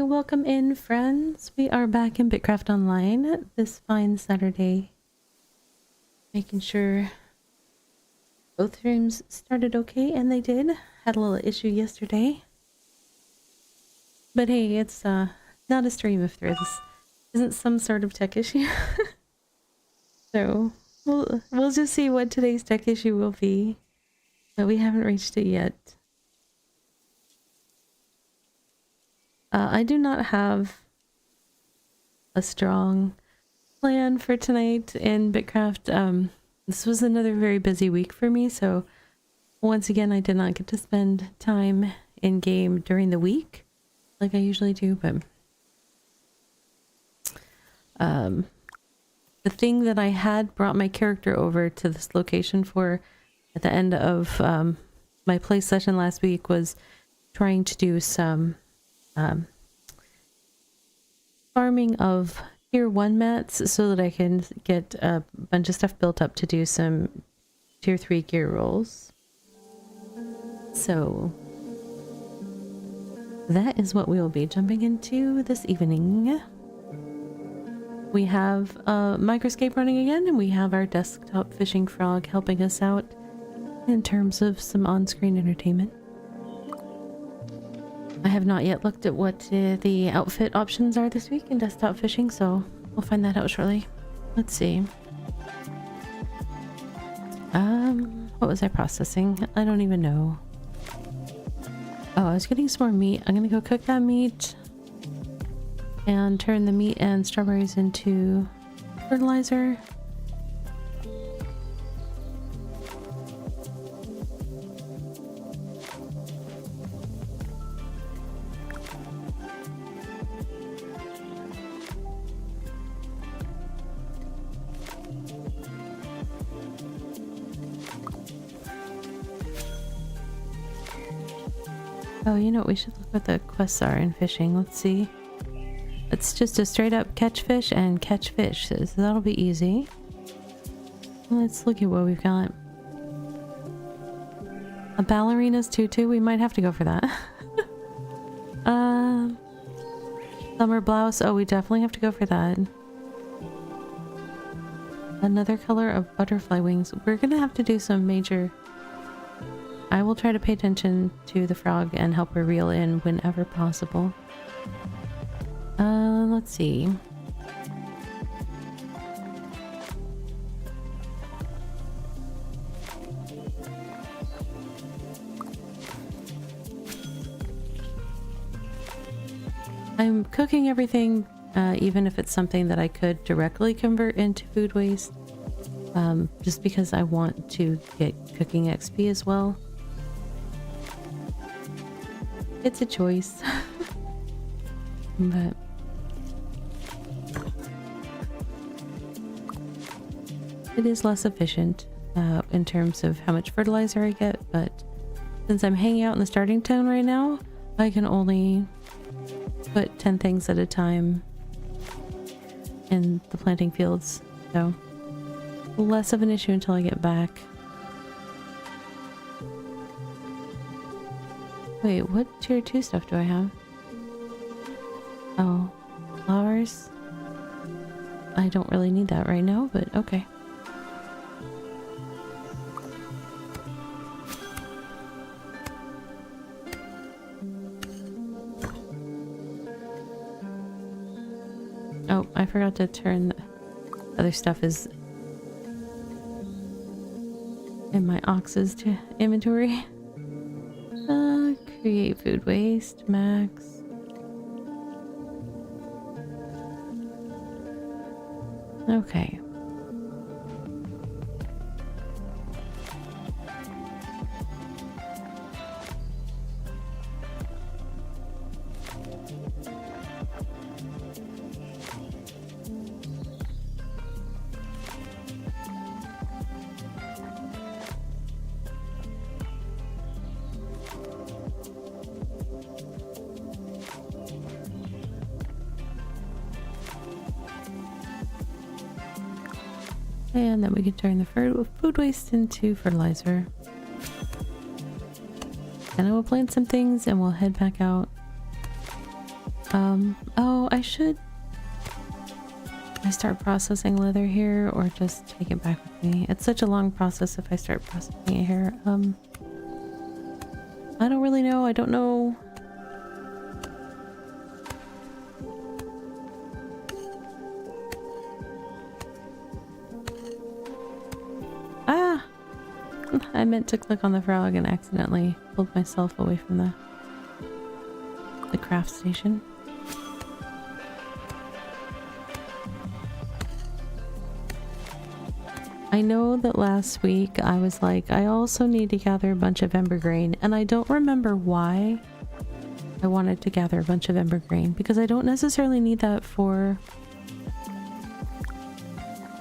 Hey, welcome in, friends. We are back in BitCraft Online this fine Saturday. Making sure both streams started okay, and they did. Had a little issue yesterday. But hey, it's not a stream if there isn't some sort of tech issue. So, we'll just see what today's tech issue will be. But we haven't reached it yet. I do not have a strong plan for tonight in BitCraft. This was another very busy week for me, so once again I did not get to spend time in game during the week like I usually do, but the thing that I had brought my character over to this location for at the end of my play session last week was trying to do some farming of tier 1 mats so that I can get a bunch of stuff built up to do some tier 3 gear rolls. So that is what we will be jumping into this evening. We have Microscape running again, and we have our desktop fishing frog helping us out in terms of some on-screen entertainment. I have not yet looked at what the outfit options are this week in desktop fishing, so we'll find that out shortly. Let's see. What was I processing? I don't even know. Oh, I was getting some more meat. I'm gonna go cook that meat and turn the meat and strawberries into fertilizer. Oh, you know what? We should look what the quests are in fishing. Let's see. It's just a straight up catch fish and catch fish, so that'll be easy. Let's look at what we've got. A ballerina's tutu. We might have to go for that. Summer blouse. Oh, we definitely have to go for that. Another color of butterfly wings. We're gonna have to do some major... I will try to pay attention to the frog and help her reel in whenever possible. Let's see. I'm cooking everything, even if it's something that I could directly convert into food waste, just because I want to get cooking XP as well. It's a choice. But it is less efficient in terms of how much fertilizer I get, but since I'm hanging out in the starting town right now, I can only put 10 things at a time in the planting fields, so less of an issue until I get back. Wait, what tier 2 stuff do I have? Oh, flowers? I don't really need that right now, but okay. Oh, I forgot to turn the other stuff is in my oxes to inventory. Create food waste, max. Okay. And then we can turn the food waste into fertilizer. And I will plant some things and we'll head back out. Oh, I start processing leather here or just take it back with me. It's such a long process if I start processing it here. I don't really know. I don't know. Ah! I meant to click on the frog and accidentally pulled myself away from the craft station. I know that last week I was like, I also need to gather a bunch of ember grain, and I don't remember why I wanted to gather a bunch of ember grain, because I don't necessarily need that for...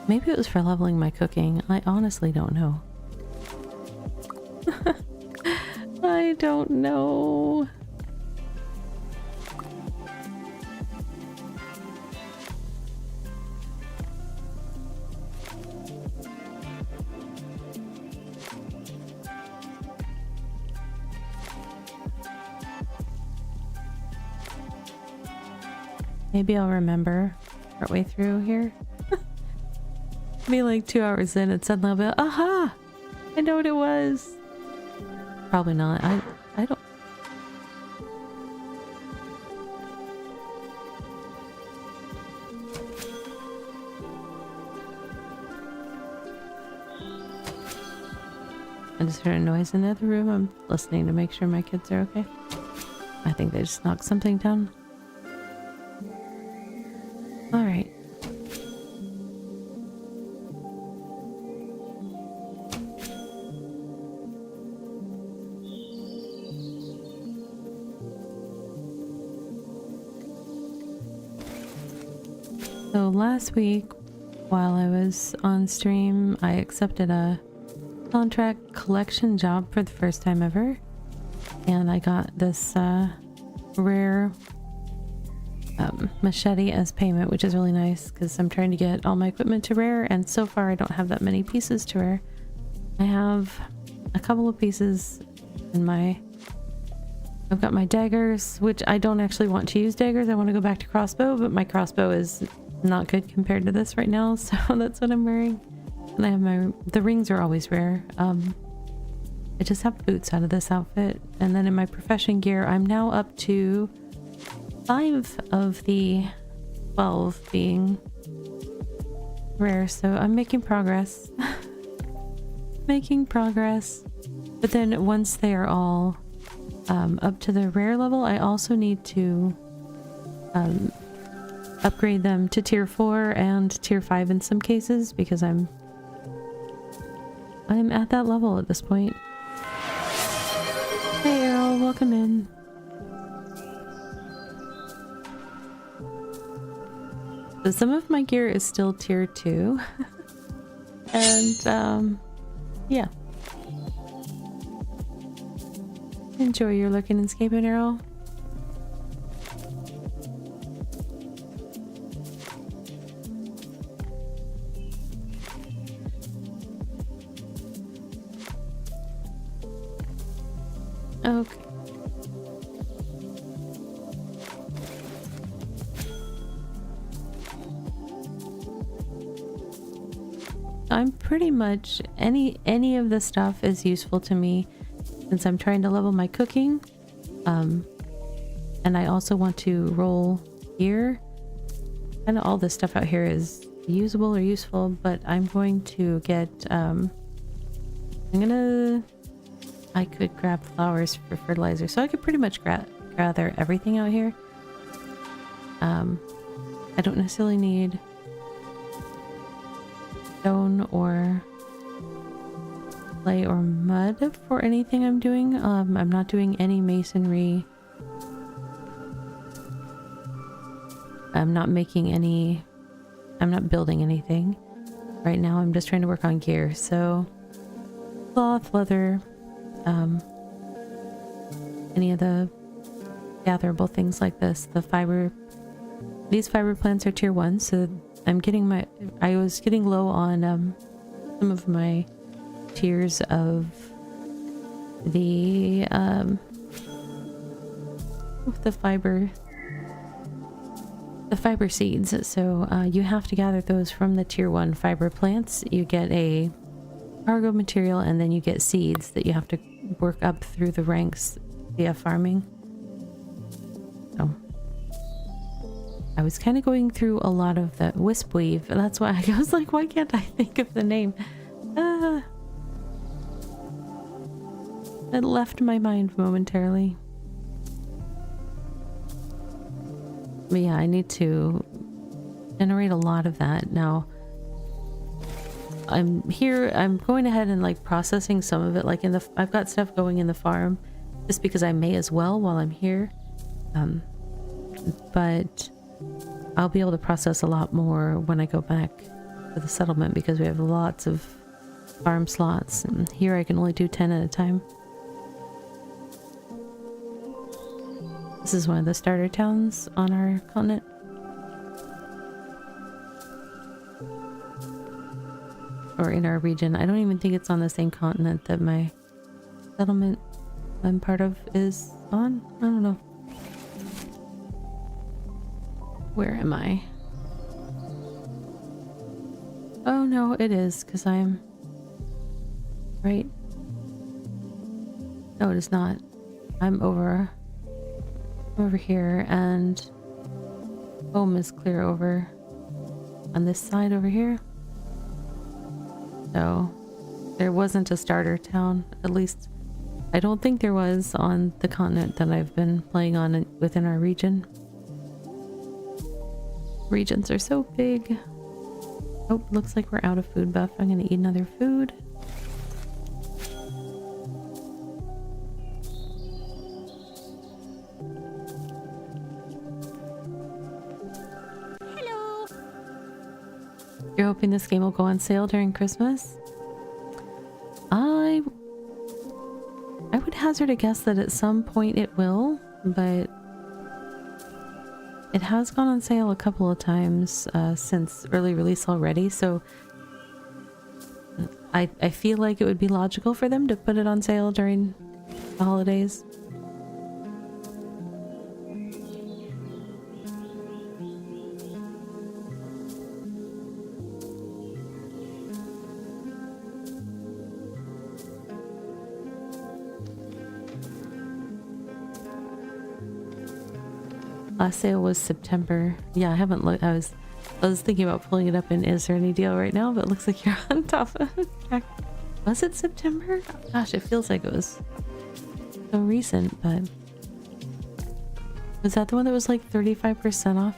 Maybe it was for leveling my cooking. I honestly don't know. I don't know. Maybe I'll remember partway through here. Be like 2 hours in and suddenly I'll be like, aha! I know what it was. Probably not. I don't... I just heard a noise in the other room. I'm listening to make sure my kids are okay. I think they just knocked something down. Alright. So last week, while I was on stream, I accepted a contract collection job for the first time ever. And I got this rare machete as payment, which is really nice because I'm trying to get all my equipment to rare, and so far I don't have that many pieces to rare. I have a couple of pieces in my... I've got my daggers, which I don't actually want to use daggers. I want to go back to crossbow, but my crossbow is not good compared to this right now, so that's what I'm wearing. And I have the rings are always rare. I just have boots out of this outfit, and then in my profession gear I'm now up to 5 of the 12 being rare, so I'm making progress. Making progress. But then once they are all up to the rare level, I also need to upgrade them to tier 4 and tier 5 in some cases, because I'm at that level at this point. Hey Errol, welcome in. So some of my gear is still tier 2. And yeah. Enjoy your looking and escaping, Errol. Okay. I'm pretty much any of the stuff is useful to me since I'm trying to level my cooking, and I also want to roll gear. Kind of all this stuff out here is usable or useful, but I'm going to get I could grab flowers for fertilizer, so I could pretty much gather everything out here. I don't necessarily need stone or clay or mud for anything I'm doing. I'm not doing any masonry. I'm not building anything right now. I'm just trying to work on gear. So cloth, leather, any of the gatherable things like this. These fiber plants are tier 1, so I was getting low on some of my tiers of the fiber the fiber seeds. So you have to gather those from the tier 1 fiber plants. You get a cargo material, and then you get seeds that you have to work up through the ranks via farming. So I was kind of going through a lot of the wisp weave. That's why I was like, why can't I think of the name? It left my mind momentarily. But yeah, I need to generate a lot of that. Now, I'm going ahead and like processing some of it, like I've got stuff going in the farm just because I may as well while I'm here. But I'll be able to process a lot more when I go back to the settlement because we have lots of farm slots, and here I can only do 10 at a time. This is one of the starter towns on our continent. Or in our region. I don't even think it's on the same continent that my settlement I'm part of is on. I don't know. Where am I? Oh no, it is, because I'm right. No, it is not. I'm over here, and home is clear over on this side over here. So there wasn't a starter town, at least I don't think there was on the continent that I've been playing on within our region. Regions are so big. Oh, looks like we're out of food buff. I'm gonna eat another food. Hello. You're hoping this game will go on sale during Christmas? I would hazard a guess that at some point it will, but it has gone on sale a couple of times since early release already, so I feel like it would be logical for them to put it on sale during the holidays. Last sale was September. Yeah, I haven't looked. I was thinking about pulling it up in Is There Any Deal right now, but it looks like you're on top of it. Was it September? Gosh, it feels like it was so recent, but was that the one that was like 35% off?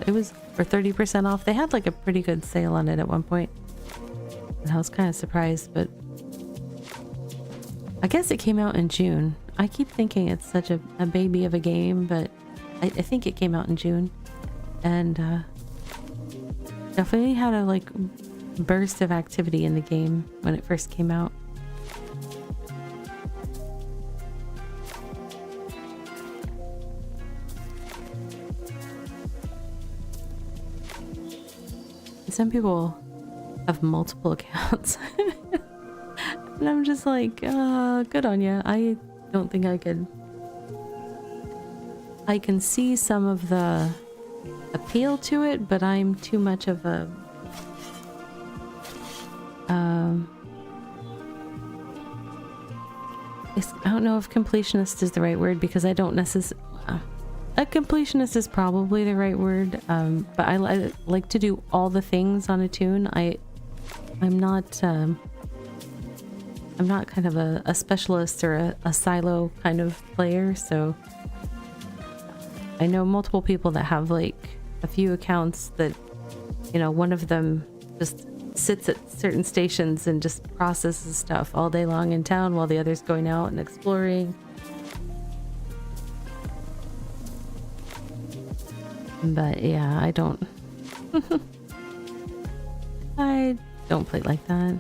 It was, or 30% off. They had like a pretty good sale on it at one point, and I was kind of surprised, but I guess it came out in June. I keep thinking it's such a baby of a game, but I think it came out in June, and definitely had a like burst of activity in the game when it first came out. Some people have multiple accounts and I'm just like, good on you. I don't think I could. I can see some of the appeal to it, but I'm too much of a I don't know if completionist is the right word, because I don't necessarily a completionist is probably the right word, but I like to do all the things on a tune. I'm not kind of a specialist or a silo kind of player, so I know multiple people that have like a few accounts that, you know, one of them just sits at certain stations and just processes stuff all day long in town while the other's going out and exploring. But yeah, I don't play like that.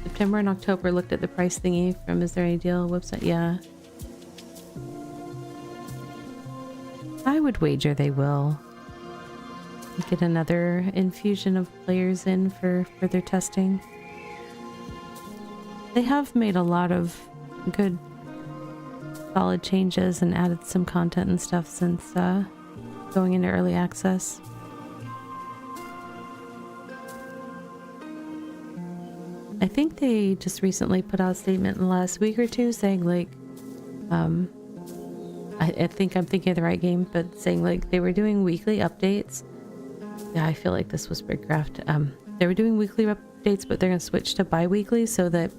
September and October looked at the price thingy from Is There Any Deal website. Yeah. I would wager they will get another infusion of players in for further testing. They have made a lot of good solid changes and added some content and stuff since going into early access. I think they just recently put out a statement in the last week or two saying like, I think I'm thinking of the right game, but saying like they were doing weekly updates. Yeah, I feel like this was BitCraft. They were doing weekly updates, but they're going to switch to bi-weekly so that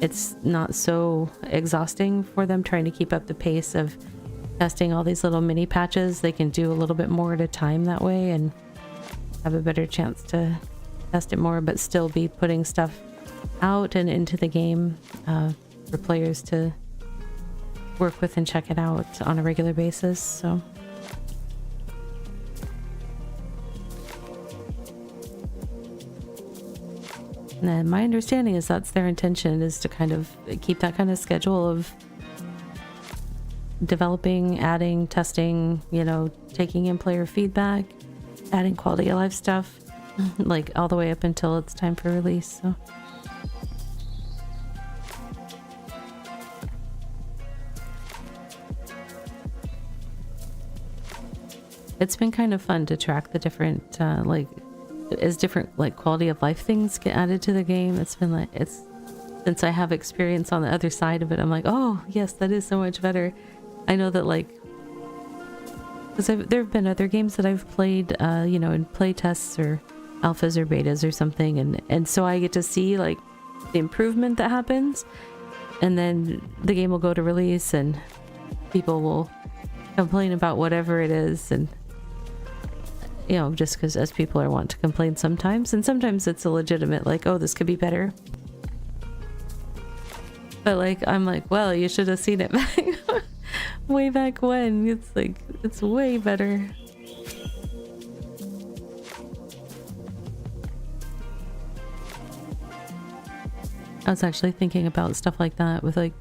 it's not so exhausting for them trying to keep up the pace of testing all these little mini patches. They can do a little bit more at a time that way and have a better chance to test it more, but still be putting stuff out and into the game for players to work with and check it out on a regular basis. So and my understanding is that's their intention, is to kind of keep that kind of schedule of developing, adding, testing, you know, taking in player feedback, adding quality of life stuff, like all the way up until it's time for release. So it's been kind of fun to track the different as different like quality of life things get added to the game. It's been like, it's since I have experience on the other side of it, I'm like, oh yes, that is so much better. I know that, like, because there have been other games that I've played you know, in play tests or alphas or betas or something, and so I get to see like the improvement that happens, and then the game will go to release and people will complain about whatever it is, and you know, just because as people are wont to complain sometimes, and sometimes it's a legitimate like, oh, this could be better. But like, I'm like, well, you should have seen it back way back when. It's like, it's way better. I was actually thinking about stuff like that with like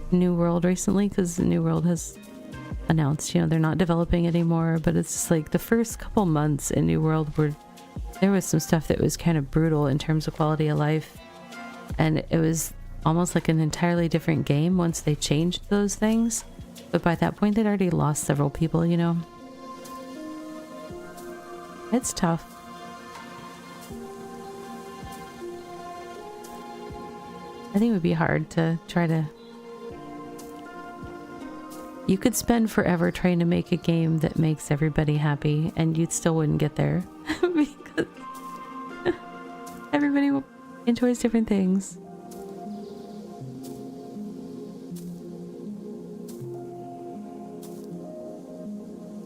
New World recently, because New World has announced, you know, they're not developing anymore, but it's just like the first couple months in New World were, there was some stuff that was kind of brutal in terms of quality of life, and it was almost like an entirely different game once they changed those things. But by that point they'd already lost several people, you know. It's tough. I think it would be hard to try to... You could spend forever trying to make a game that makes everybody happy, and you still wouldn't get there. Because everybody enjoys different things.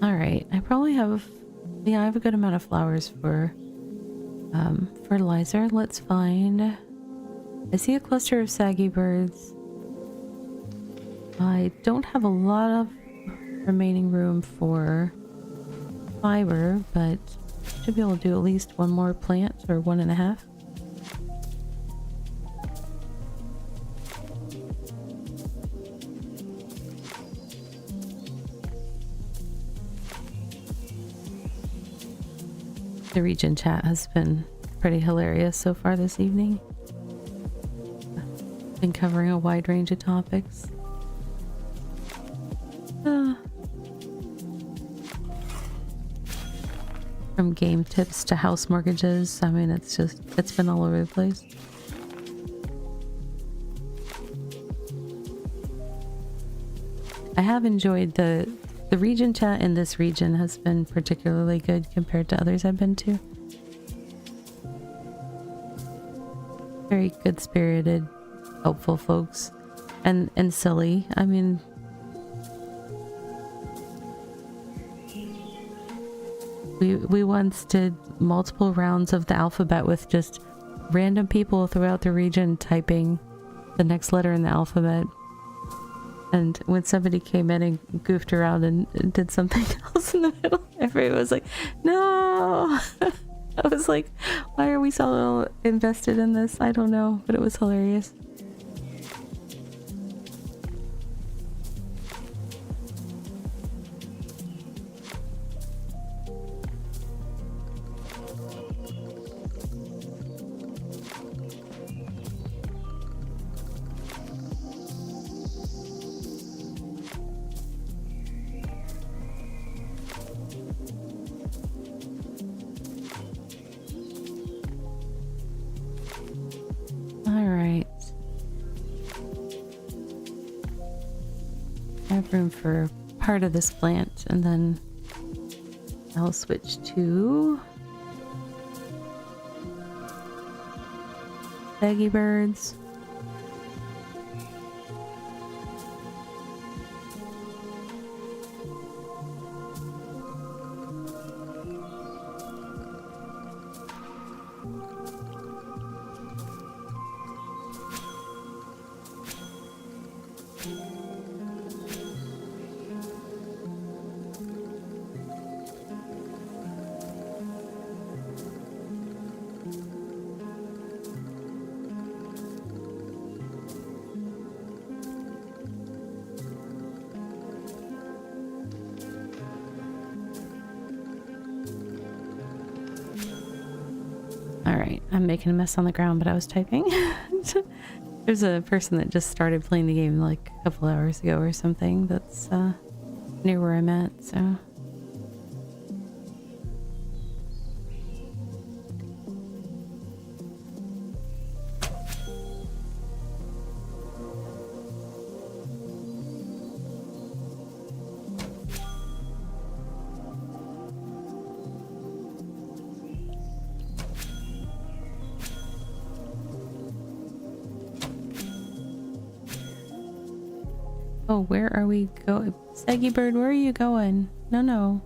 Alright, I probably have... Yeah, I have a good amount of flowers for fertilizer. Let's find... I see a cluster of saggy birds. I don't have a lot of remaining room for fiber, but should be able to do at least one more plant, or 1.5. The region chat has been pretty hilarious so far this evening. Been covering a wide range of topics. From game tips to house mortgages. I mean, it's been all over the place. I have enjoyed the region chat in this region has been particularly good compared to others I've been to. Very good spirited, helpful folks, and silly. I mean, we once did multiple rounds of the alphabet with just random people throughout the region typing the next letter in the alphabet. And when somebody came in and goofed around and did something else in the middle, everybody was like, no! I was like, why are we so invested in this? I don't know, but it was hilarious. have room for part of this plant, and then I'll switch to saggy birds. Alright, I'm making a mess on the ground, but I was typing. There's a person that just started playing the game like a couple hours ago or something that's near where I'm at, so... Oh, where are we going? Saggy bird, where are you going? No, no.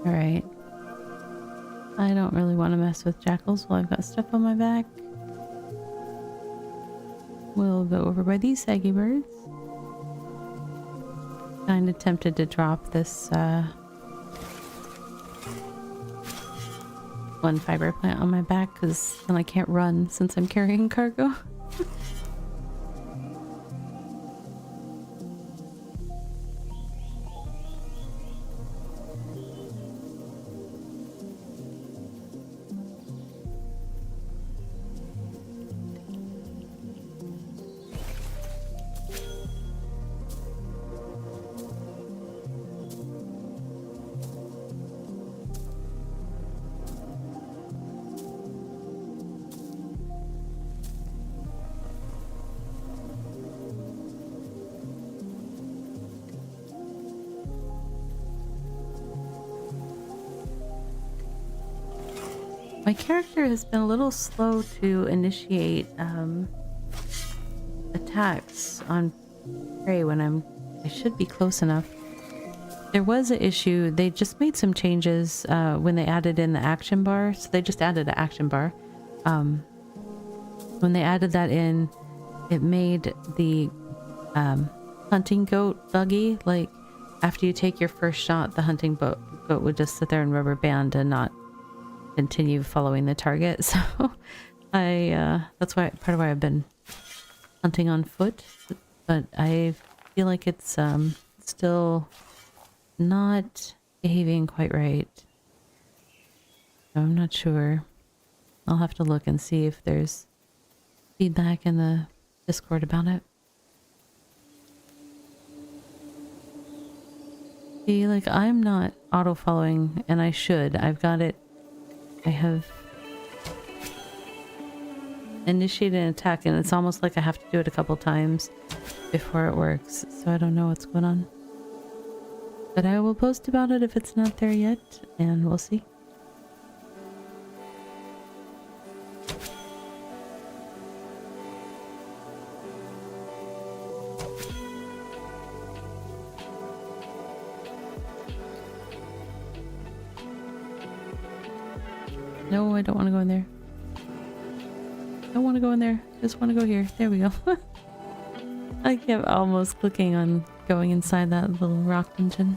Alright. I don't really want to mess with jackals while I've got stuff on my back. We'll go over by these saggy birds. Kinda tempted to drop this, one fiber plant on my back because then I can't run since I'm carrying cargo. My character has been a little slow to initiate attacks on prey when I should be close enough. There was an issue. They just made some changes when they added in the action bar. So they just added an action bar. When they added that in, it made the hunting goat buggy. Like after you take your first shot, the hunting goat would just sit there and rubber band and not continue following the target. So that's why part of why I've been hunting on foot, but I feel like it's still not behaving quite right. So I'm not sure. I'll have to look and see if there's feedback in the Discord about it. See, like I'm not auto following and I should. I've got it. I have initiated an attack and it's almost like I have to do it a couple times before it works. So I don't know what's going on. But I will post about it if it's not there yet and we'll see. No, I don't want to go in there. I don't want to go in there. Just want to go here. There we go. I kept almost clicking on going inside that little rock dungeon.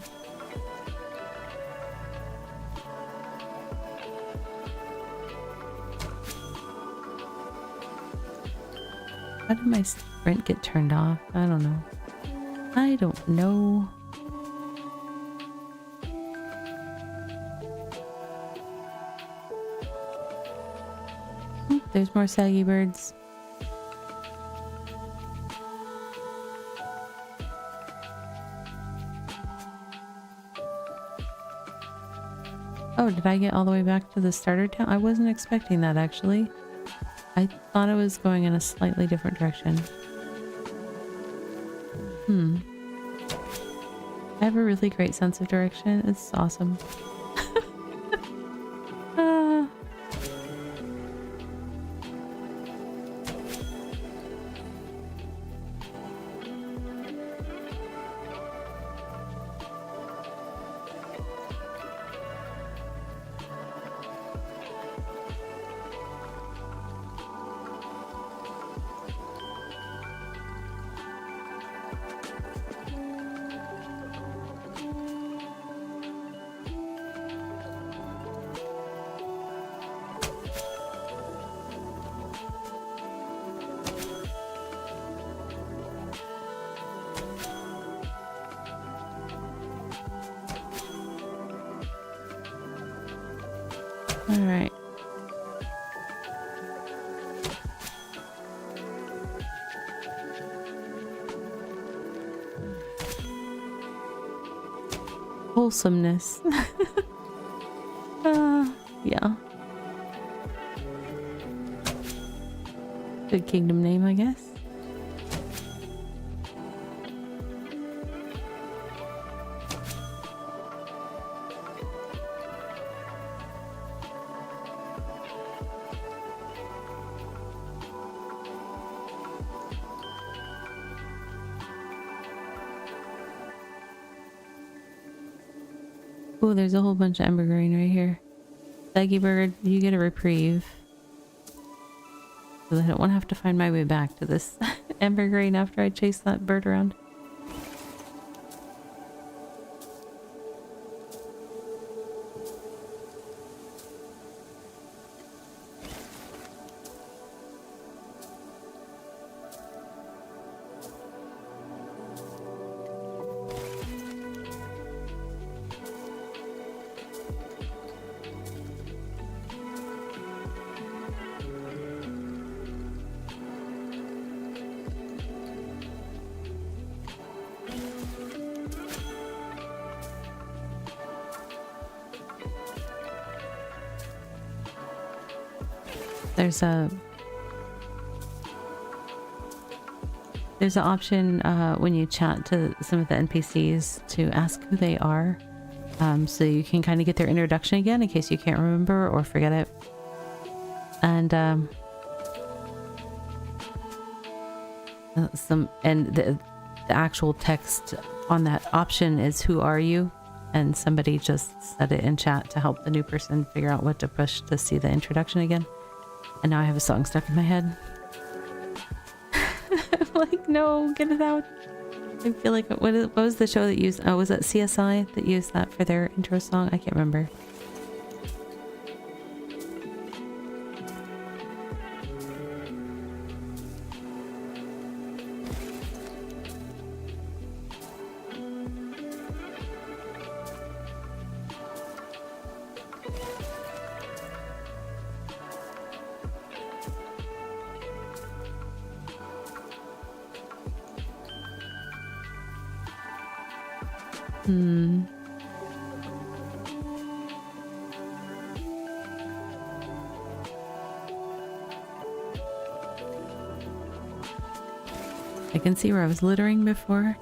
How did my sprint get turned off? I don't know. I don't know. There's more saggy birds. Oh, did I get all the way back to the starter town? I wasn't expecting that, actually. I thought I was going in a slightly different direction. I have a really great sense of direction. It's awesome. Ah. All right. Wholesomeness. Yeah. Good kingdom name, I guess. Oh, there's a whole bunch of embergreen right here. Saggy bird, you get a reprieve. So that I don't have to find my way back to this embergreen after I chase that bird around. There's an option when you chat to some of the NPCs to ask who they are, so you can kind of get their introduction again in case you can't remember or forget it. And the actual text on that option is "Who are you?" And somebody just said it in chat to help the new person figure out what to push to see the introduction again. And now I have a song stuck in my head. I'm like, no, get it out. I feel like, what was the show that used, was it CSI that used that for their intro song? I can't remember. I can see where I was littering before.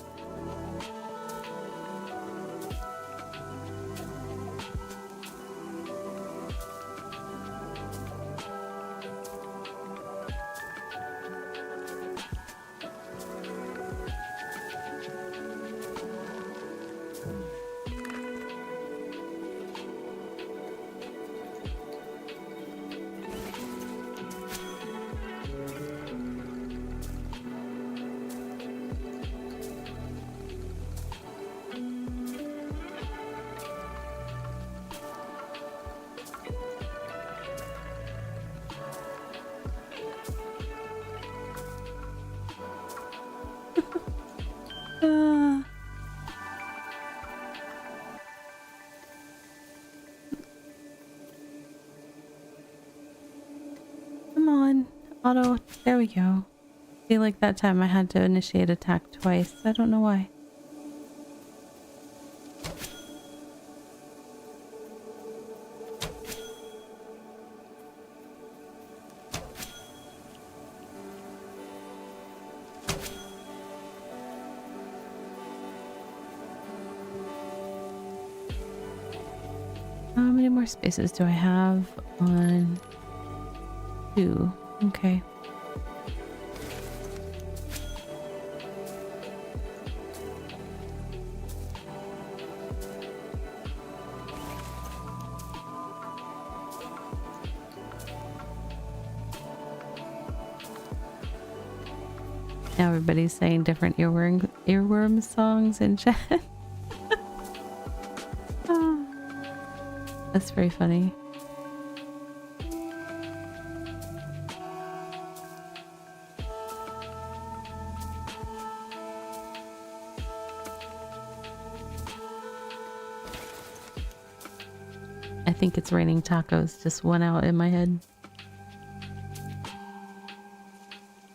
Come on, auto. There we go. I feel like that time I had to initiate attack twice. I don't know why. How many more spaces do I have on 2? Okay. Now everybody's saying different earworm songs in chat. Oh, that's very funny. I think it's raining tacos just went out in my head.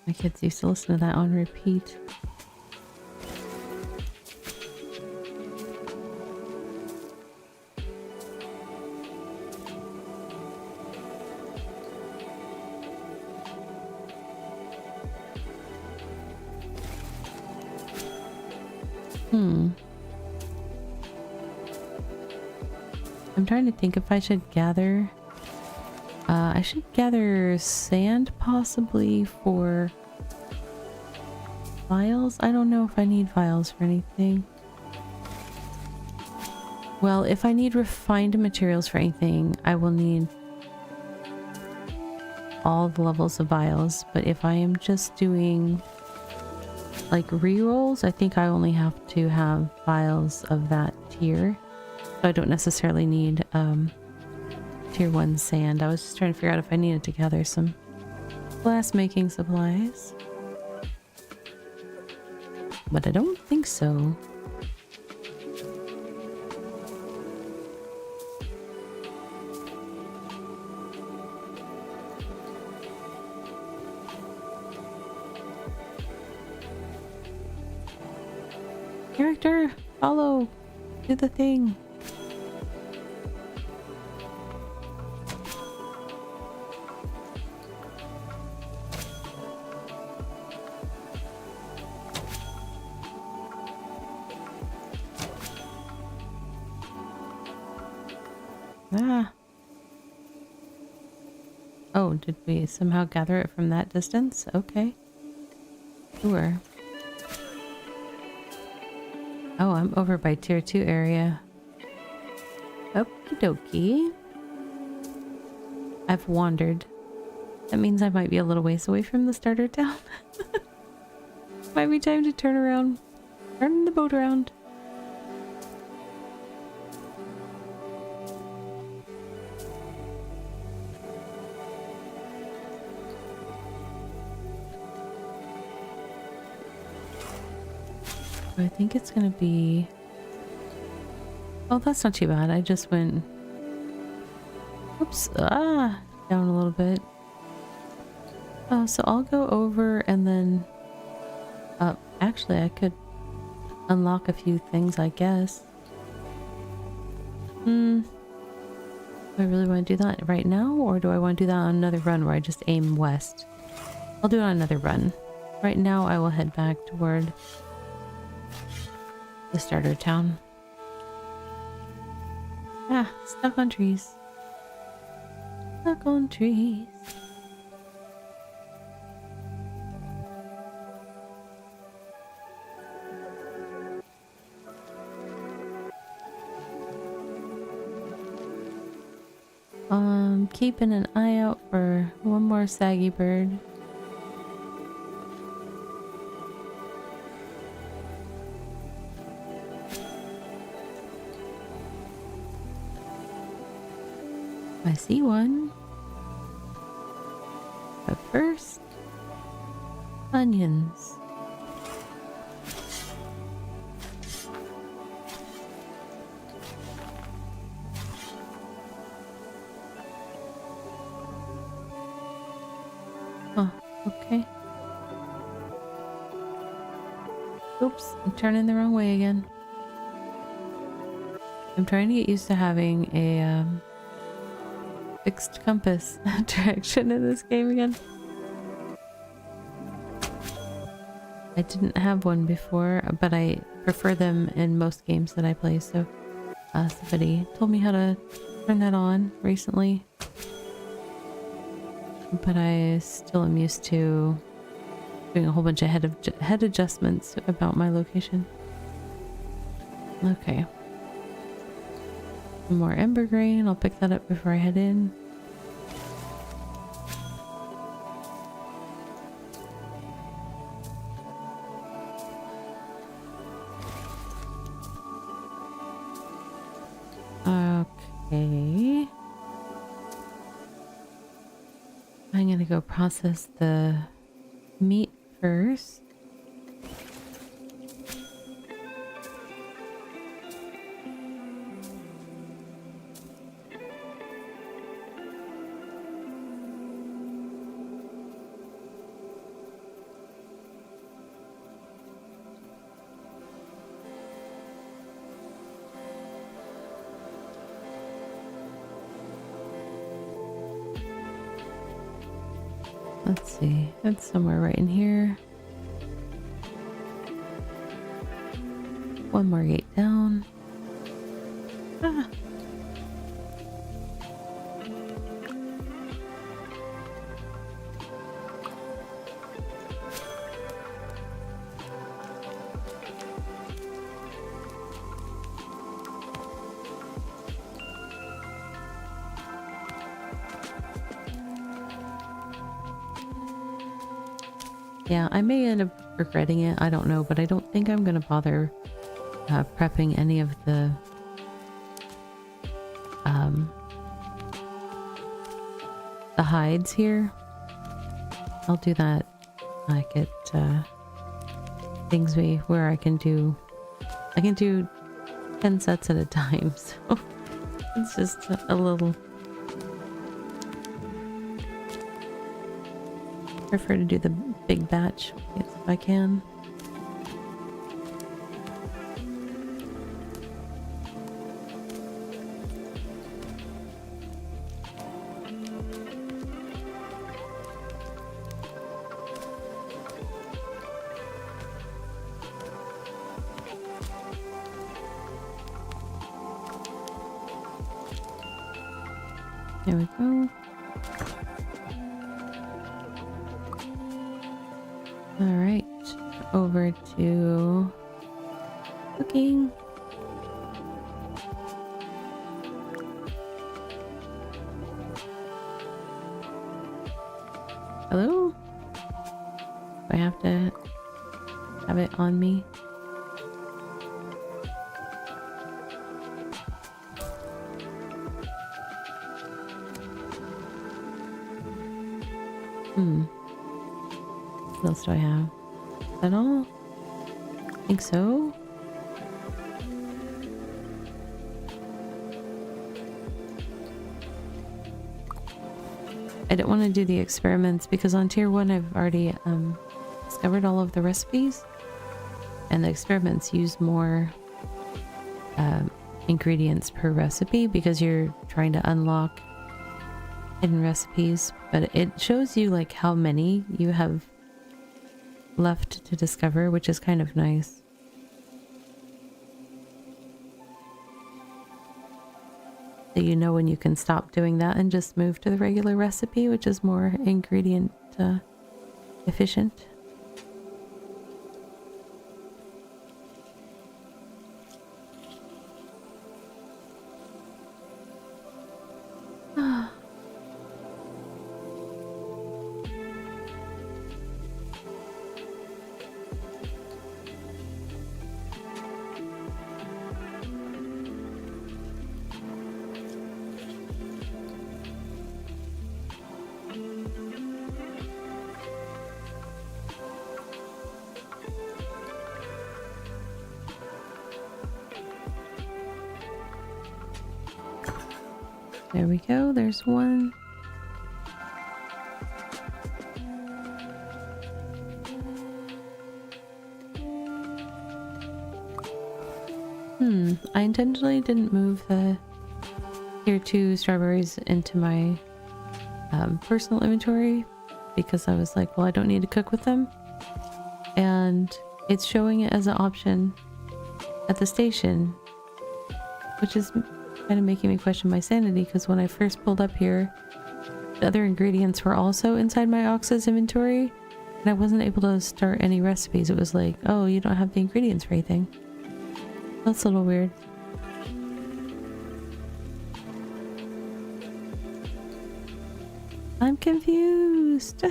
My kids used to listen to that on repeat. I'm trying to think if I should gather... I should gather sand possibly for vials. I don't know if I need vials for anything. Well, if I need refined materials for anything, I will need all the levels of vials. But if I am just doing like rerolls, I think I only have to have vials of that tier. So I don't necessarily need tier 1 sand. I was just trying to figure out if I needed to gather some glass making supplies. But I don't think so. Character, follow, do the thing. Ah. Oh, did we somehow gather it from that distance? Okay. Sure. Oh, I'm over by tier 2 area. Okie dokie. I've wandered. That means I might be a little ways away from the starter town. Might be time to turn around. Turn the boat around. I think it's gonna be... Oh, that's not too bad. I just went... Oops. Down a little bit. Oh, so I'll go over and then up. Actually, I could unlock a few things, I guess. Do I really want to do that right now? Or do I want to do that on another run where I just aim west? I'll do it on another run. Right now, I will head back toward the starter town. Ah, stuck on trees. Stuck on trees. Keeping an eye out for one more saggy bird. I see one. But first, onions. Huh, okay. Oops, I'm turning the wrong way again. I'm trying to get used to having a fixed compass direction in this game again. I didn't have one before, but I prefer them in most games that I play, so somebody told me how to turned that on recently, but I still am used to doing a whole bunch of head adjustments about my location. Okay. Some more ember grain. I'll pick that up before I head in. Okay. I'm gonna go process the meat first. Let's see, it's somewhere right in here. One more gate down. Ah. Yeah, I may end up regretting it. I don't know, but I don't think I'm gonna bother prepping any of the hides here. I'll do that like at things where I can do 10 sets at a time, so it's just a little. Prefer to do the big batch if I can. There we go. All right, over to cooking. Hello? Do I have to have it on me? What else do I have? Is that all? I think so. I don't want to do the experiments because on tier 1 I've already discovered all of the recipes, and the experiments use more ingredients per recipe because you're trying to unlock hidden recipes, but it shows you like how many you have left to discover, which is kind of nice. So you know when you can stop doing that and just move to the regular recipe, which is more ingredient efficient. There we go, there's one. I intentionally didn't move the tier 2 strawberries into my personal inventory because I was like, well, I don't need to cook with them. And it's showing it as an option at the station, which is kind of making me question my sanity, because when I first pulled up here, the other ingredients were also inside my Ox's inventory, and I wasn't able to start any recipes. It was like, oh, you don't have the ingredients for anything. That's a little weird. I'm confused.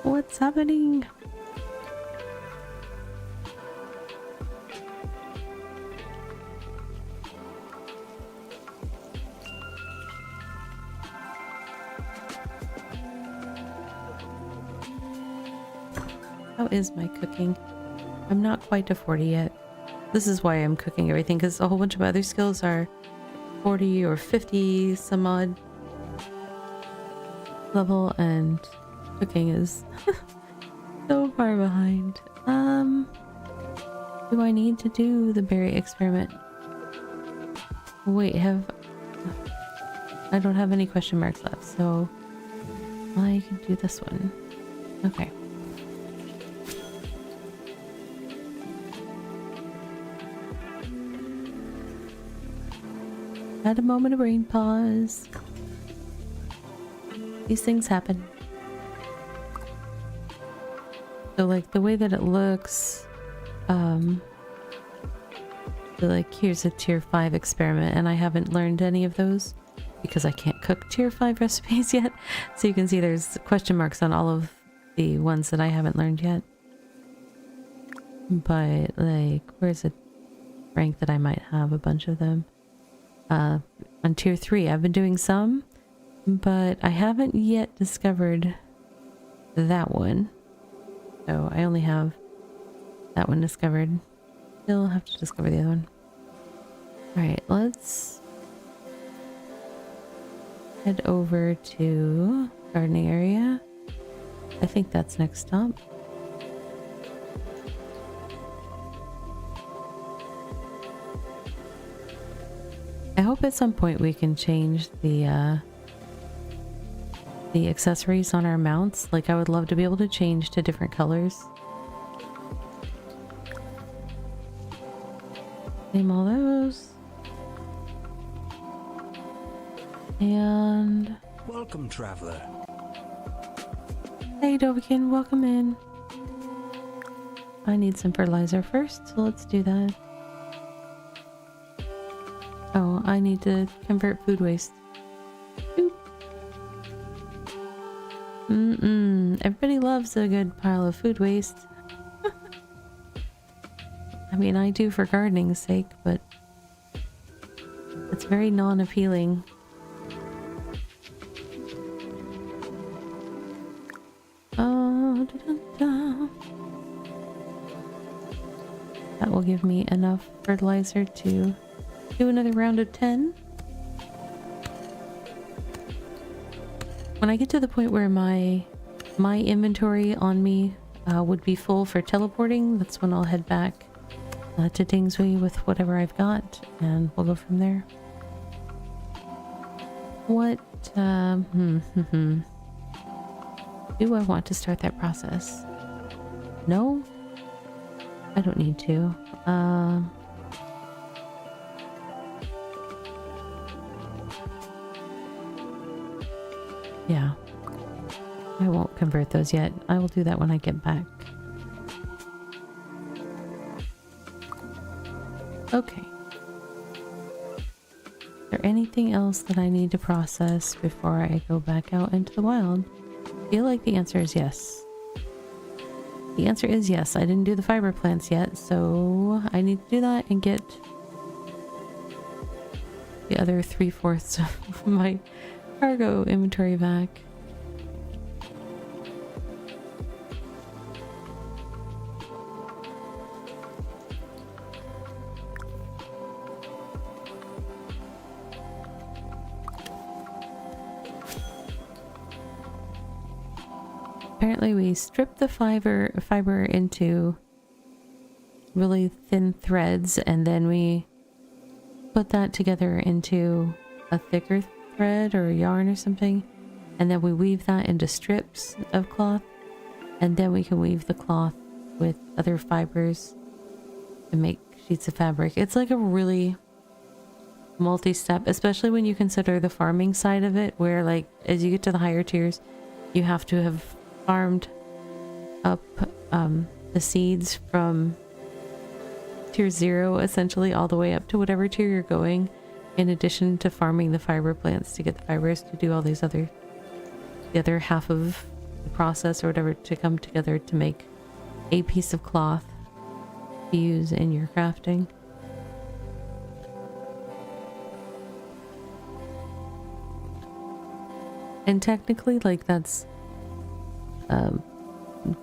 What's happening? How is my cooking? I'm not quite to 40 yet. This is why I'm cooking everything, because a whole bunch of other skills are 40 or 50 some odd level, and cooking is so far behind. Do I need to do the berry experiment? Wait, I don't have any question marks left, so I can do this one. Okay. Had a moment of brain pause. These things happen. So like the way that it looks, so like here's a tier 5 experiment, and I haven't learned any of those because I can't cook tier 5 recipes yet. So you can see there's question marks on all of the ones that I haven't learned yet. But like, where's a rank that I might have a bunch of them? On tier 3 I've been doing some, but I haven't yet discovered that one, so I only have that one discovered. Still have to discover the other one. Alright, let's head over to gardening area. I think that's next stop. I hope at some point we can change the accessories on our mounts. Like, I would love to be able to change to different colors. Name all those. And welcome, traveler. Hey Dovikin, welcome in. I need some fertilizer first, so let's do that. Oh, I need to convert food waste. Boop. Everybody loves a good pile of food waste. I mean, I do for gardening's sake, but it's very non-appealing. Oh, that will give me enough fertilizer to do another round of 10. When I get to the point where my inventory on me would be full for teleporting, that's when I'll head back to Dingsway with whatever I've got, and we'll go from there. What do I want to start that process? No, I don't need to. Yeah, I won't convert those yet. I will do that when I get back. Okay. Is there anything else that I need to process before I go back out into the wild? I feel like the answer is yes. The answer is yes. I didn't do the fiber plants yet, so I need to do that and get the other 3/4 of my cargo inventory back. Apparently we strip the fiber into really thin threads, and then we put that together into a thicker thread or yarn or something, and then we weave that into strips of cloth, and then we can weave the cloth with other fibers to make sheets of fabric. It's like a really multi-step, especially when you consider the farming side of it, where like as you get to the higher tiers, you have to have farmed up the seeds from tier 0 essentially all the way up to whatever tier you're going, in addition to farming the fiber plants to get the fibers to do all these the other half of the process or whatever to come together to make a piece of cloth to use in your crafting. And technically, like, that's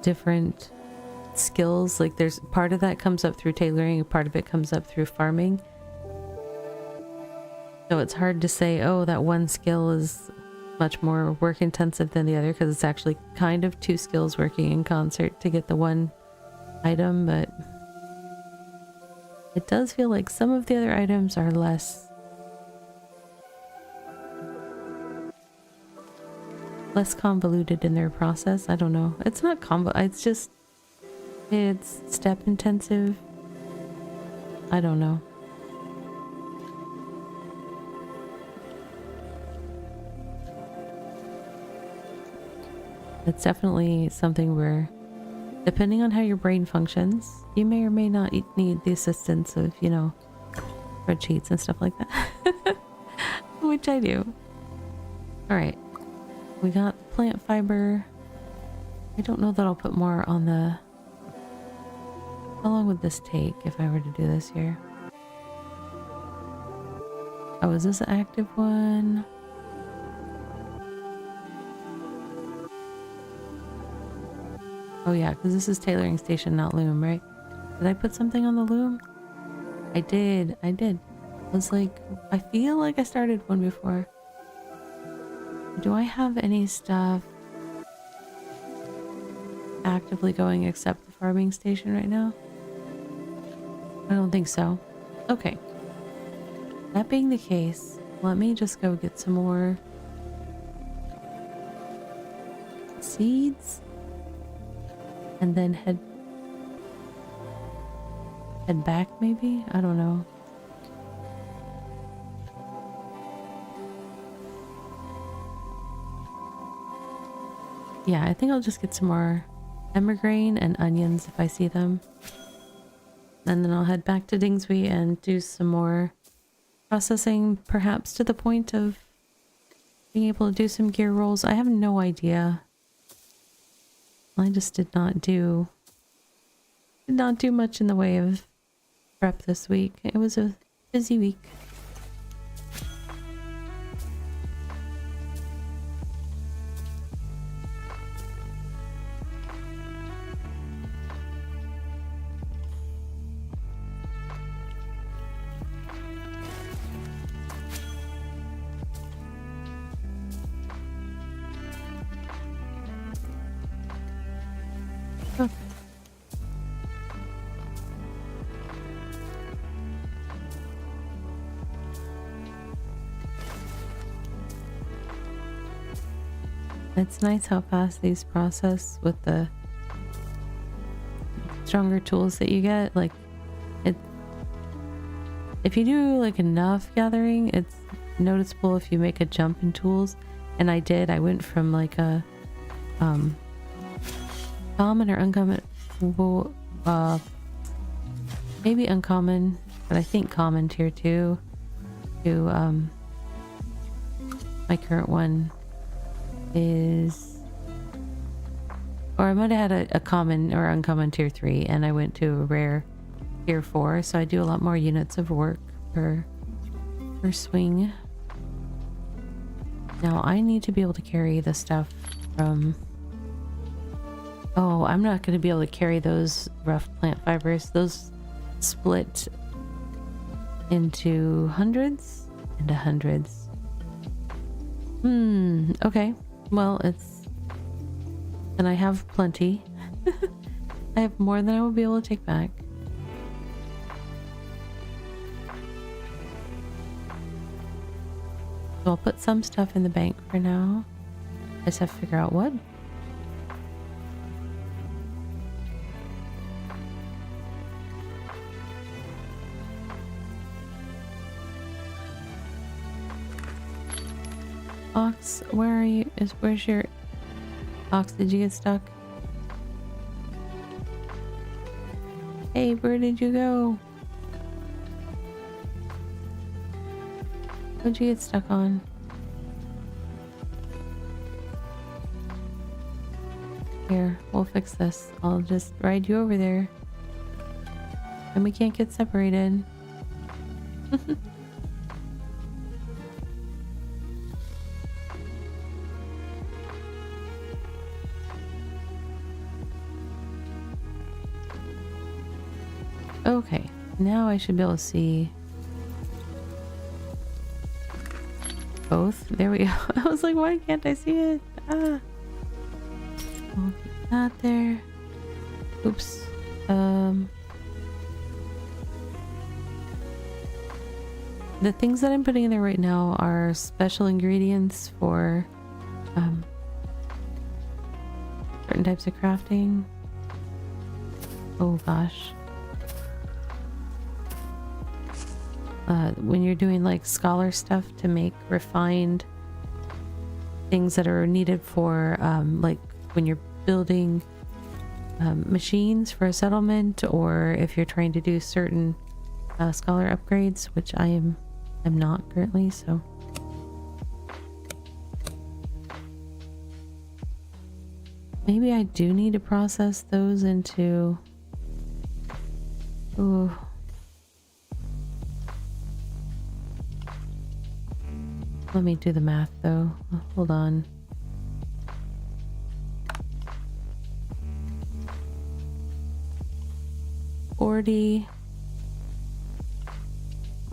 different skills. Like, there's part of that comes up through tailoring, and part of it comes up through farming. So it's hard to say, oh, that one skill is much more work intensive than the other, because it's actually kind of two skills working in concert to get the one item. But it does feel like some of the other items are less convoluted in their process. I don't know. It's not it's just, it's step intensive. I don't know. It's definitely something where, depending on how your brain functions, you may or may not need the assistance of, you know, spreadsheets and stuff like that. Which I do. Alright. We got plant fiber. I don't know that I'll put more on the... How long would this take if I were to do this here? Oh, is this an active one? Oh yeah, because this is tailoring station, not loom, right? Did I put something on the loom? I did. I was like, I feel like I started one before. Do I have any stuff actively going except the farming station right now? I don't think so. Okay. That being the case, let me just go get some more seeds and then head back maybe? I don't know. Yeah, I think I'll just get some more emigraine and onions if I see them. And then I'll head back to Dingsby and do some more processing, perhaps to the point of being able to do some gear rolls. I have no idea. I just did not do much in the way of prep this week. It was a busy week. Okay. It's nice how fast these process with the stronger tools that you get. Like, if you do like enough gathering, it's noticeable if you make a jump in tools. And I did. I went from like a common or uncommon, maybe uncommon, but I think common tier 2 to my current one is, or I might have had a common or uncommon tier 3, and I went to a rare tier 4, so I do a lot more units of work per swing. Now I need to be able to carry the stuff from... Oh, I'm not going to be able to carry those rough plant fibers. Those split into hundreds and hundreds. Okay. Well, it's... And I have plenty. I have more than I will be able to take back. So I'll put some stuff in the bank for now. I just have to figure out what. Ox, where are you? Where's your Ox? Did you get stuck? Hey, where did you go? What'd you get stuck on? Here, we'll fix this. I'll just ride you over there. And we can't get separated. Okay, now I should be able to see both. There we go. I was like, why can't I see it? Ah. We'll keep that there. Oops. The things that I'm putting in there right now are special ingredients for certain types of crafting. Oh gosh. When you're doing like scholar stuff to make refined things that are needed for like when you're building machines for a settlement, or if you're trying to do certain scholar upgrades, which I'm not currently, so maybe I do need to process those into ooh. Let me do the math though. Hold on.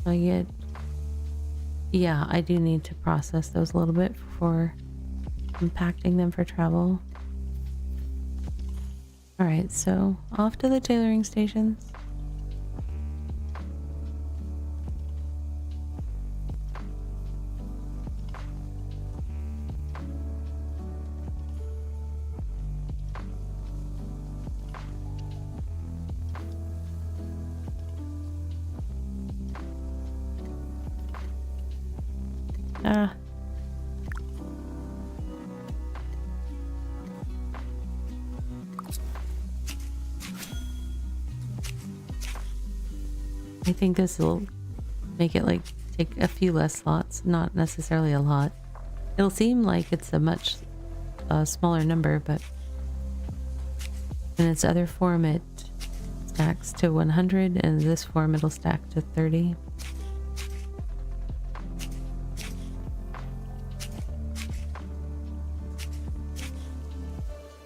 I get, yeah, I do need to process those a little bit before compacting them for travel. All right, so off to the tailoring stations. Ah. I think this will make it like take a few less slots, not necessarily a lot. It'll seem like it's a much smaller number, but in its other form it stacks to 100, and in this form it'll stack to 30.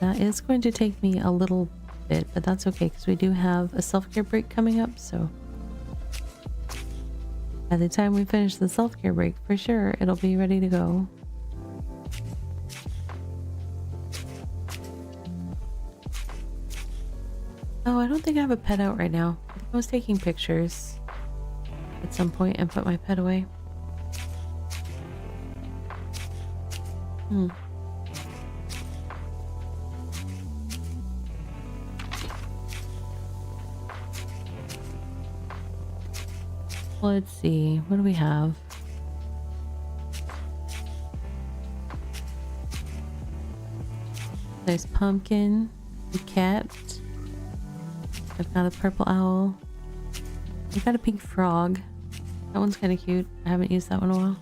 That is going to take me a little bit, but that's okay because we do have a self-care break coming up, so by the time we finish the self-care break, for sure, it'll be ready to go. Oh, I don't think I have a pet out right now. I was taking pictures at some point and put my pet away. Let's see, what do we have? There's pumpkin, a cat. I've got a purple owl. I've got a pink frog. That one's kind of cute. I haven't used that one in a while.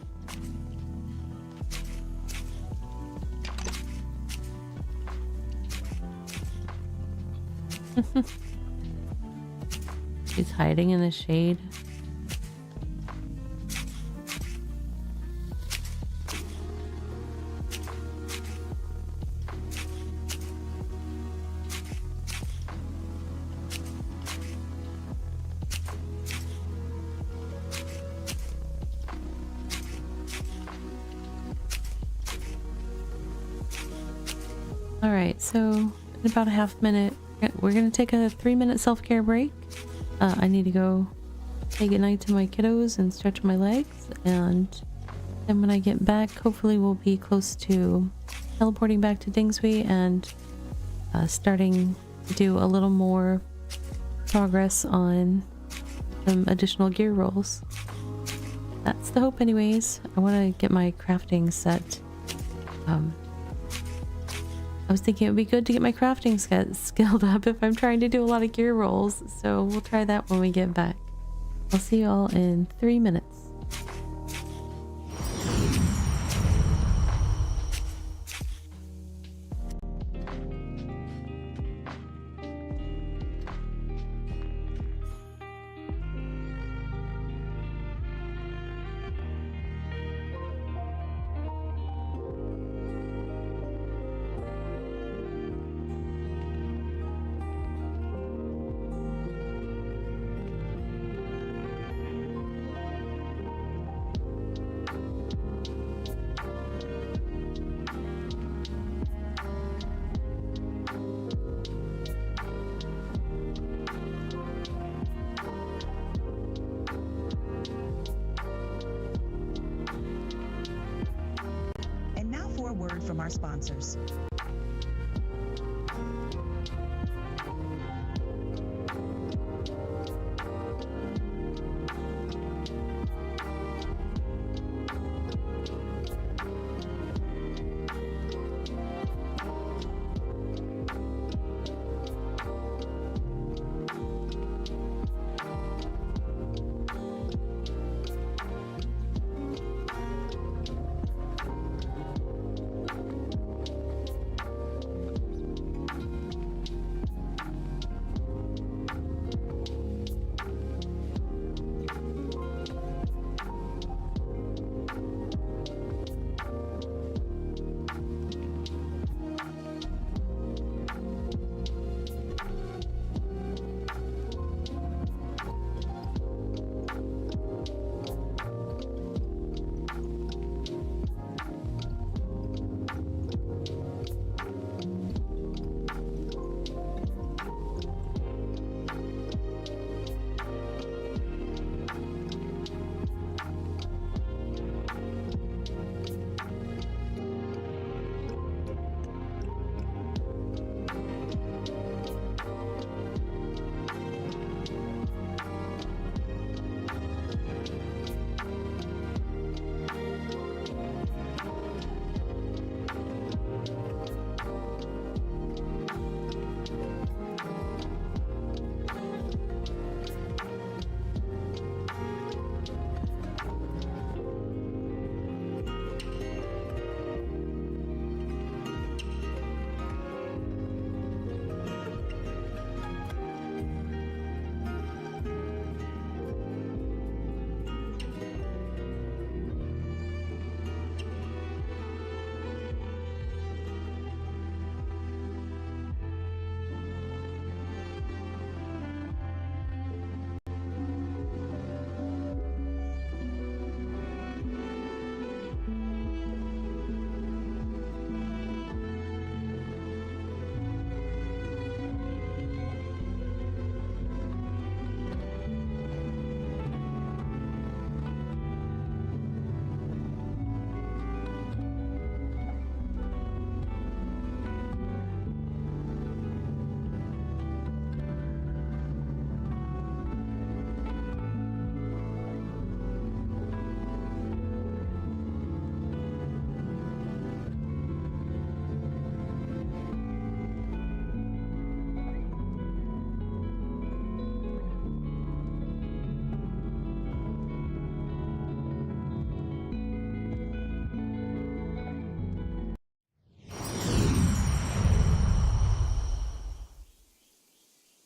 She's hiding in the shade. All right, so in about a half minute, we're gonna take a 3-minute self-care break. I need to go say goodnight to my kiddos and stretch my legs, and then when I get back, hopefully we'll be close to teleporting back to Dingsby and starting to do a little more progress on some additional gear rolls. that's the hope anyways. I want to get my crafting set. I was thinking it would be good to get my crafting skilled up if I'm trying to do a lot of gear rolls. So we'll try that when we get back. I'll see you all in 3 minutes. And now for a word from our sponsors.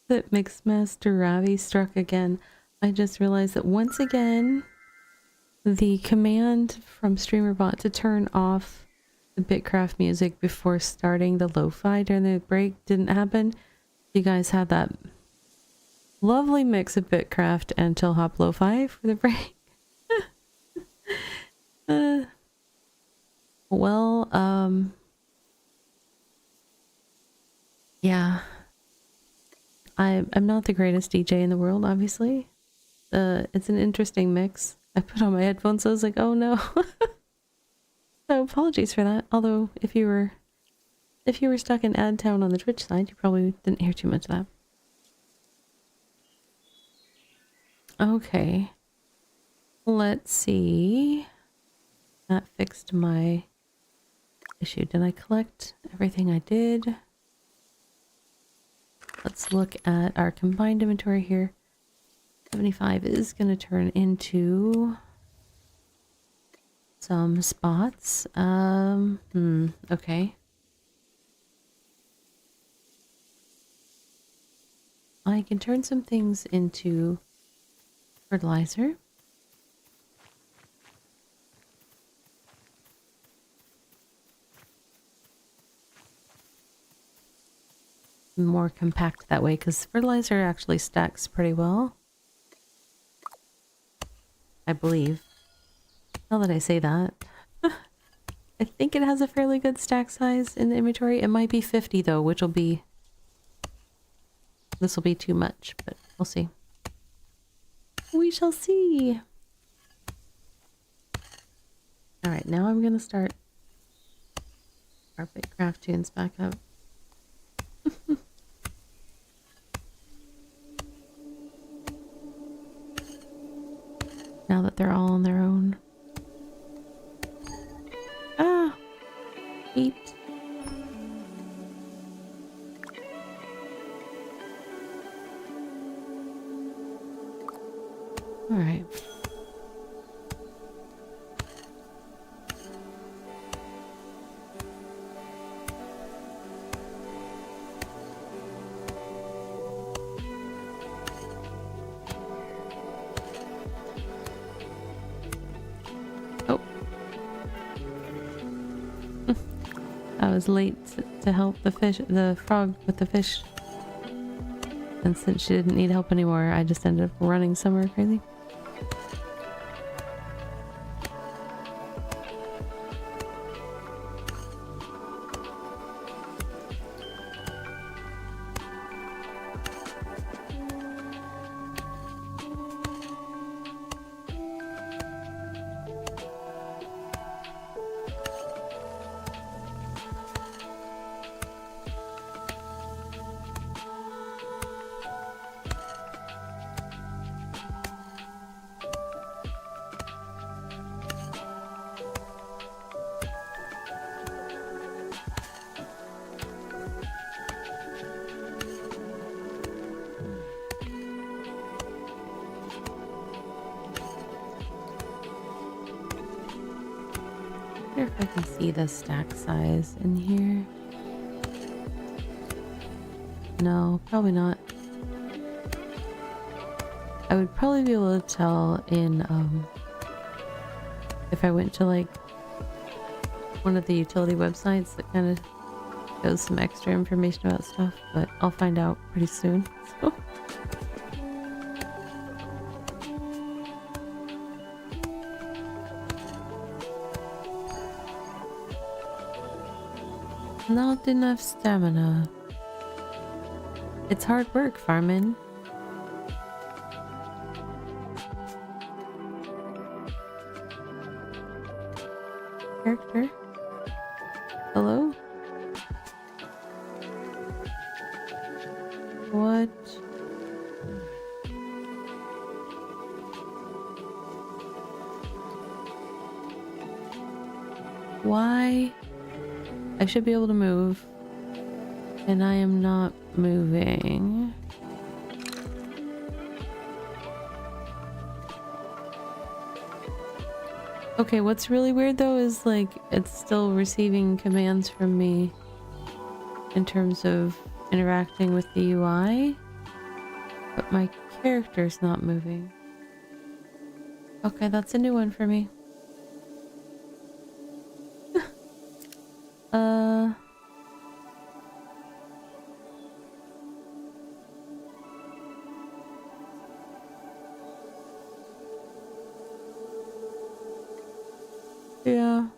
That Mixmaster Ravi struck again. I just realized that once again, the command from StreamerBot to turn off the BitCraft music before starting the lo-fi during the break didn't happen. You guys had that lovely mix of BitCraft and Chill Hop lo-fi for the break. Well, yeah. I'm not the greatest DJ in the world, obviously. It's an interesting mix. I put on my headphones, so I was like, oh no. So apologies for that. Although if you were stuck in Ad Town on the Twitch side, you probably didn't hear too much of that. Okay. Let's see. That fixed my issue. Did I collect everything I did? Let's look at our combined inventory here. 75 is going to turn into some spots. Okay. I can turn some things into fertilizer. More compact that way because fertilizer actually stacks pretty well. I believe. Now that I say that. I think it has a fairly good stack size in the inventory. It might be 50 though, which will be... This will be too much, but we'll see. We shall see. Alright, now I'm gonna start our BitCraft tunes back up. Now that they're all on their own. Ah! Eat. Alright. Oh. I was late to help the frog with the fish. And since she didn't need help anymore, I just ended up running somewhere crazy. I wonder if I can see the stack size in here. No, probably not. I would probably be able to tell in, if I went to like one of the utility websites that kind of shows some extra information about stuff, but I'll find out pretty soon. So. Not enough stamina. It's hard work farming. Character? Hello? What? Why? I should be able to move. And I am not moving. Okay, what's really weird though is like it's still receiving commands from me in terms of interacting with the UI, but my character's not moving. Okay, that's a new one for me. Yeah.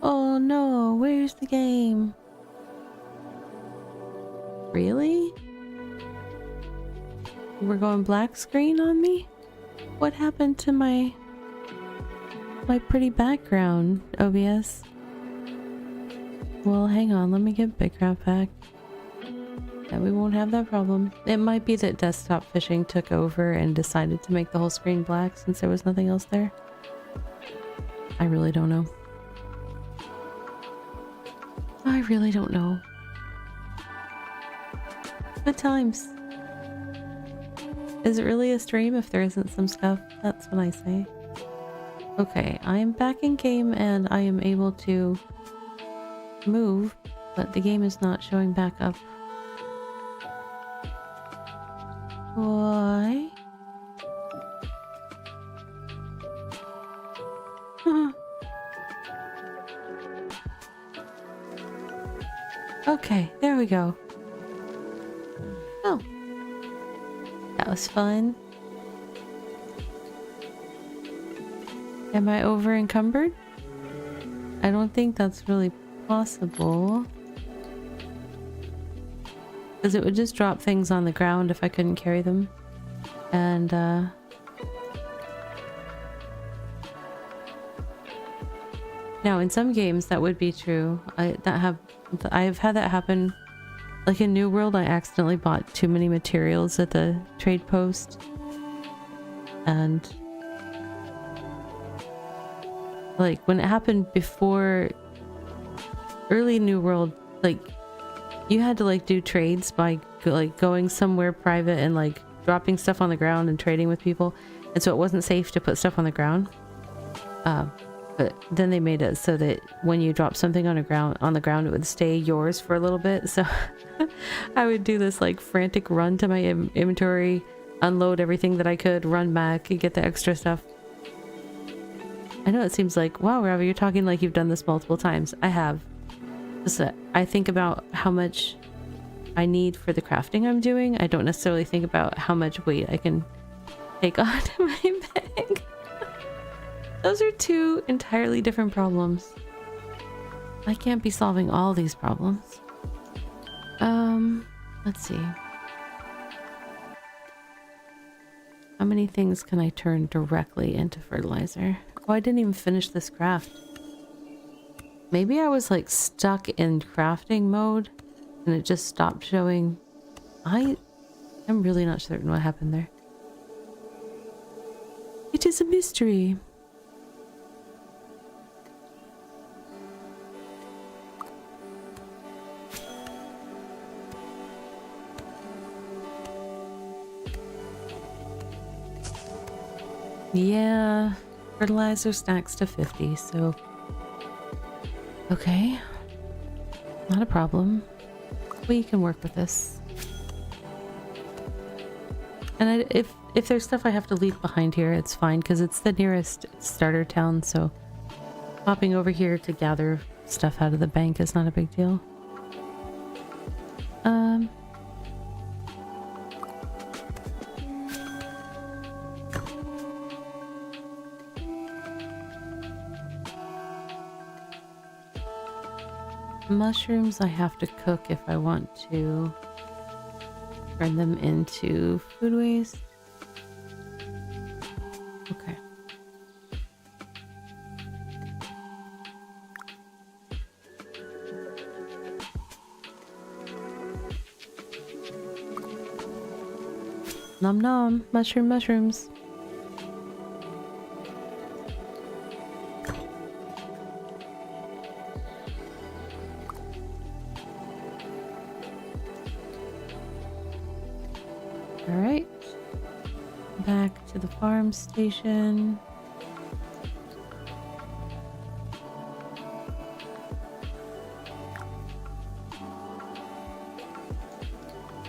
Oh no, where's the game? Really? We're going black screen on me? What happened to my pretty background, OBS? Well, hang on, let me get BitCraft back. Then we won't have that problem. It might be that desktop fishing took over and decided to make the whole screen black since there was nothing else there. I really don't know. I really don't know. Good times. Is it really a stream if there isn't some stuff? That's what I say. Okay, I am back in game and I am able to move, but the game is not showing back up. Why? Okay, there we go. Oh, that was fun. Am I over encumbered? I don't think that's really possible. Because it would just drop things on the ground if I couldn't carry them. And, now in some games that would be true. I've had that happen. Like in New World, I accidentally bought too many materials at the trade post. And like when it happened before early New World, like you had to like do trades by like going somewhere private and like dropping stuff on the ground and trading with people, and so it wasn't safe to put stuff on the ground. But then they made it so that when you drop something on the ground it would stay yours for a little bit. So I would do this like frantic run to my inventory, unload everything that I could, run back and get the extra stuff. I know it seems like, wow, Ravi, you're talking like you've done this multiple times. I have. Just that I think about how much I need for the crafting I'm doing. I don't necessarily think about how much weight I can take onto my bag. Those are two entirely different problems. I can't be solving all these problems. Let's see. How many things can I turn directly into fertilizer? Oh, I didn't even finish this craft. Maybe I was like stuck in crafting mode and it just stopped showing. I'm really not certain what happened there. It is a mystery. Yeah, fertilizer stacks to 50, so okay, not a problem. We can work with this. And if there's stuff I have to leave behind here, it's fine because it's the nearest starter town, so popping over here to gather stuff out of the bank is not a big deal. Mushrooms I have to cook if I want to turn them into food waste. Okay. Nom nom, mushrooms. Alright, back to the farm station.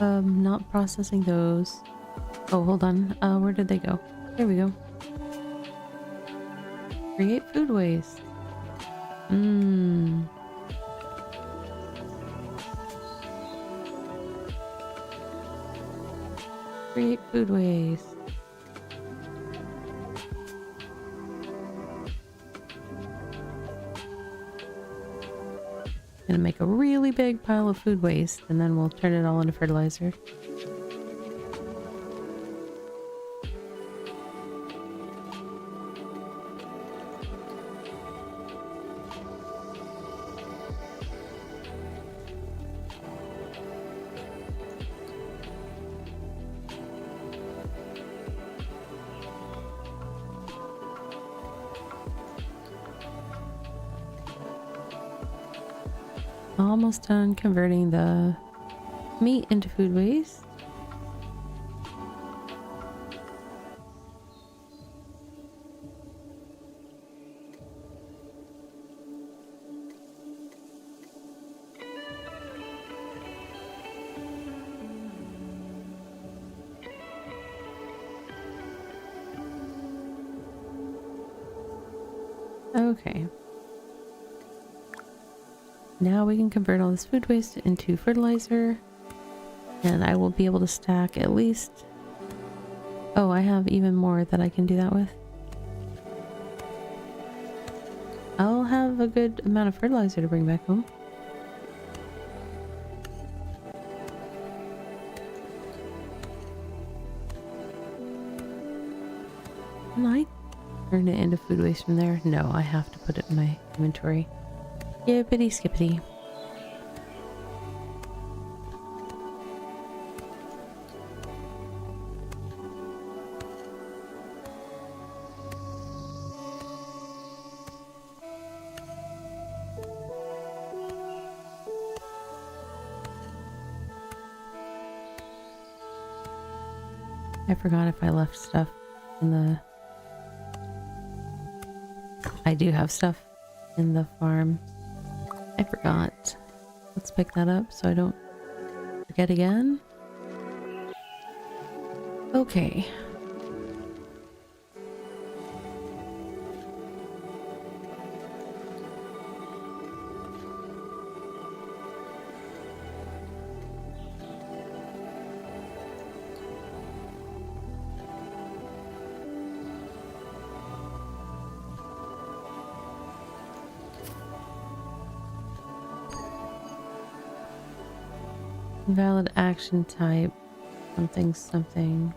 Not processing those. Oh, hold on. Where did they go? There we go. Create food waste. Create food waste. Gonna make a really big pile of food waste and then we'll turn it all into fertilizer. Almost done converting the meat into food waste. Okay. Now we can convert all this food waste into fertilizer. And I will be able to stack at least... Oh, I have even more that I can do that with. I'll have a good amount of fertilizer to bring back home. Can I turn it into food waste from there? No, I have to put it in my inventory. Yippity skippity. I forgot if I left stuff in the... I do have stuff in the farm. I forgot. Let's pick that up so I don't forget again. Okay. Valid action type. Something, something.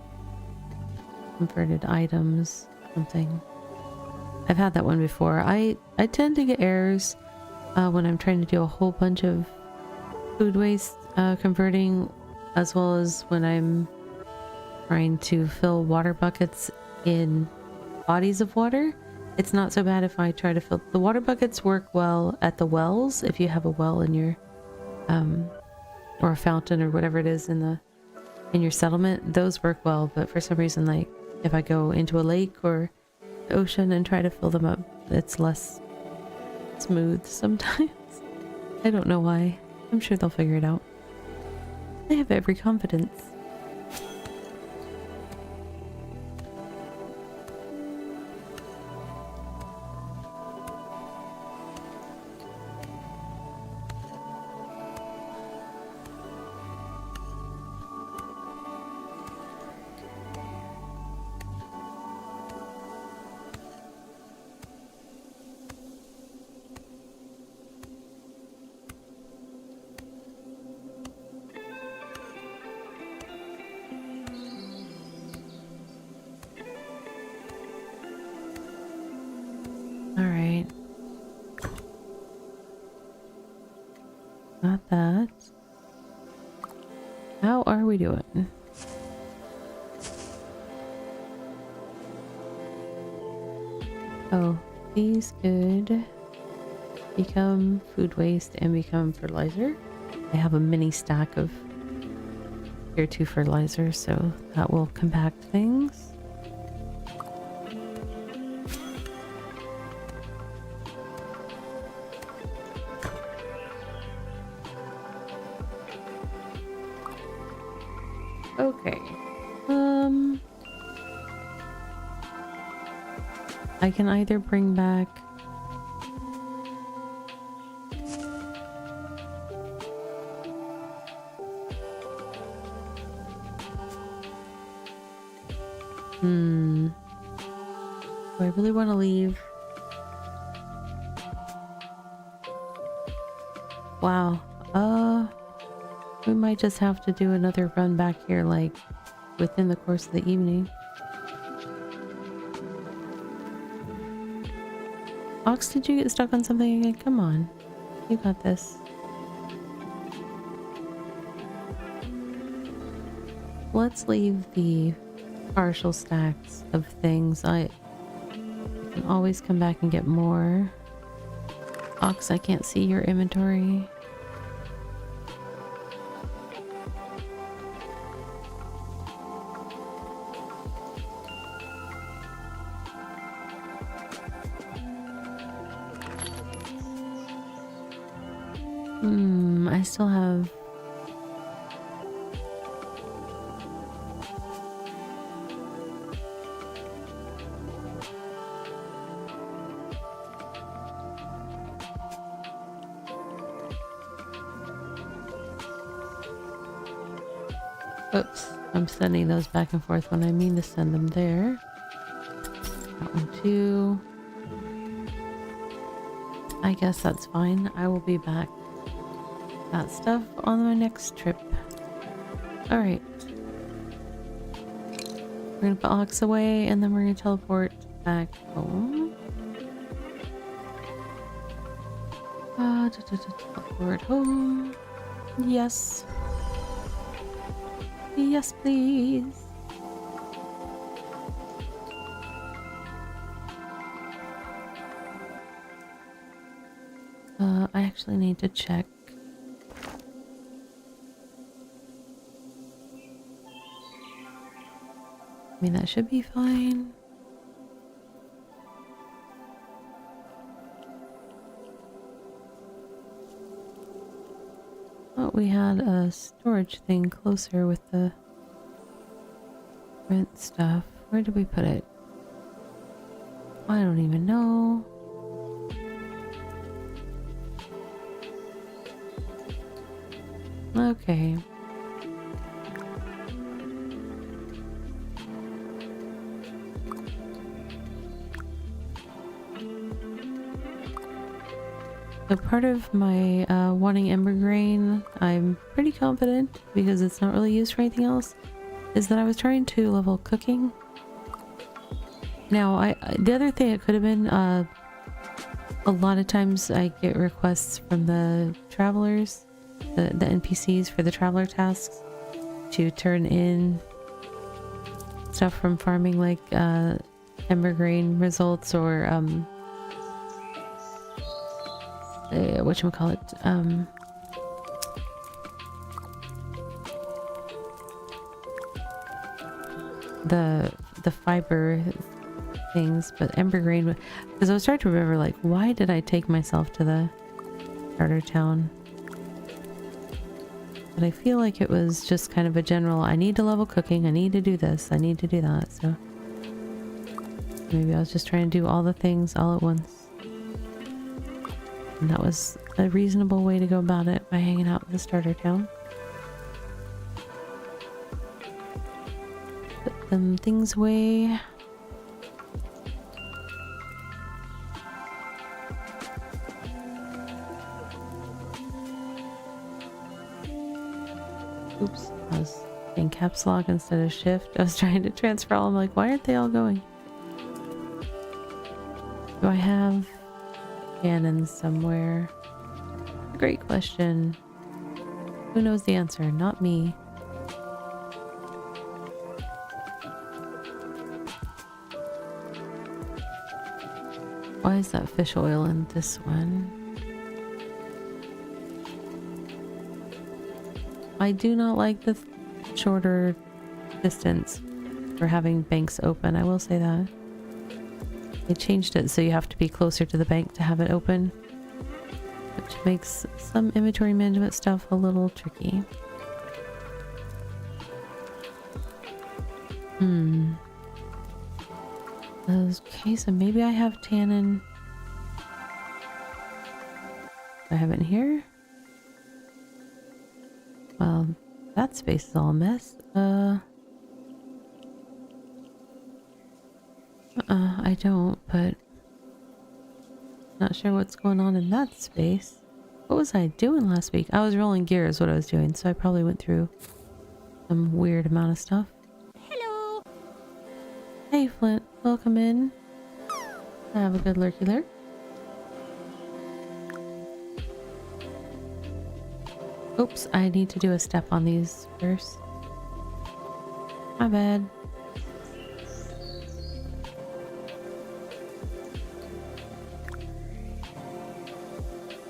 Converted items. Something. I've had that one before. I tend to get errors when I'm trying to do a whole bunch of food waste converting, as well as when I'm trying to fill water buckets in bodies of water. It's not so bad if I try to fill... The water buckets work well at the wells, if you have a well in your... or a fountain or whatever it is in your settlement. Those work well, but for some reason, like, if I go into a lake or the ocean and try to fill them up, it's less smooth sometimes. I don't know why. I'm sure they'll figure it out. I have every confidence. Alright. Got that. How are we doing? Oh, these could become food waste and become fertilizer. I have a mini stack of tier 2 fertilizer, so that will compact things. Okay. I can either bring back do I really want to leave? Wow. We might just have to do another run back here, like, within the course of the evening. Ox, did you get stuck on something again? Come on. You got this. Let's leave the partial stacks of things. I can always come back and get more. Ox, I can't see your inventory. I still have... Oops, I'm sending those back and forth when I mean to send them there. That one too. I guess that's fine. I will be back. That stuff on my next trip. Alright. We're gonna put Ox away and then we're gonna teleport back home. Teleport home. Yes. Yes, please. I actually need to check. I mean, that should be fine. Thought we had a storage thing closer with the rent stuff. Where did we put it? I don't even know. Okay. So part of my wanting Ember Grain, I'm pretty confident because it's not really used for anything else, is that I was trying to level cooking. Now, the other thing it could have been, a lot of times I get requests from the travelers, the NPCs for the traveler tasks, to turn in stuff from farming, like Ember Grain results or whatchamacallit, the fiber things, but Ember Grain, because I was starting to remember, like, why did I take myself to the starter town? But I feel like it was just kind of a general, I need to level cooking, I need to do this, I need to do that, so maybe I was just trying to do all the things all at once. And that was a reasonable way to go about it, by hanging out in the starter town. Put them things away. Oops, I was in caps lock instead of shift. I was trying to transfer all. I'm like, why aren't they all going? Do I have cannons somewhere? Great question. Who knows the answer? Not me. Why is that fish oil in this one? I do not like the shorter distance for having banks open, I will say that. They changed it so you have to be closer to the bank to have it open, which makes some inventory management stuff a little tricky. Okay, so maybe I have tannin. Do I have it in here? Well, that space is all a mess. I don't, but not sure what's going on in that space. What was I doing last week? I was rolling gears, what I was doing, so I probably went through some weird amount of stuff. Hello. Hey, Flint, welcome in. Have a good lurky lurk. Oops, I need to do a step on these first. My bad.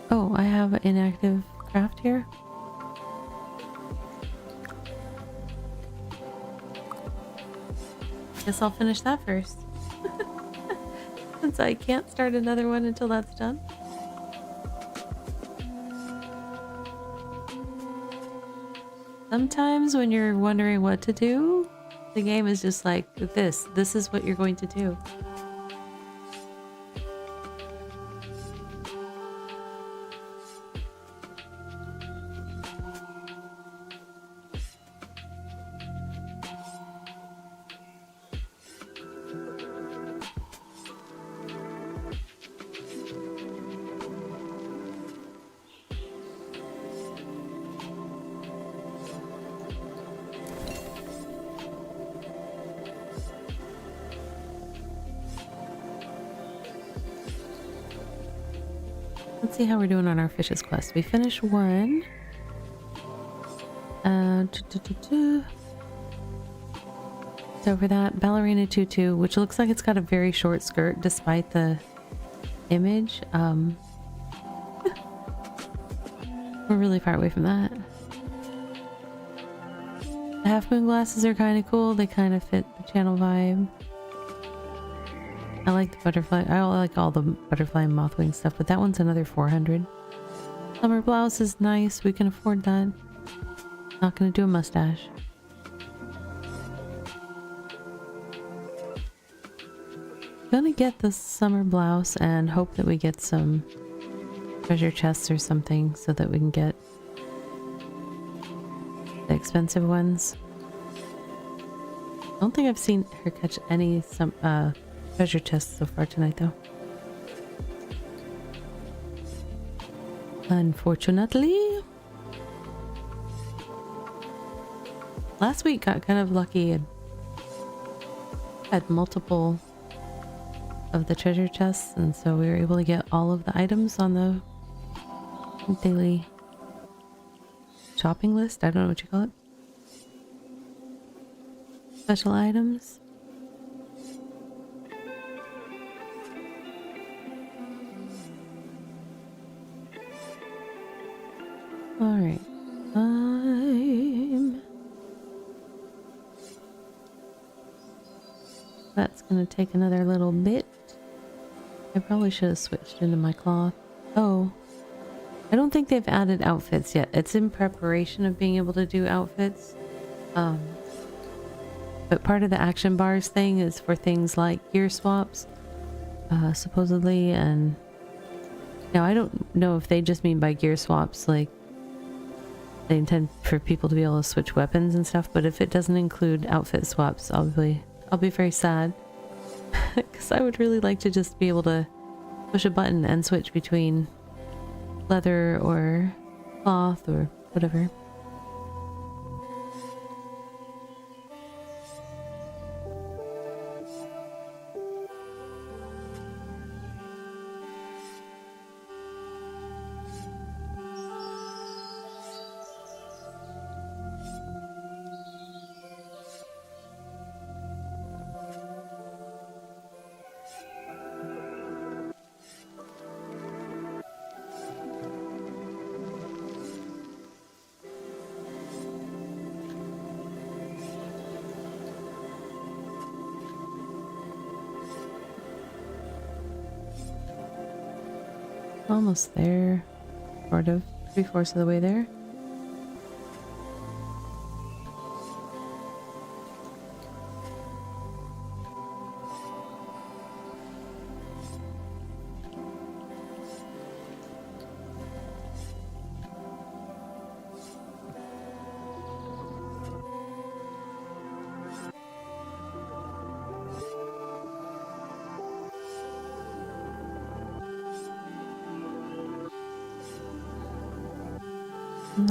Oh, I have an inactive craft here. Guess I'll finish that first. Since I can't start another one until that's done. Sometimes when you're wondering what to do, the game is just like, this is what you're going to do. Let's see how we're doing on our fishes quest. We finished one. So for that, Ballerina Tutu, which looks like it's got a very short skirt despite the image. We're really far away from that. The half moon glasses are kind of cool. They kind of fit the channel vibe. I like the butterfly. I like all the butterfly and mothwing stuff, but that one's another 400. Summer blouse is nice. We can afford that. Not gonna do a mustache. Gonna get the summer blouse and hope that we get some treasure chests or something so that we can get the expensive ones. I don't think I've seen her catch any treasure chests so far tonight though. Unfortunately. Last week got kind of lucky and had multiple of the treasure chests, and so we were able to get all of the items on the daily shopping list. I don't know what you call it. Special items. Alright. That's gonna take another little bit. I probably should have switched into my cloth. Oh. I don't think they've added outfits yet. It's in preparation of being able to do outfits. But part of the action bars thing is for things like gear swaps, supposedly, and now I don't know if they just mean by gear swaps like they intend for people to be able to switch weapons and stuff, but if it doesn't include outfit swaps, I'll be very sad. Because I would really like to just be able to push a button and switch between leather or cloth or whatever. Almost there. Sort of. 3/4 of the way there.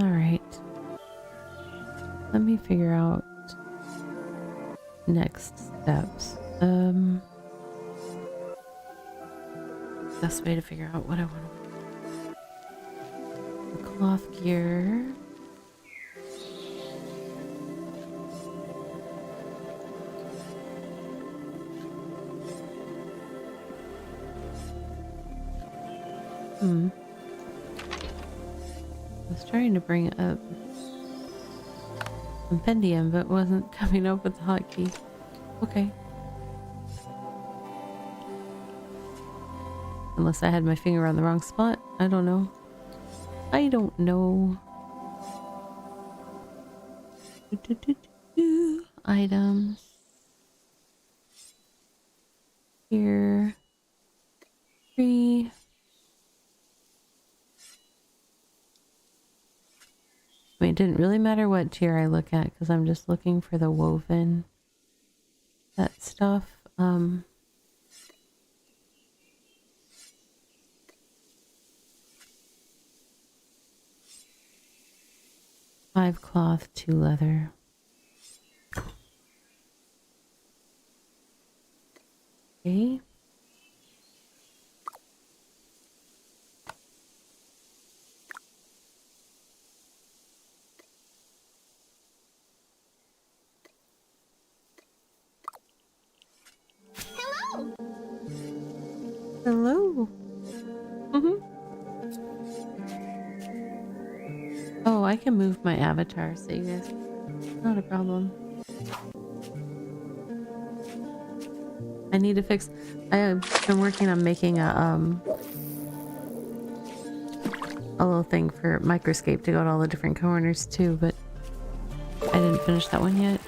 Alright. Let me figure out next steps. Best way to figure out what I want to... The cloth gear. I was trying to bring up compendium, but wasn't coming up with the hotkey. Okay. Unless I had my finger on the wrong spot. I don't know. I don't know. Items. Here. 3. I mean, it didn't really matter what tier I look at because I'm just looking for the woven. That stuff. 5 cloth, 2 leather. Okay. Hello. Oh, I can move my avatar so you guys. Not a problem. I need to fix. I have been working on making a little thing for Microscape to go to all the different corners too, but I didn't finish that one yet.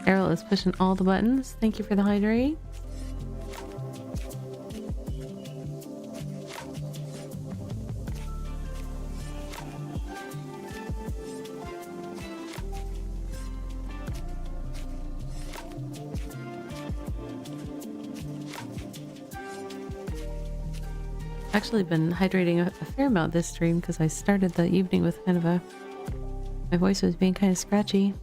Errol is pushing all the buttons. Thank you for the hydrate. Actually been hydrating a fair amount this stream because I started the evening with kind of a... My voice was being kind of scratchy.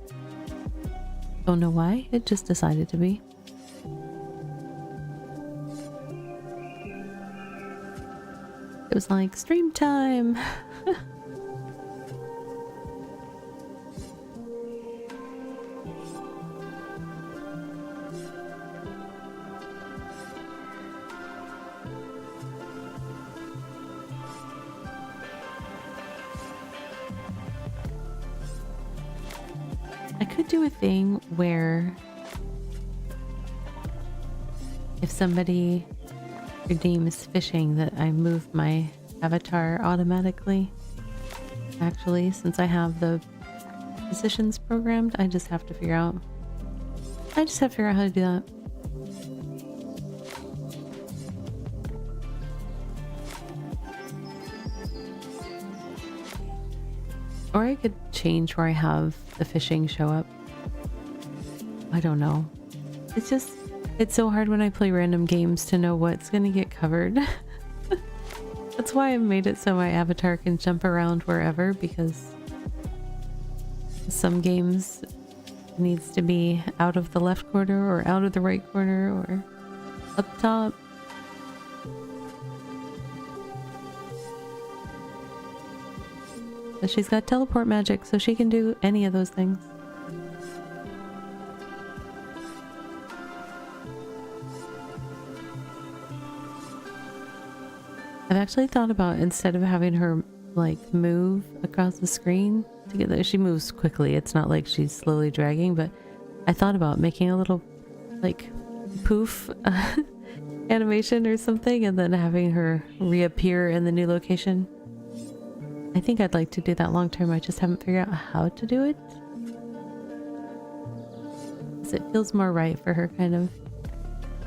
Don't know why, it just decided to be. It was like stream time! I could do a thing where if somebody redeems fishing that I move my avatar automatically. Actually, since I have the positions programmed, I just have to figure out how to do that. Or I could change where I have the fishing show up. I don't know. It's so hard when I play random games to know what's gonna get covered. That's why I made it so my avatar can jump around wherever, because some games it needs to be out of the left corner or out of the right corner or up top. But she's got teleport magic, so she can do any of those things. I've actually thought about, instead of having her like move across the screen to get there, she moves quickly. It's not like she's slowly dragging, but I thought about making a little like poof animation or something and then having her reappear in the new location. I think I'd like to do that long term. I just haven't figured out how to do it. 'Cause it feels more right for her kind of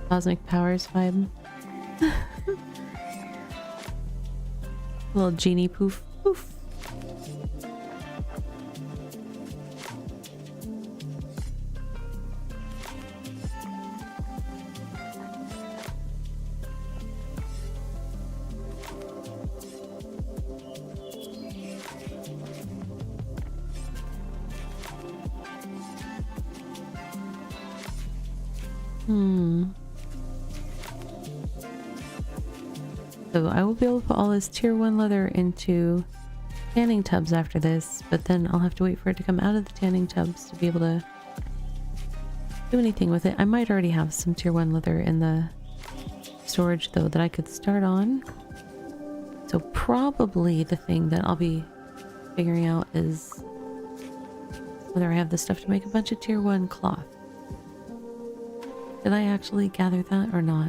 cosmic powers vibe. Little genie poof poof. So I will be able to put all this tier 1 leather into tanning tubs after this, but then I'll have to wait for it to come out of the tanning tubs to be able to do anything with it. I might already have some tier 1 leather in the storage though that I could start on. So probably the thing that I'll be figuring out is whether I have the stuff to make a bunch of tier 1 cloth. Did I actually gather that or not?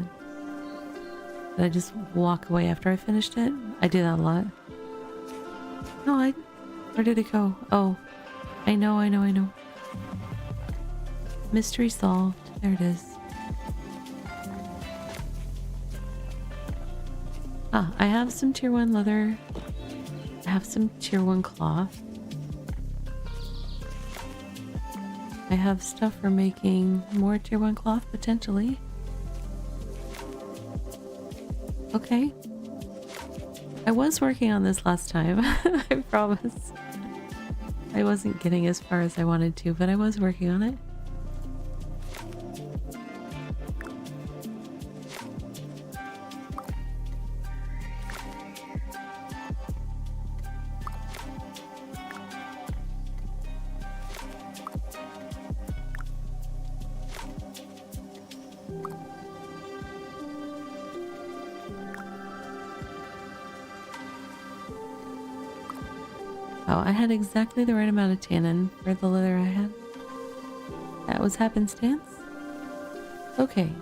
Did I just walk away after I finished it? I do that a lot. No, where did it go? Oh, I know. Mystery solved. There it is. Ah, I have some tier 1 leather. I have some tier 1 cloth. I have stuff for making more tier 1 cloth, potentially. Okay. I was working on this last time. I promise. I wasn't getting as far as I wanted to, but I was working on it. Oh, I had exactly the right amount of tannin for the leather I had. That was happenstance. Okay.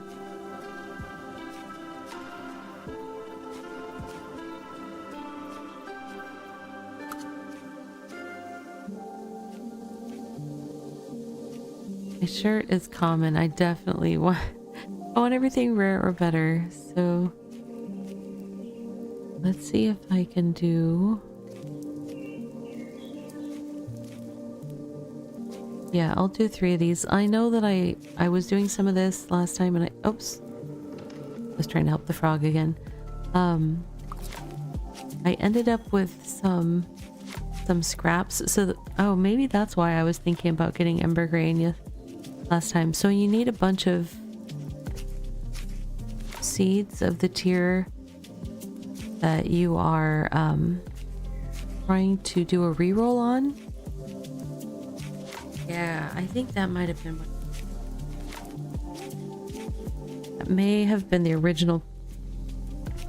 My shirt is common. I definitely want I want everything rare or better. So let's see if I can do. Yeah, I'll do 3 of these. I know that I was doing some of this last time and oops. I was trying to help the frog again. I ended up with some scraps. So oh, maybe that's why I was thinking about getting ember grain last time. So you need a bunch of seeds of the tier that you are trying to do a reroll on. Yeah, I think that might have been that may have been the original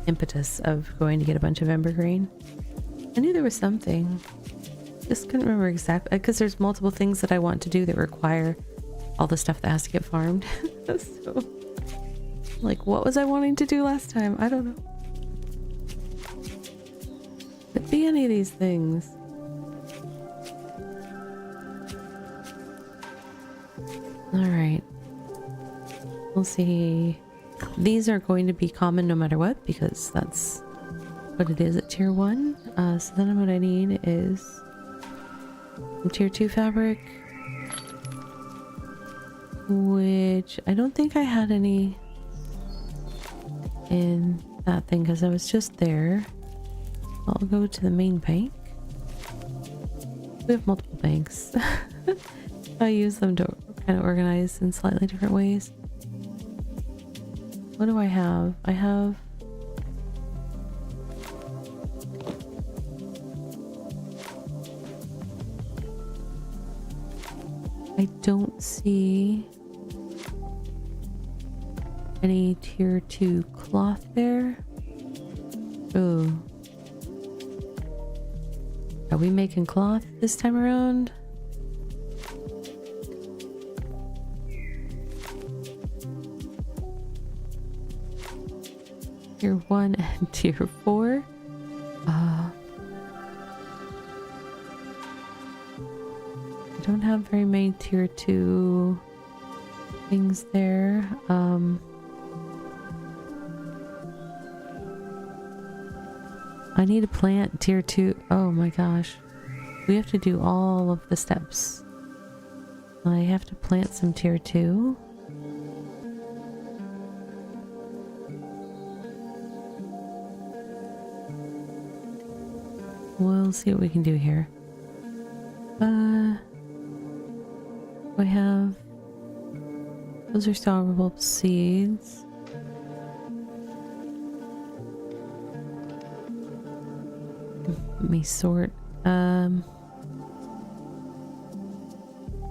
impetus of going to get a bunch of ember grain. I knew there was something. Just couldn't remember exactly because there's multiple things that I want to do that require all the stuff that has to get farmed. So, like, what was I wanting to do last time? I don't know. Could be any of these things. Alright. We'll see. These are going to be common no matter what, because that's what it is at tier 1. So then what I need is some tier 2 fabric, which I don't think I had any in that thing because I was just there. I'll go to the main bank. We have multiple banks. I use them to kind of organize in slightly different ways. What do I have? I have I don't see any tier 2 cloth there. Oh. Are we making cloth this time around? Tier 1 and tier 4. I don't have very many tier 2 things there. I need to plant tier 2. Oh my gosh. We have to do all of the steps. I have to plant some tier 2. We'll see what we can do here. We have... Those are soluble seeds. Let me sort.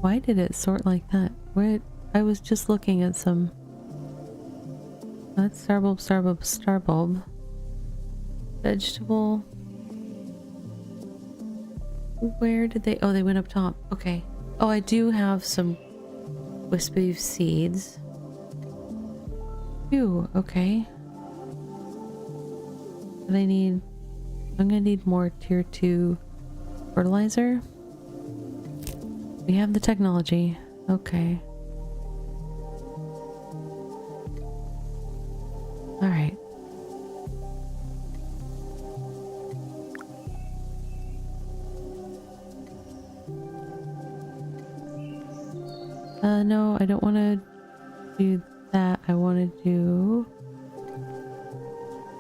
Why did it sort like that? Where I was just looking at some. That's starbulb. Vegetable. Where did they? Oh, they went up top. Okay. Oh, I do have some wispy seeds. Phew, okay. But I'm gonna need more tier 2 fertilizer. We have the technology. Okay. Alright. No, I don't want to do that. I want to do...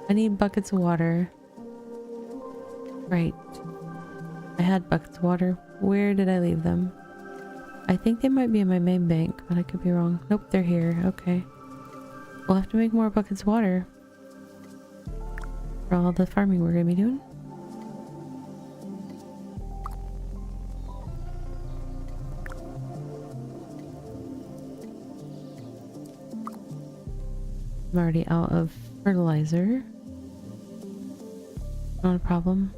I need buckets of water. Right. I had buckets of water. Where did I leave them? I think they might be in my main bank, but I could be wrong. Nope, they're here. Okay. We'll have to make more buckets of water for all the farming we're going to be doing. I'm already out of fertilizer. Not a problem.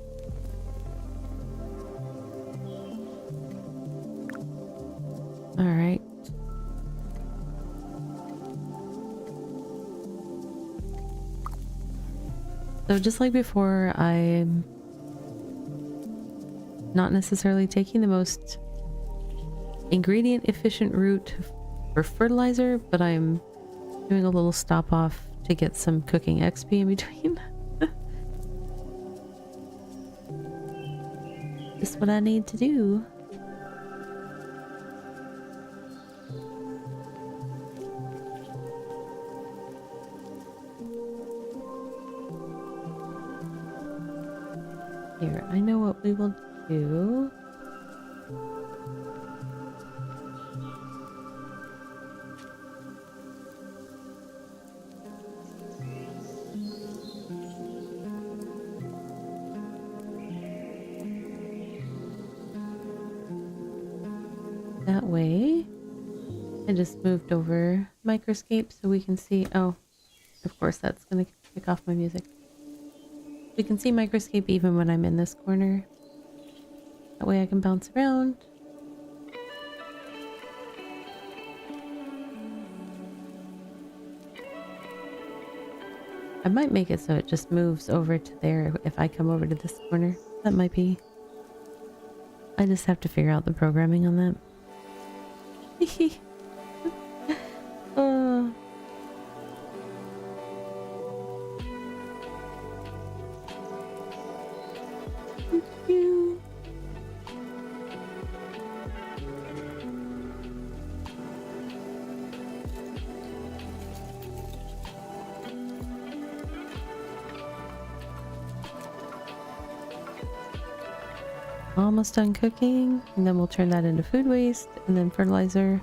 Alright. So just like before, I'm not necessarily taking the most ingredient efficient route for fertilizer, but I'm doing a little stop off to get some cooking XP in between. Just what I need to do. Here, I know what we will do. That way. I just moved over microscape so we can see. Oh, of course, that's gonna kick off my music. We can see microscape even when I'm in this corner. That way I can bounce around. I might make it so it just moves over to there if I come over to this corner. That might be... I just have to figure out the programming on that. Oh. Thank you. Almost done cooking, and then we'll turn that into food waste and then fertilizer.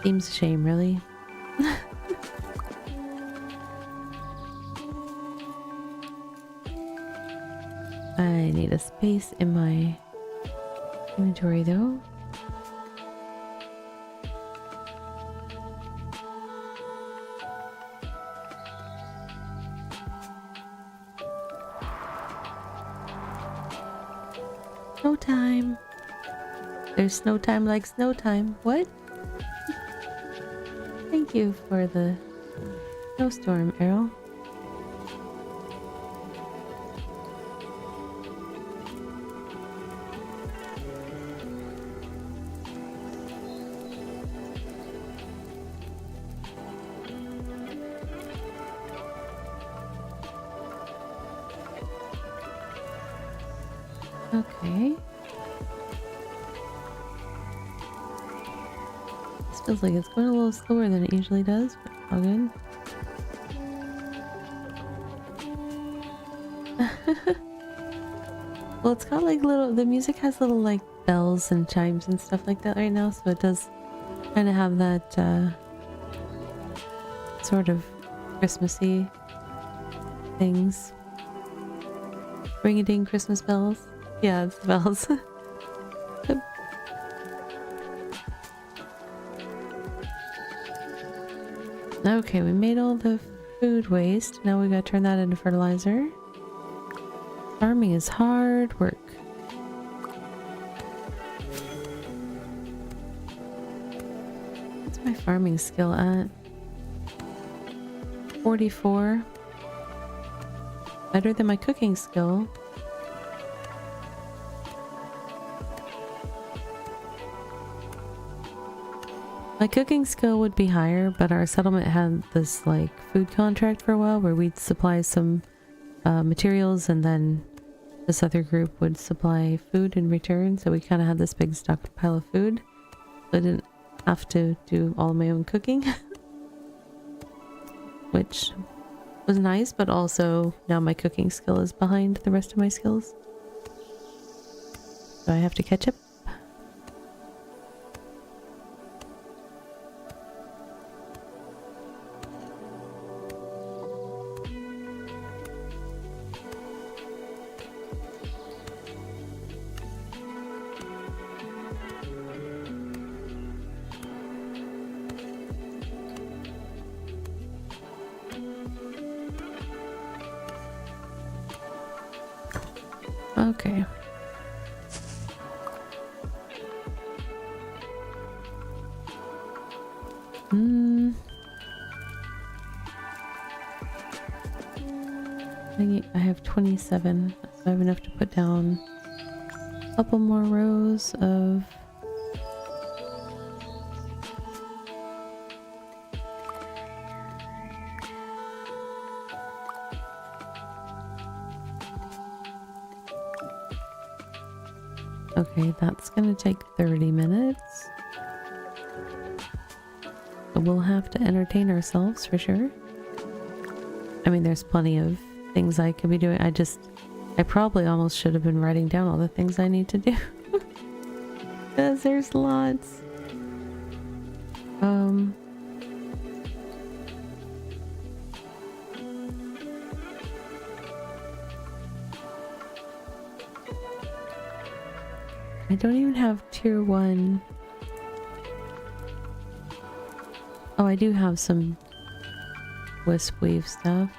Seems a shame, really. I need a space in my inventory though. Snow time. There's snow time like snow time. What? Thank you for the snowstorm, Errol. Okay. This feels like it's going a little slower than it usually does, but all good. Well, it's got like the music has little like bells and chimes and stuff like that right now, so it does kind of have that sort of Christmassy things. Ring-a-ding Christmas bells. Yeah, it's the bells. Okay, we made all the food waste. Now we gotta turn that into fertilizer. Farming is hard work. What's my farming skill at? 44. Better than my cooking skill. My cooking skill would be higher, but our settlement had this like food contract for a while where we'd supply some materials and then this other group would supply food in return. So we kind of had this big stockpile of food. So I didn't have to do all my own cooking, which was nice, but also now my cooking skill is behind the rest of my skills. So I have to catch up. Okay. I have 27, so I have enough to put down a couple more rows of okay, that's gonna take 30 minutes. But we'll have to entertain ourselves for sure. I mean, there's plenty of things I could be doing. I probably almost should have been writing down all the things I need to do. Because there's lots. I don't even have tier 1. Oh, I do have some wisp weave stuff.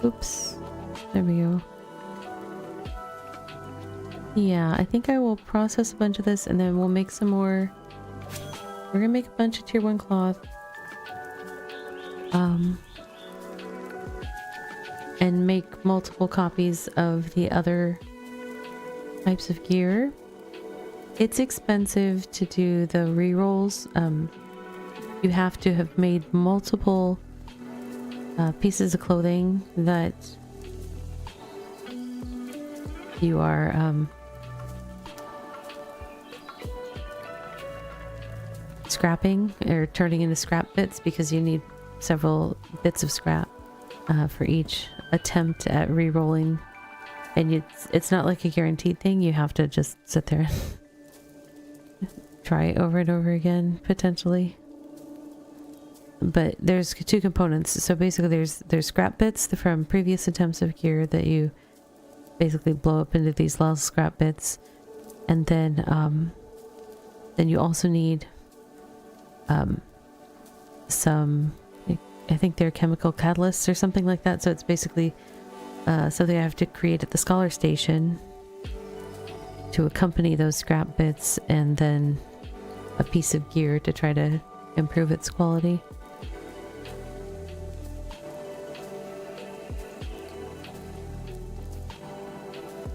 Oops. There we go. Yeah, I think I will process a bunch of this and then we'll make some more. We're gonna make a bunch of tier 1 cloth. And make multiple copies of the other types of gear. It's expensive to do the rerolls. You have to have made multiple pieces of clothing that you are scrapping or turning into scrap bits, because you need several bits of scrap for each attempt at re-rolling, and it's not like a guaranteed thing. You have to just sit there and try it over and over again potentially. But there's 2 components. So basically there's scrap bits from previous attempts of gear that you basically blow up into these little scrap bits, and then you also need some, I think they're chemical catalysts or something like that. So it's basically something I have to create at the Scholar Station to accompany those scrap bits, and then a piece of gear to try to improve its quality.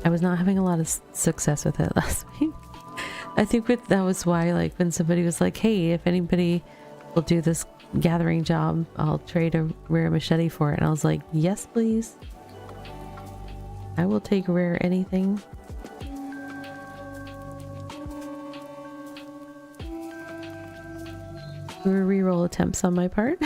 I was not having a lot of success with it last week. I think that was why, like, when somebody was like, hey, if anybody will do this gathering job, I'll trade a rare machete for it. And I was like, yes, please. I will take rare anything. There were reroll attempts on my part.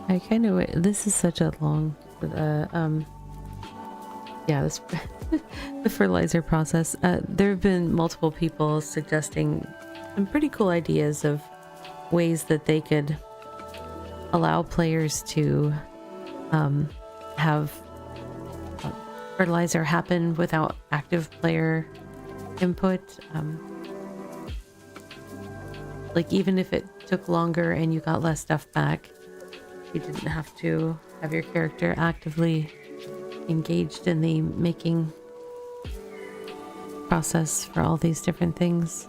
I kind of, this is such a long, yeah, this, the fertilizer process. There have been multiple people suggesting some pretty cool ideas of ways that they could allow players to have fertilizer happen without active player input. Like even if it took longer and you got less stuff back, you didn't have to have your character actively engaged in the making process for all these different things.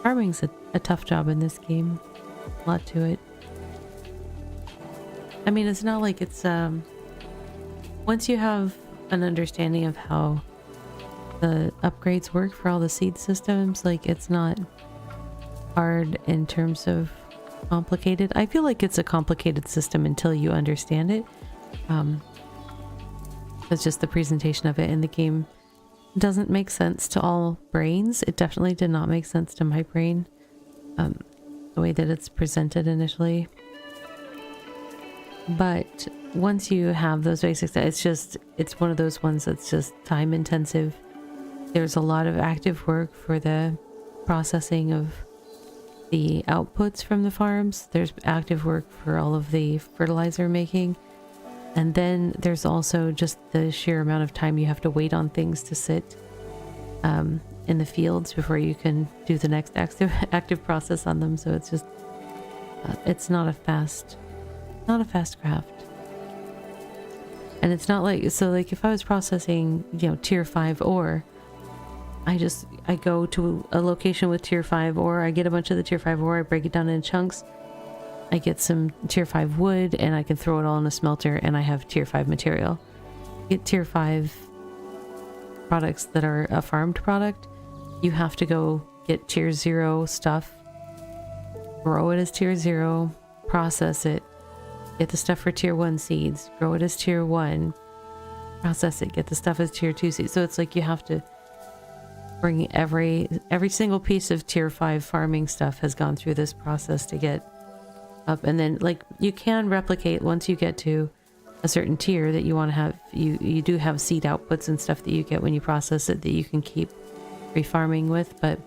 Farming's a tough job in this game. A lot to it. I mean, it's not like it's once you have an understanding of how the upgrades work for all the seed systems, like it's not hard in terms of complicated. I feel like it's a complicated system until you understand it. It's just the presentation of it in the game doesn't make sense to all brains. It definitely did not make sense to my brain, the way that it's presented initially. But once you have those basics, it's one of those ones that's just time intensive. There's a lot of active work for the processing of the outputs from the farms. There's active work for all of the fertilizer making. And then there's also just the sheer amount of time you have to wait on things to sit in the fields before you can do the next active process on them. So it's just, it's not a fast craft. And it's not like, so like if I was processing, you know, tier 5 ore, I go to a location with tier 5 ore, I get a bunch of the tier 5 ore, I break it down in chunks, I get some tier 5 wood, and I can throw it all in a smelter, and I have tier 5 material. Get tier 5 products that are a farmed product, you have to go get tier 0 stuff, grow it as tier 0, process it, get the stuff for tier 1 seeds, grow it as tier 1, process it, get the stuff as tier 2 seeds. So it's like you have to bring every single piece of tier 5 farming stuff has gone through this process to get up. And then like you can replicate once you get to a certain tier that you want to have, you do have seed outputs and stuff that you get when you process it that you can keep refarming with, but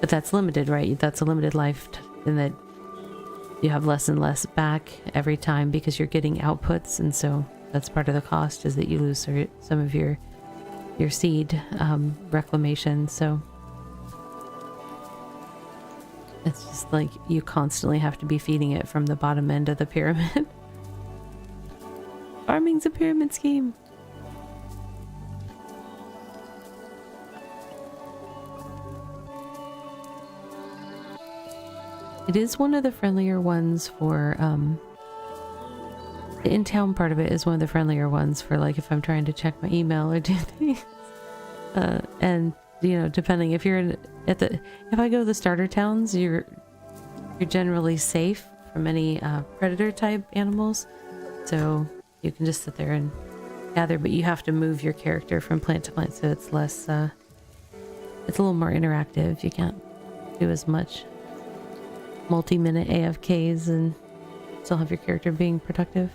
that's limited, right? That's a limited life in that you have less and less back every time because you're getting outputs, and so that's part of the cost, is that you lose some of your seed reclamation. So it's just like you constantly have to be feeding it from the bottom end of the pyramid. Farming's a pyramid scheme. It is one of the friendlier ones for the in-town part of it is one of the friendlier ones for like if I'm trying to check my email or do things. And you know, depending if you're if I go to the starter towns, you're generally safe from any predator type animals, so you can just sit there and gather, but you have to move your character from plant to plant, so it's less it's a little more interactive. You can't do as much multi-minute AFKs and still have your character being productive.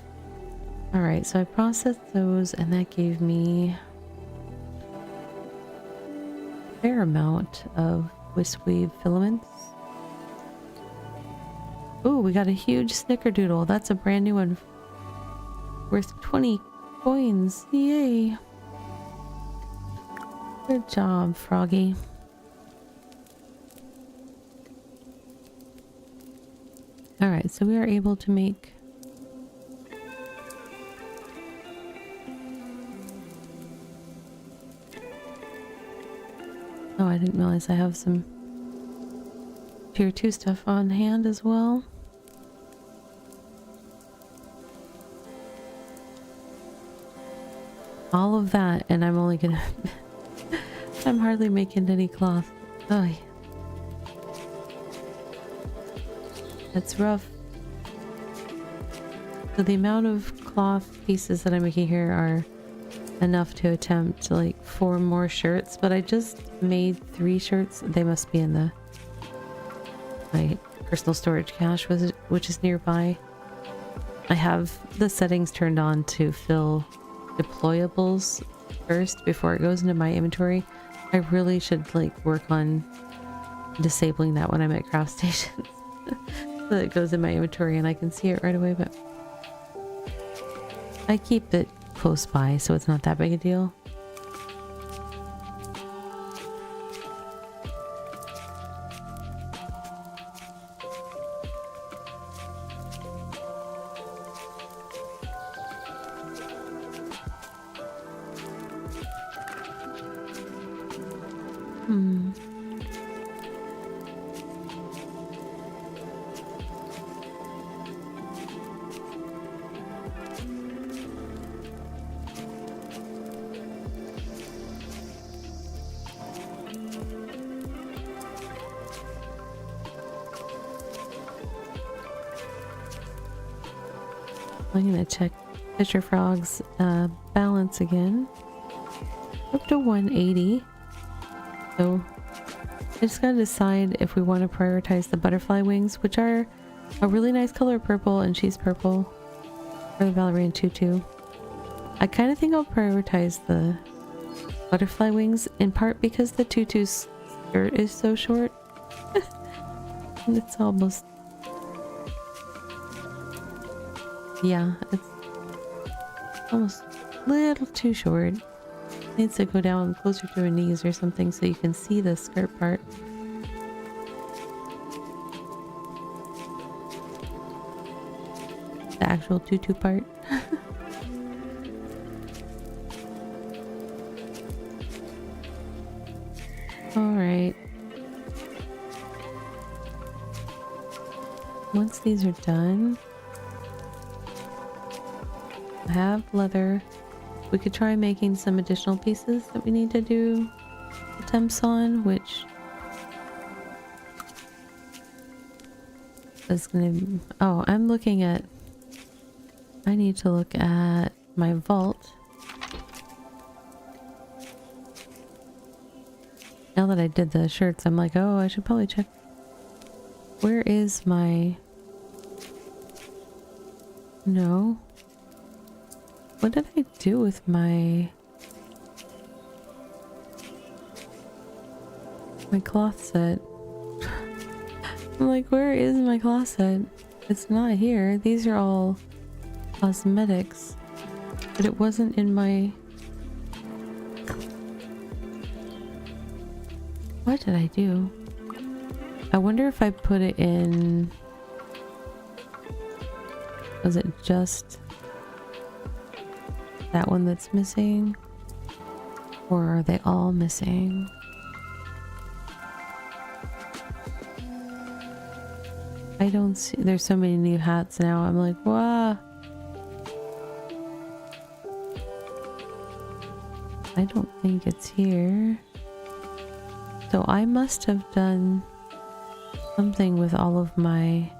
All right, so I processed those and that gave me a fair amount of whiskweed filaments. Ooh, we got a huge snickerdoodle. That's a brand new one worth 20 coins. Yay. Good job, Froggy. All right, so we are able to make oh, I didn't realize I have some tier 2 stuff on hand as well. All of that, and I'm only gonna I'm hardly making any cloth. Oh, yeah. That's rough. So the amount of cloth pieces that I'm making here are enough to attempt like 4 more shirts, but I just made 3 shirts. They must be in my personal storage cache, which is nearby. I have the settings turned on to fill deployables first before it goes into my inventory. I really should like work on disabling that when I'm at craft stations so that it goes in my inventory and I can see it right away, but I keep it close by so it's not that big a deal. I'm gonna check Fisher Frog's balance again. Up to 180. So I just gotta decide if we want to prioritize the butterfly wings, which are a really nice color purple, and she's purple for the ballerina tutu. I kind of think I'll prioritize the butterfly wings, in part because the tutu's skirt is so short. And it's almost... yeah, it's almost a little too short. Needs to go down closer to her knees or something so you can see the skirt part. The actual tutu part. Alright. Once these are done, I have leather. We could try making some additional pieces that we need to do attempts on, which is gonna be... oh, I'm looking at... I need to look at my vault. Now that I did the shirts, I'm like, oh, I should probably check. Where is my... no. What did I do with my cloth set? I'm like, where is my cloth set? It's not here. These are all cosmetics, but it wasn't in my... what did I do? I wonder if I put it in... was it just that one that's missing? Or are they all missing? I don't see... there's so many new hats now. I'm like, wow. I don't think it's here. So I must have done something with all of my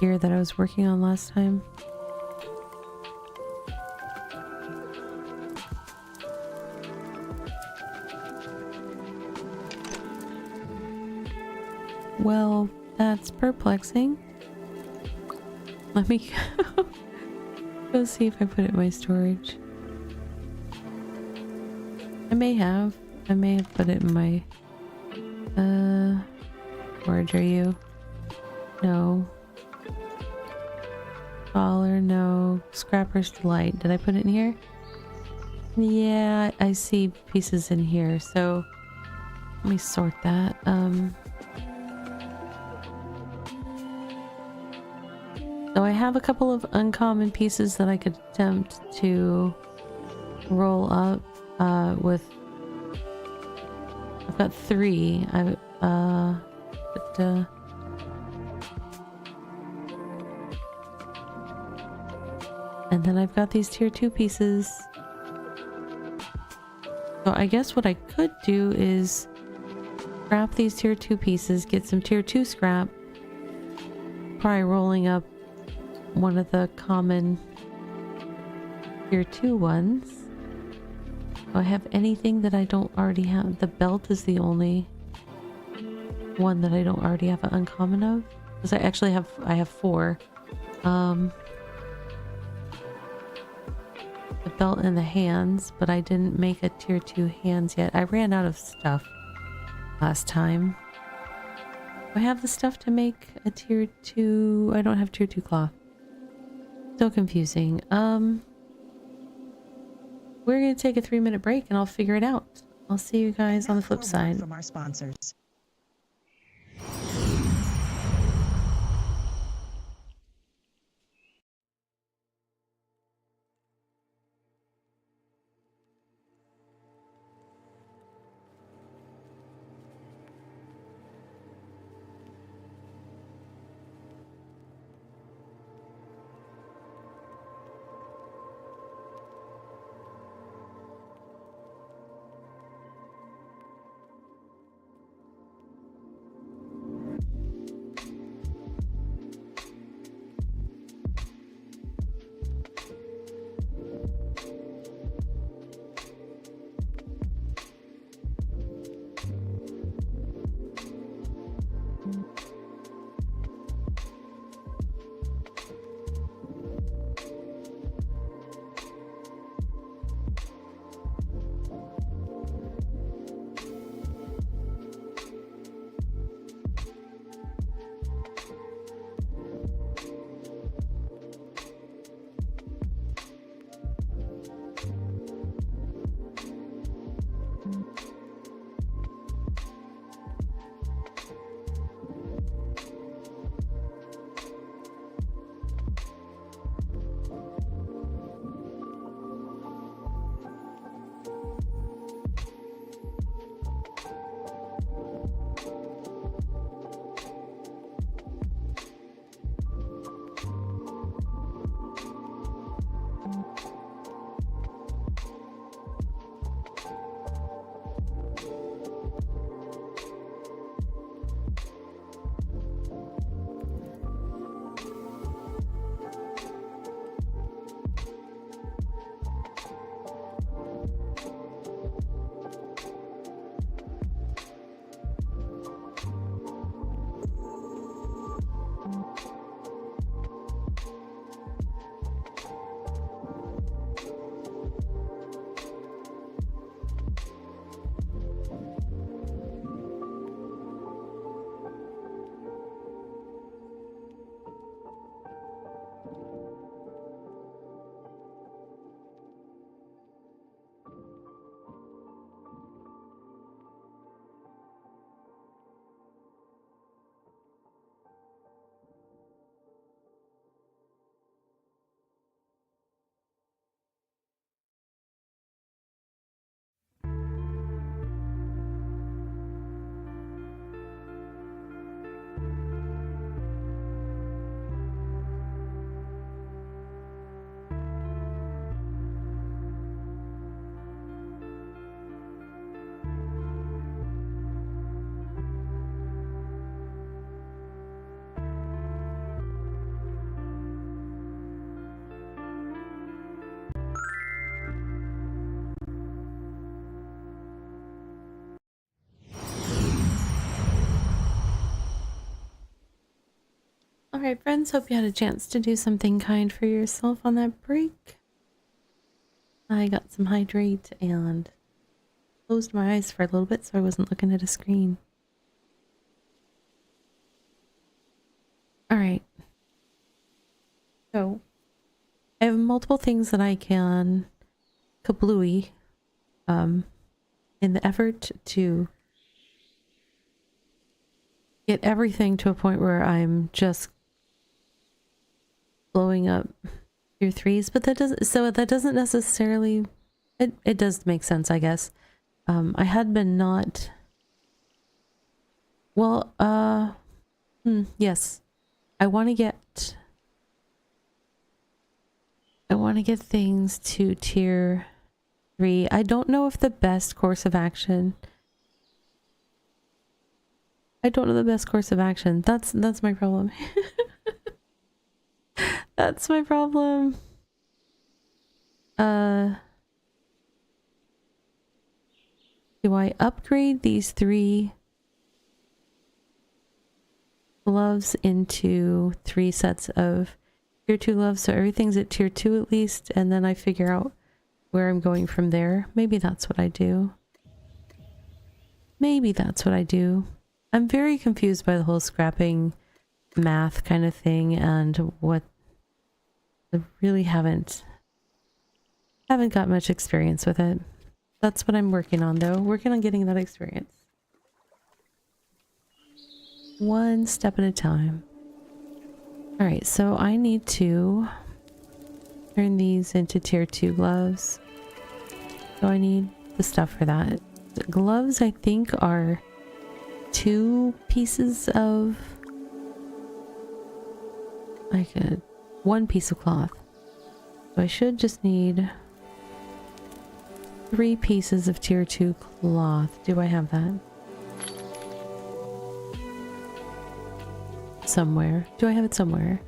gear that I was working on last time. Well, that's perplexing. Let me go see if I put it in my storage. I may have put it in my storage. Are you? No. Collar, no. Scrapper's Delight. Did I put it in here? Yeah, I see pieces in here, so let me sort that. So I have a couple of uncommon pieces that I could attempt to roll up with... I've got 3. And then I've got these tier 2 pieces. So I guess what I could do is scrap these tier 2 pieces, get some tier 2 scrap, probably rolling up one of the common tier 2 ones. Do I have anything that I don't already have? The belt is the only one that I don't already have an uncommon of. Because I have 4. Um, the belt and the hands, but I didn't make a tier 2 hands yet. I ran out of stuff last time. Do I have the stuff to make a tier 2? I don't have tier 2 cloth. So confusing. We're gonna take a 3-minute break and I'll figure it out. I'll see you guys on the flip side. From our sponsors. Alright friends, hope you had a chance to do something kind for yourself on that break. I got some hydrate and closed my eyes for a little bit so I wasn't looking at a screen. Alright. So, I have multiple things that I can kablooey in the effort to get everything to a point where I'm just blowing up tier 3s, but that doesn't necessarily, it does make sense, I guess. I had been not, well, yes, I want to get things to tier 3. I don't know if the best course of action, that's my problem. That's my problem. Do I upgrade these 3 gloves into 3 sets of tier 2 gloves, so everything's at tier 2 at least, and then I figure out where I'm going from there. Maybe that's what I do. Maybe that's what I do. I'm very confused by the whole scrapping math kind of thing, and what I really haven't got much experience with it. That's what I'm working on though. Working on getting that experience. One step at a time. Alright, so I need to turn these into tier 2 gloves. So I need the stuff for that. The gloves, I think, are 2 pieces of... like 1 piece of cloth. So I should just need 3 pieces of tier 2 cloth. Do I have that? Somewhere. Do I have it somewhere?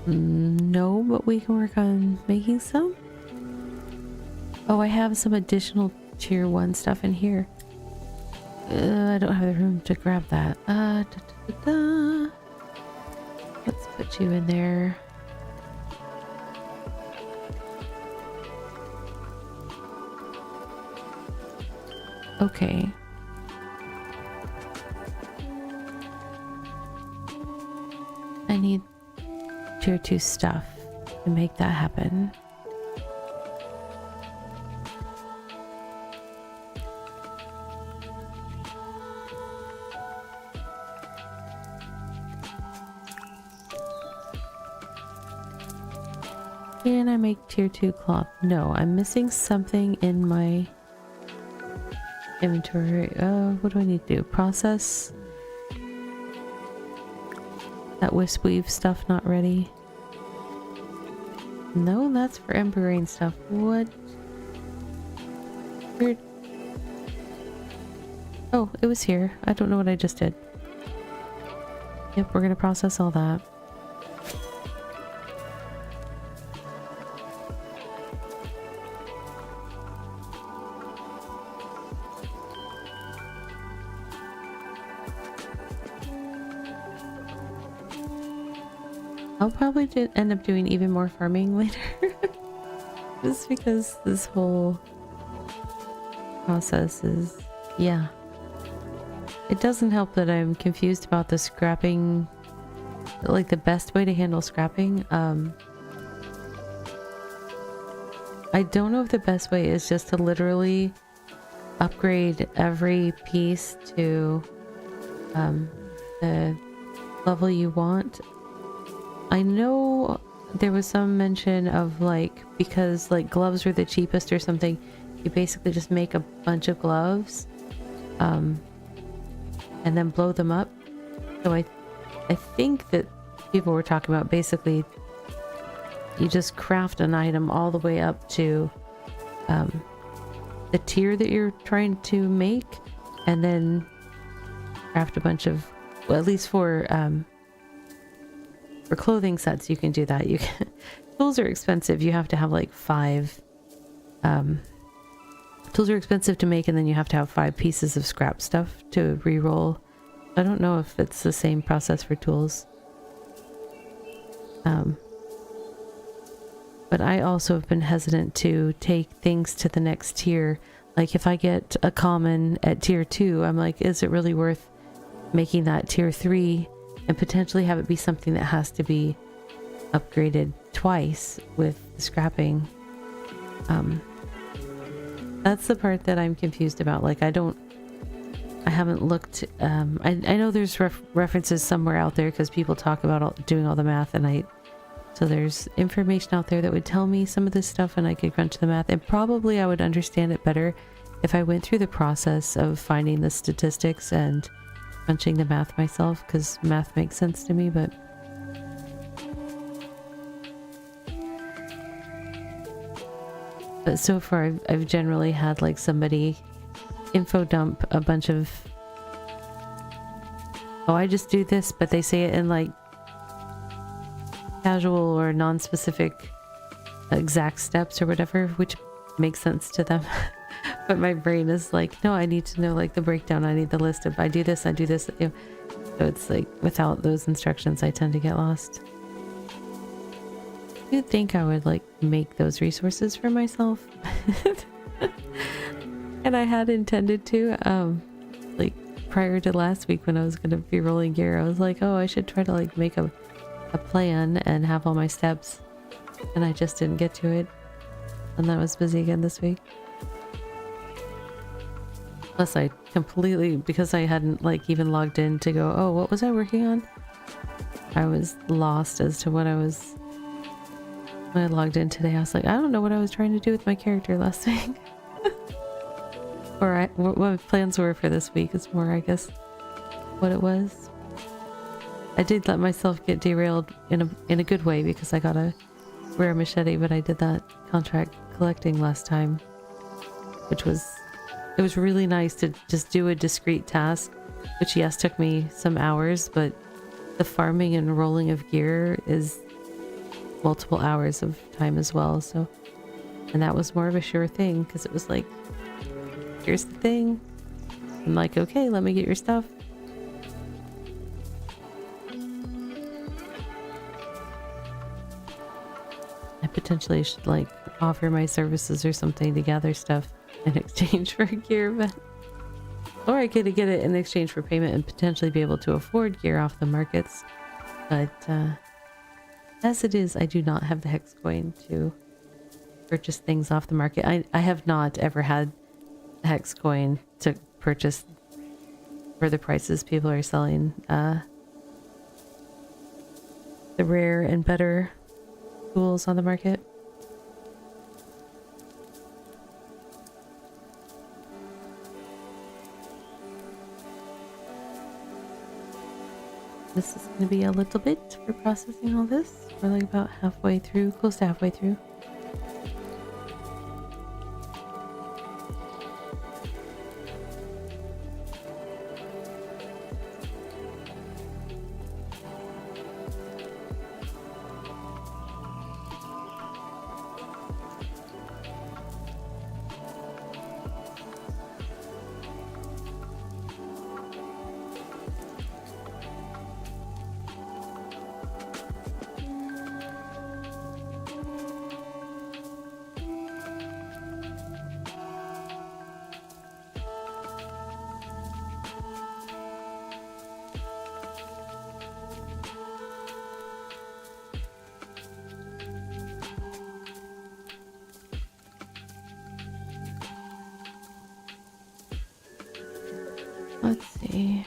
No, but we can work on making some. Oh, I have some additional tier 1 stuff in here. I don't have the room to grab that. Let's put you in there. Okay. I need tier 2 stuff to make that happen. Can I make tier 2 cloth? No, I'm missing something in my inventory. What do I need to do? Process that wisp weave stuff not ready. No, that's for embroidering stuff. What? Weird. Oh, it was here. I don't know what I just did. Yep, we're gonna process all that. I'll probably end up doing even more farming later. Just because this whole process is... yeah. It doesn't help that I'm confused about the scrapping... like the best way to handle scrapping. I don't know if the best way is just to literally upgrade every piece to the level you want. I know there was some mention of like, because like gloves were the cheapest or something, you basically just make a bunch of gloves and then blow them up. So I think that people were talking about basically you just craft an item all the way up to the tier that you're trying to make, and then craft a bunch of, well, at least for clothing sets you can do that. You can, tools are expensive. You have to have like 5 tools are expensive to make, and then you have to have 5 pieces of scrap stuff to re-roll. I don't know if it's the same process for tools. But I also have been hesitant to take things to the next tier. Like if I get a common at tier 2, I'm like, is it really worth making that tier 3 and potentially have it be something that has to be upgraded twice with scrapping? That's the part that I'm confused about. Like I haven't looked. I know there's references somewhere out there because people talk about doing all the math, and so there's information out there that would tell me some of this stuff, and I could crunch the math, and probably I would understand it better if I went through the process of finding the statistics and crunching the math myself, because math makes sense to me. But so far I've generally had like somebody info dump a bunch of, oh, I just do this, but they say it in like casual or non-specific exact steps or whatever, which makes sense to them. But my brain is like, no, I need to know like the breakdown. I need the list of I do this, you know. So it's like without those instructions I tend to get lost. You'd think I would like make those resources for myself. And I had intended to, like prior to last week when I was gonna be rolling gear, I was like, oh, I should try to like make a plan and have all my steps. And I just didn't get to it. And I was busy again this week. Plus I completely, because I hadn't like even logged in to go, oh, what was I working on? I was lost as to what I was. When I logged in today, I was like, I don't know what I was trying to do with my character last week. Or what my plans were for this week is more, I guess, what it was. I did let myself get derailed in a good way because I got a rare machete, but I did that contract collecting last time, which was, it was really nice to just do a discrete task, which yes, took me some hours, but the farming and rolling of gear is multiple hours of time as well. So, and that was more of a sure thing because it was like, here's the thing. I'm like, okay, let me get your stuff. I potentially should like offer my services or something to gather stuff in exchange for gear, but or I could get it in exchange for payment and potentially be able to afford gear off the markets. But as it is, I do not have the hex coin to purchase things off the market. I have not ever had the hex coin to purchase for the prices people are selling the rare and better tools on the market. This is going to be a little bit for processing all this. We're like about halfway through, close to halfway through. Let's see.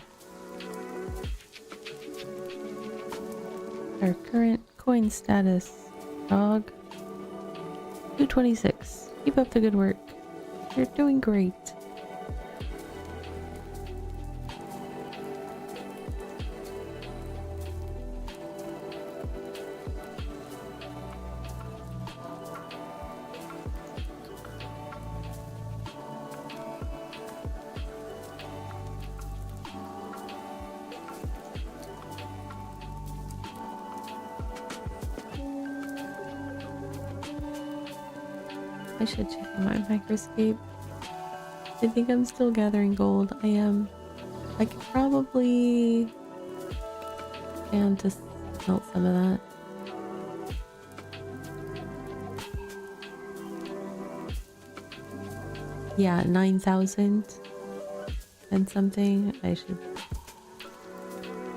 Our current coin status. Dog. 226. Keep up the good work. You're doing great. I should check my microscape. I think I'm still gathering gold. I am. I could probably stand to smelt some of that. Yeah, 9,000 and something. I should.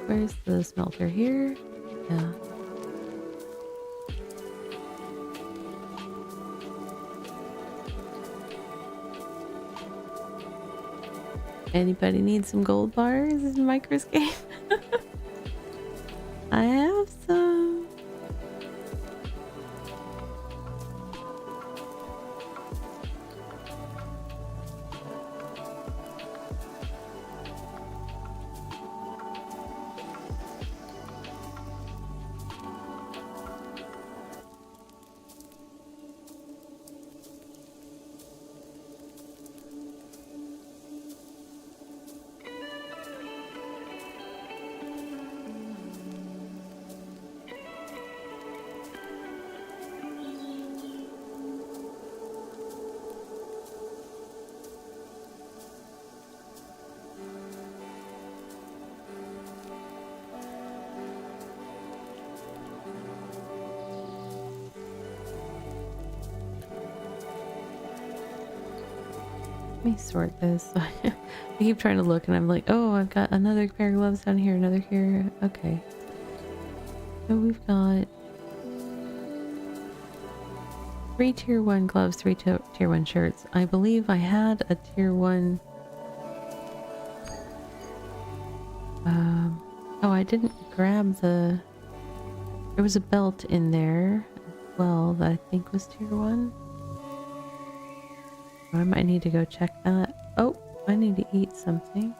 Where's the smelter here? Yeah. Anybody need some gold bars in microscape? I have some. Let me sort this. I keep trying to look and I'm like, oh, I've got another pair of gloves down here, another here. Okay. So we've got 3 tier 1 gloves, 3 tier 1 shirts. I believe I had a tier 1. Oh, I didn't grab the. There was a belt in there as well that I think was tier 1. Oh, I might need to go check that. Oh, I need to eat something.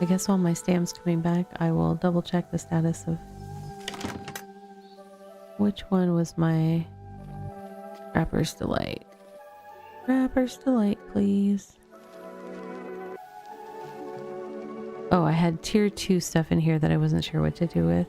I guess while my stam's coming back, I will double check the status of which one was my Rapper's Delight. Rapper's Delight, please. Oh, I had tier 2 stuff in here that I wasn't sure what to do with.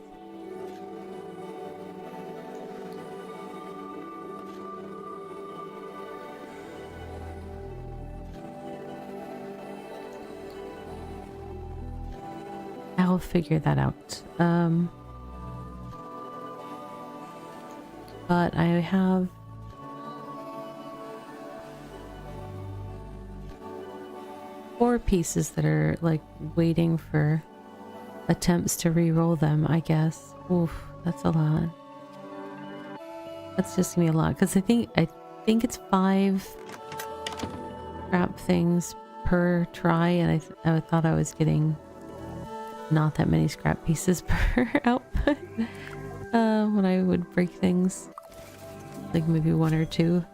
I'll figure that out. But I have four pieces that are like waiting for attempts to re-roll them, I guess. Oof, that's a lot. That's just gonna be a lot because I think it's 5 scrap things per try, and I thought I was getting not that many scrap pieces per output when I would break things, like maybe 1 or 2.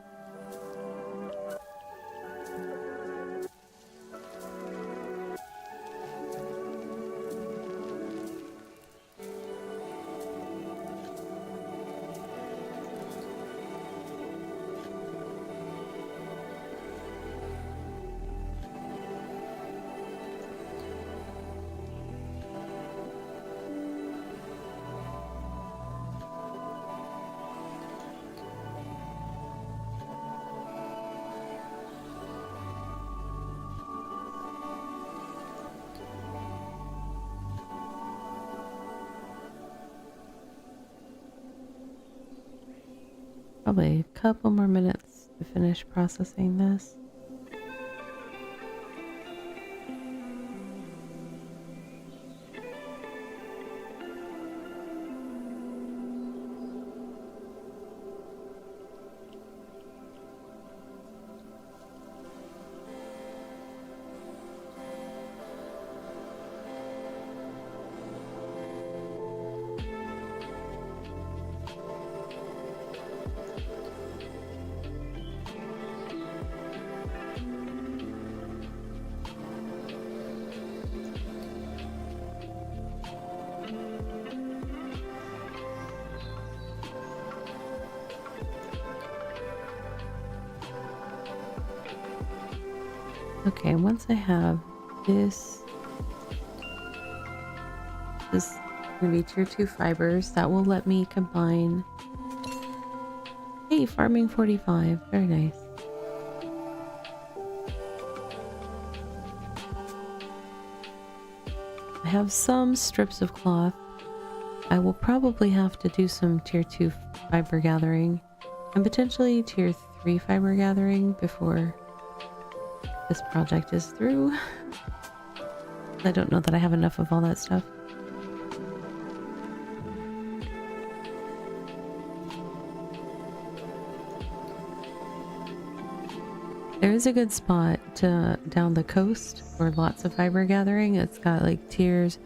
Probably a couple more minutes to finish processing this. Okay, once I have this is gonna be tier 2 fibers. That will let me combine. Hey, farming 45. Very nice. I have some strips of cloth. I will probably have to do some tier 2 fiber gathering and potentially tier 3 fiber gathering before this project is through. I don't know that I have enough of all that stuff. There is a good spot down the coast for lots of fiber gathering. It's got like tiers.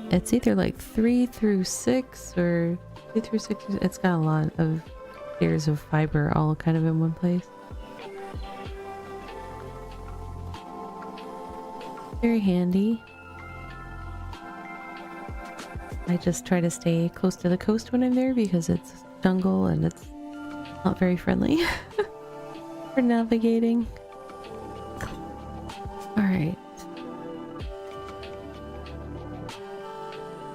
It's either like 3 through 6 or 2 through 6. It's got a lot of tiers of fiber all kind of in one place. Very handy. I just try to stay close to the coast when I'm there because it's jungle and it's not very friendly for navigating. Alright.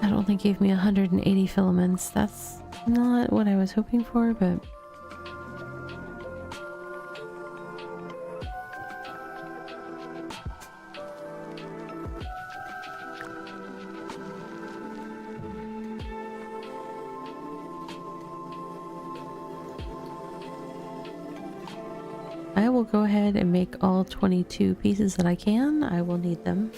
That only gave me 180 filaments. That's not what I was hoping for, but I will go ahead and make all 22 pieces that I can. I will need them.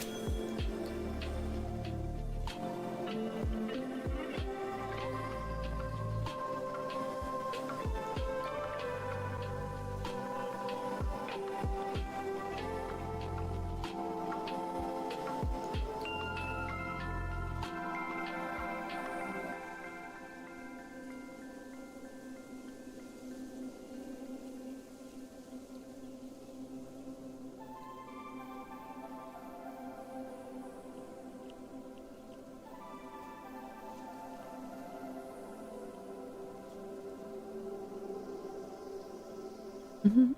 Mm-hmm.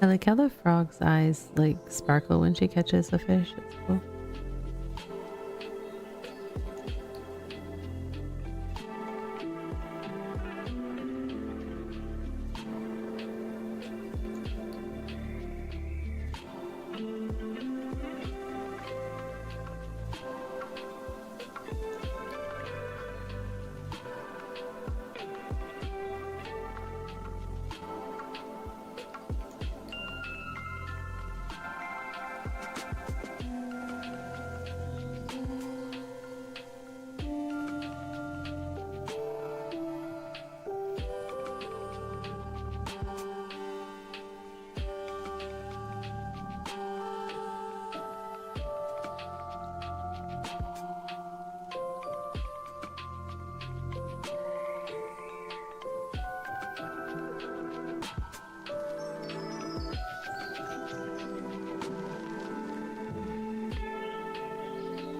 I like how the frog's eyes like sparkle when she catches a fish. It's cool.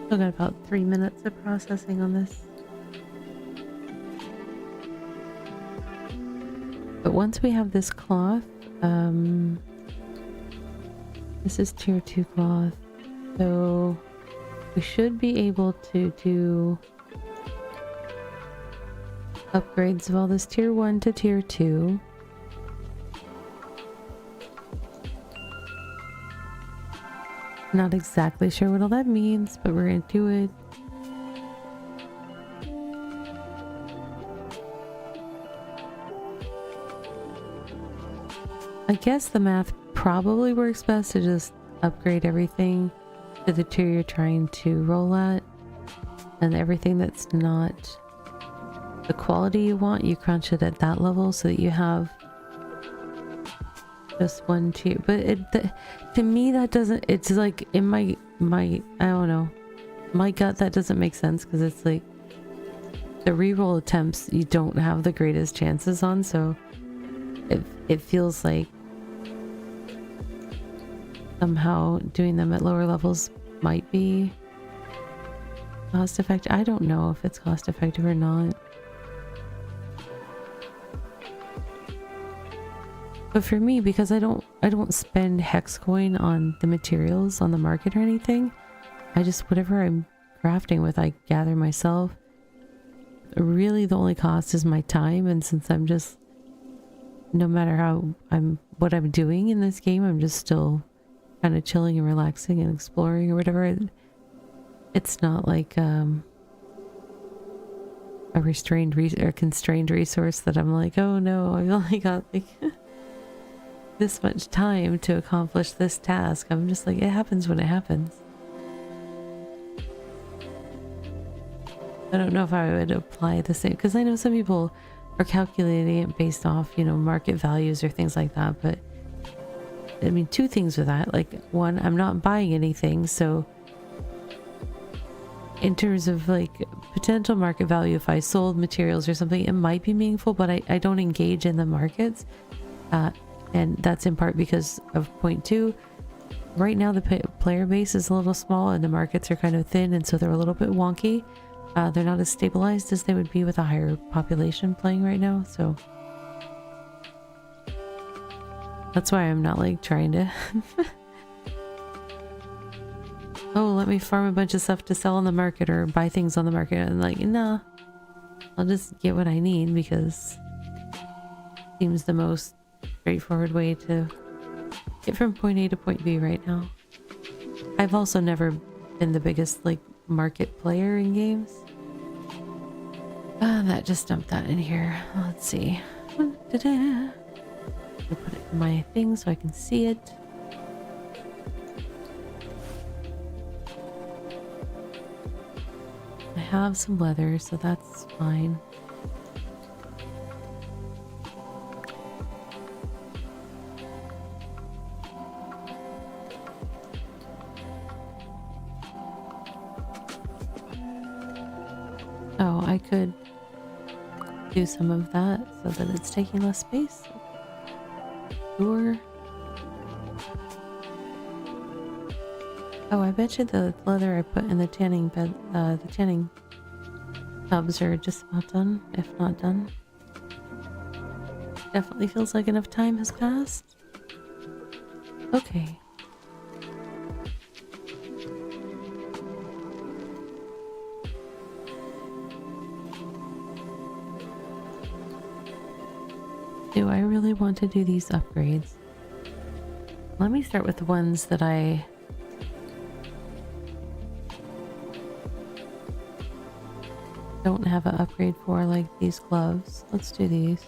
Still got about 3 minutes of processing on this. But once we have this cloth, this is tier 2 cloth, so we should be able to do upgrades of all this tier 1 to tier 2. Not exactly sure what all that means, but we're gonna do it. I guess the math probably works best to just upgrade everything to the tier you're trying to roll at, and everything that's not the quality you want, you crunch it at that level so that you have just one tier. But to me that doesn't, it's like in my I don't know, my gut, that doesn't make sense, because it's like the reroll attempts you don't have the greatest chances on, so it feels like somehow doing them at lower levels might be cost effective. I don't know if it's cost effective or not. But for me, because I don't spend hex coin on the materials on the market or anything, I just, whatever I'm crafting with, I gather myself. Really the only cost is my time, and since I'm just, no matter what I'm doing in this game, I'm just still kind of chilling and relaxing and exploring or whatever. It's not like a restrained or constrained resource that I'm like, oh no, I've only got like this much time to accomplish this task. I'm just like, it happens when it happens. I don't know if I would apply the same, because I know some people are calculating it based off, you know, market values or things like that. But I mean, two things with that. Like, one, I'm not buying anything, so in terms of like potential market value, if I sold materials or something, it might be meaningful, but I don't engage in the markets. And that's in part because of point 2. Right now the player base is a little small and the markets are kind of thin, and so they're a little bit wonky. They're not as stabilized as they would be with a higher population playing right now, so that's why I'm not like trying to oh, let me farm a bunch of stuff to sell on the market or buy things on the market. And like, nah, I'll just get what I need, because it seems the most straightforward way to get from point A to point B right now. I've also never been the biggest like market player in games. That just dumped that in here. Let's see. Da-da. I'll put it in my thing so I can see it. I have some leather, so that's fine. Oh, I could do some of that so that it's taking less space. Sure. Oh, I bet you the leather I put in the tanning bed, the tanning tubs are just about done, if not done. Definitely feels like enough time has passed. Okay. Do I really want to do these upgrades? Let me start with the ones that I don't have an upgrade for, like these gloves. Let's do these.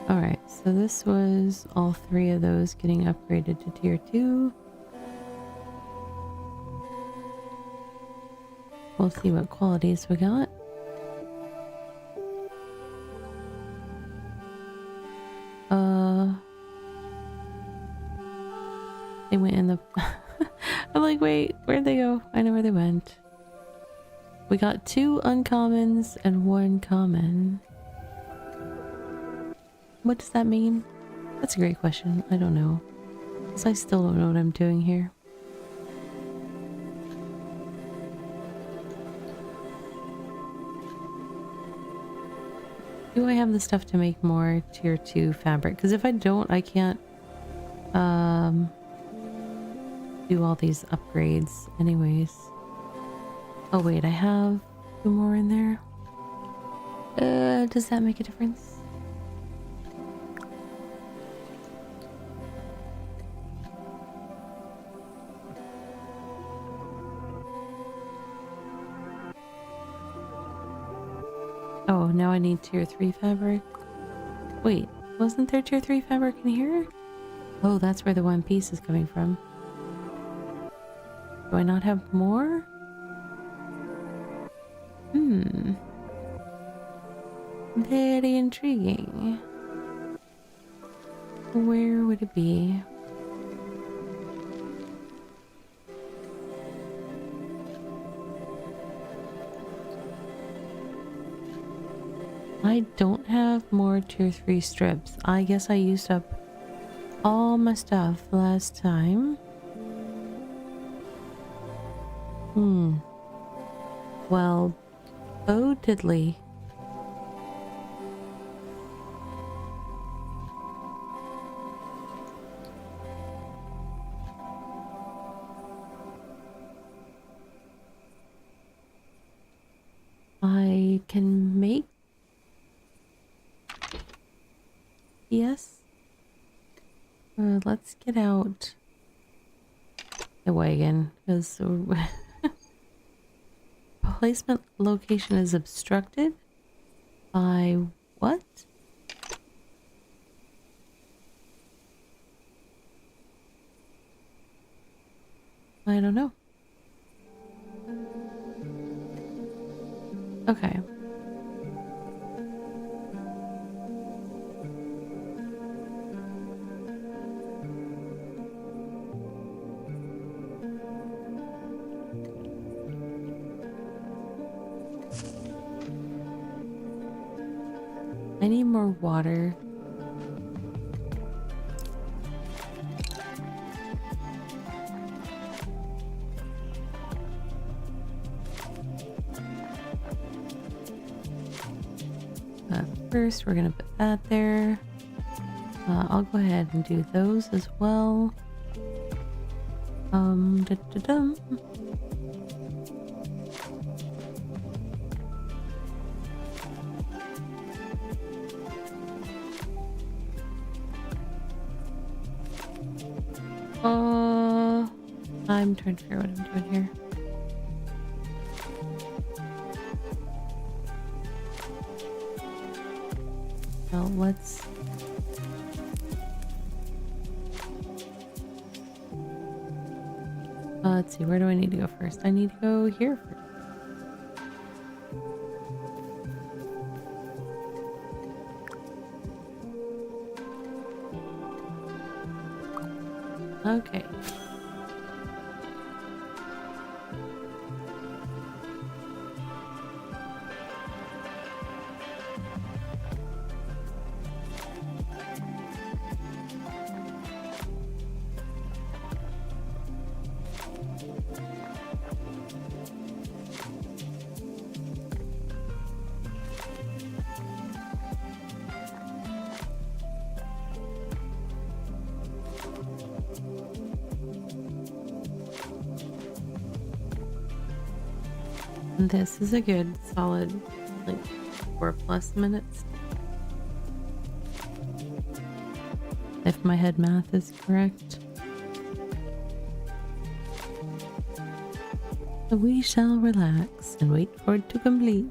Alright, so this was all three of those getting upgraded to tier 2. We'll see what qualities we got. They went in the... I'm like, wait, where'd they go? I know where they went. We got 2 uncommons and 1 common. What does that mean? That's a great question. I don't know. Because I still don't know what I'm doing here. Do I have the stuff to make more tier 2 fabric? Because if I don't, I can't do all these upgrades anyways. Oh wait, I have 2 more in there. Does that make a difference? Oh, now I need tier 3 fabric. Wait, wasn't there tier 3 fabric in here? Oh, that's where the one piece is coming from. Do I not have more? Very intriguing. Where would it be? I don't have more tier 3 strips. I guess I used up all my stuff last time. Well, oh diddly. I can make... Yes. Let's get out the wagon, because placement location is obstructed by what? I don't know. Okay. I need more water. First, we're gonna put that there. I'll go ahead and do those as well. Da-da-dum. I'm trying to figure out what I'm doing here. Well, let's see, where do I need to go first? I need to go here first. Okay. This is a good solid, like, 4+ minutes. If my head math is correct. So we shall relax and wait for it to complete.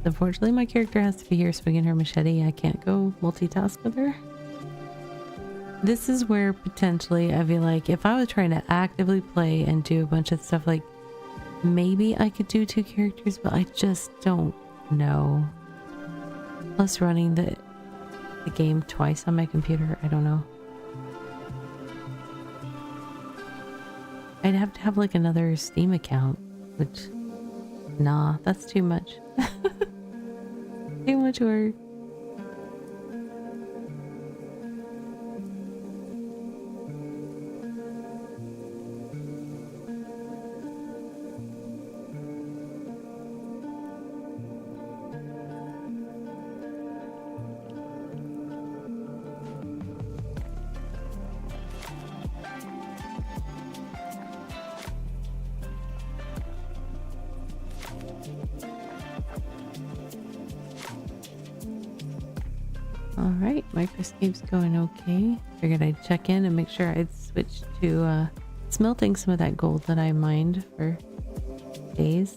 Unfortunately, my character has to be here swinging her machete. I can't go multitask with her. This is where potentially I feel like if I was trying to actively play and do a bunch of stuff, like maybe I could do 2 characters, but I just don't know. Plus running the game twice on my computer, I don't know. I'd have to have like another Steam account, which, nah, that's too much. Too much work. Alright, microscape's going okay. Figured I'd check in and make sure I'd switched to smelting some of that gold that I mined for days.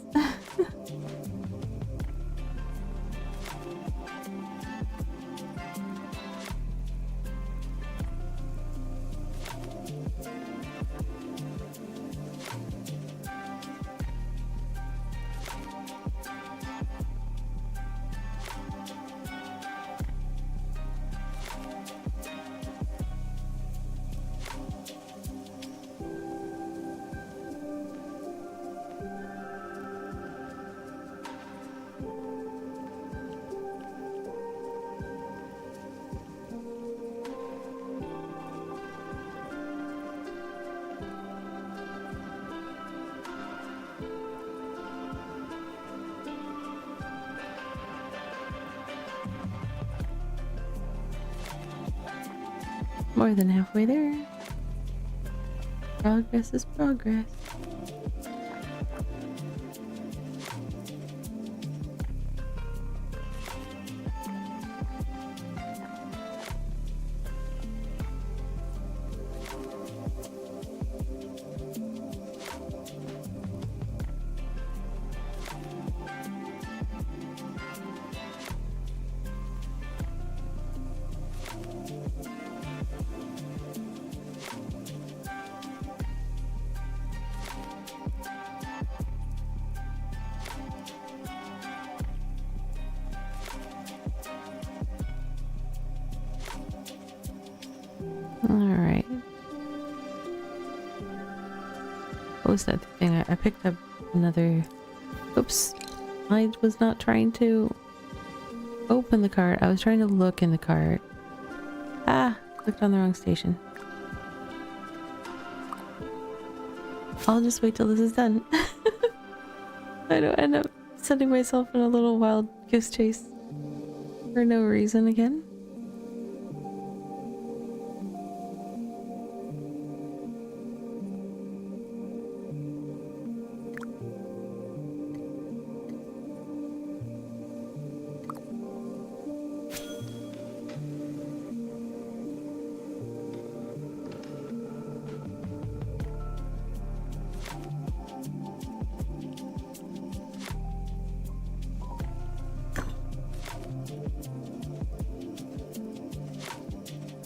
More than halfway there. Progress is progress. What was that thing? I picked up another... Oops. I was not trying to open the cart. I was trying to look in the cart. Ah, clicked on the wrong station. I'll just wait till this is done. I don't end up sending myself in a little wild goose chase for no reason again.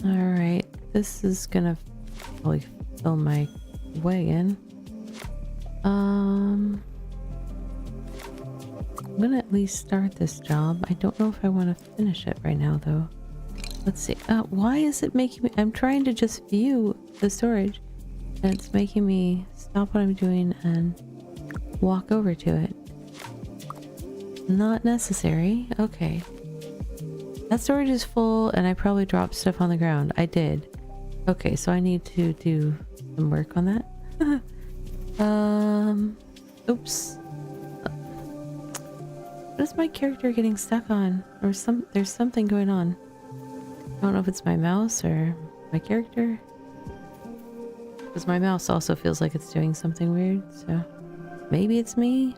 Alright, this is gonna probably fill my wagon. I'm gonna at least start this job. I don't know if I want to finish it right now though. Let's see. Why is it making me... I'm trying to just view the storage and it's making me stop what I'm doing and walk over to it. Not necessary. Okay. That storage is full and I probably dropped stuff on the ground. I did. Okay, so I need to do some work on that. Oops. What is my character getting stuck on? Or there's something going on. I don't know if it's my mouse or my character. Because my mouse also feels like it's doing something weird, so maybe it's me.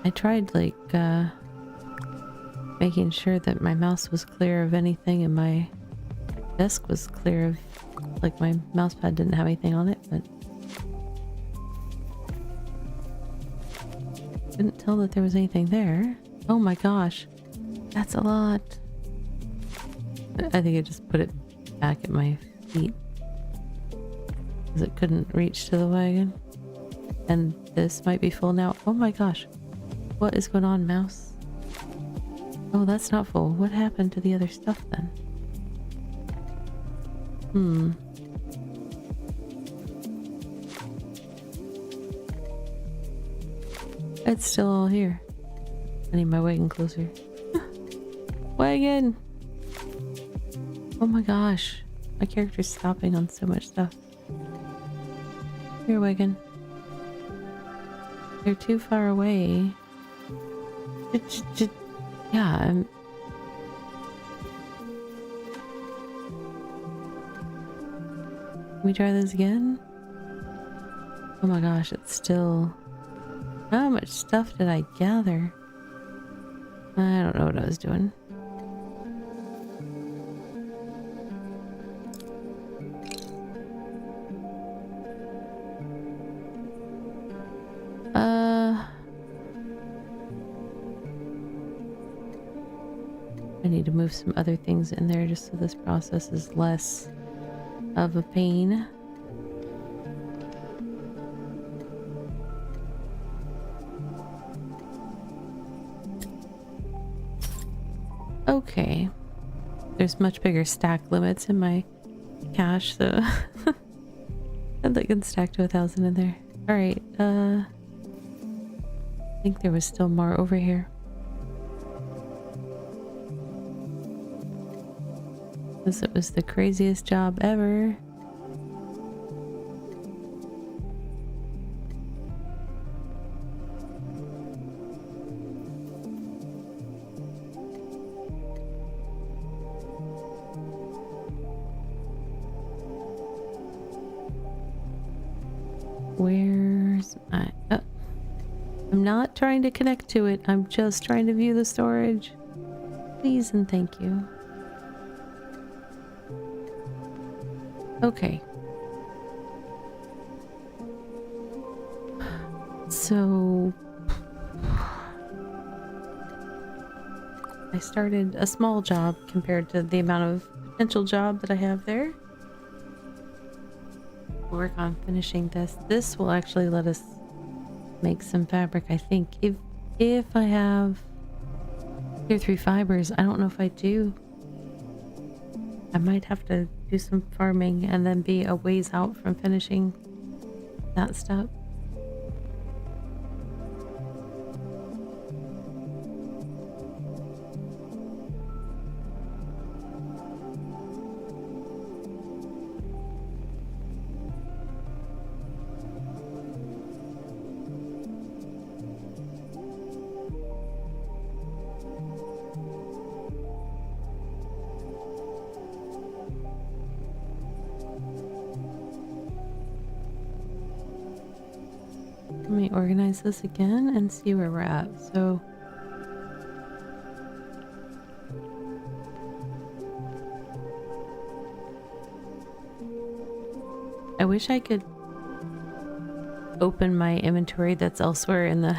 I tried like making sure that my mouse was clear of anything and my desk was clear of, like, my mouse pad didn't have anything on it, but couldn't tell that there was anything there. Oh my gosh, that's a lot. I think I just put it back at my feet because it couldn't reach to the wagon. And this might be full now. Oh my gosh, what is going on, mouse? Oh, that's not full. What happened to the other stuff then? It's still all here. I need my wagon closer. Wagon! Oh my gosh. My character's stopping on so much stuff. Here, wagon. They're too far away. Yeah, Can we try this again? Oh my gosh, it's still... How much stuff did I gather? I don't know what I was doing. I need to move some other things in there just so this process is less of a pain. Okay. There's much bigger stack limits in my cache, so I'd like it stack to 1,000 in there. Alright, I think there was still more over here. This was the craziest job ever. Where's my... Oh. I'm not trying to connect to it. I'm just trying to view the storage. Please and thank you. Okay. So... I started a small job compared to the amount of potential job that I have there. Work on finishing this. This will actually let us make some fabric, I think. If I have tier 3 fibers, I don't know if I do. I might have to do some farming and then be a ways out from finishing that step. Let me organize this again and see where we're at. So I wish I could open my inventory that's elsewhere in the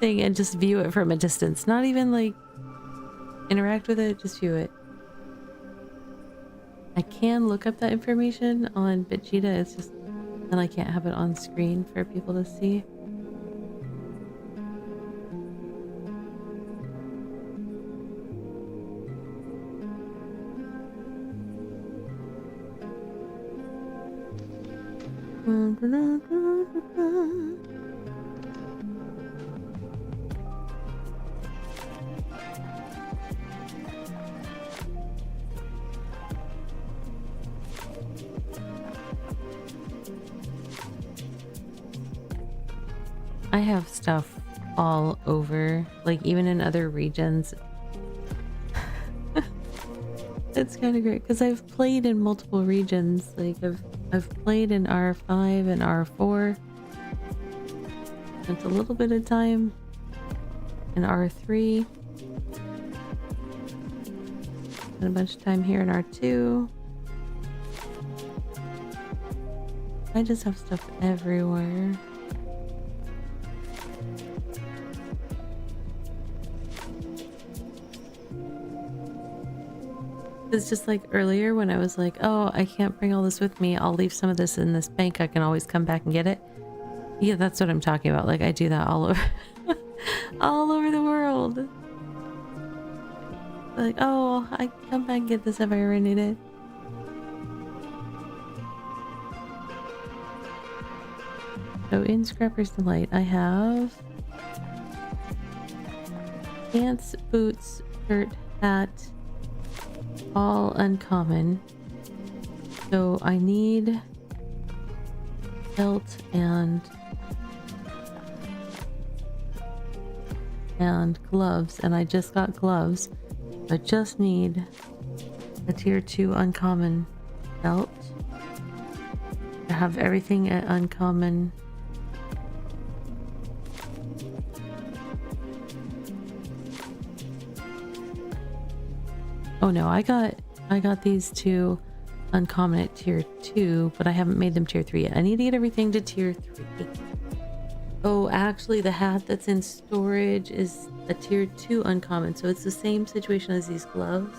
thing and just view it from a distance. Not even like interact with it, just view it. I can look up that information on BitChita, it's just then I can't have it on screen for people to see. I have stuff all over, like even in other regions. It's kind of great because I've played in multiple regions. Like I've played in R5 and R4. Spent a little bit of time in R3. Spent a bunch of time here in R2. I just have stuff everywhere. It's just like earlier when I was like, oh, I can't bring all this with me. I'll leave some of this in this bank. I can always come back and get it. Yeah, that's what I'm talking about. Like I do that all over, all over the world. Like, oh, I can come back and get this if I ever need it. So in Scrapper's Delight, I have pants, boots, shirt, hat, all uncommon. So I need belt and gloves, and I just got gloves. I just need a tier 2 uncommon belt. I have everything at uncommon. Oh no, I got these two uncommon at tier 2, but I haven't made them tier 3 yet. I need to get everything to tier 3. Oh, actually the hat that's in storage is a tier 2 uncommon, so it's the same situation as these gloves.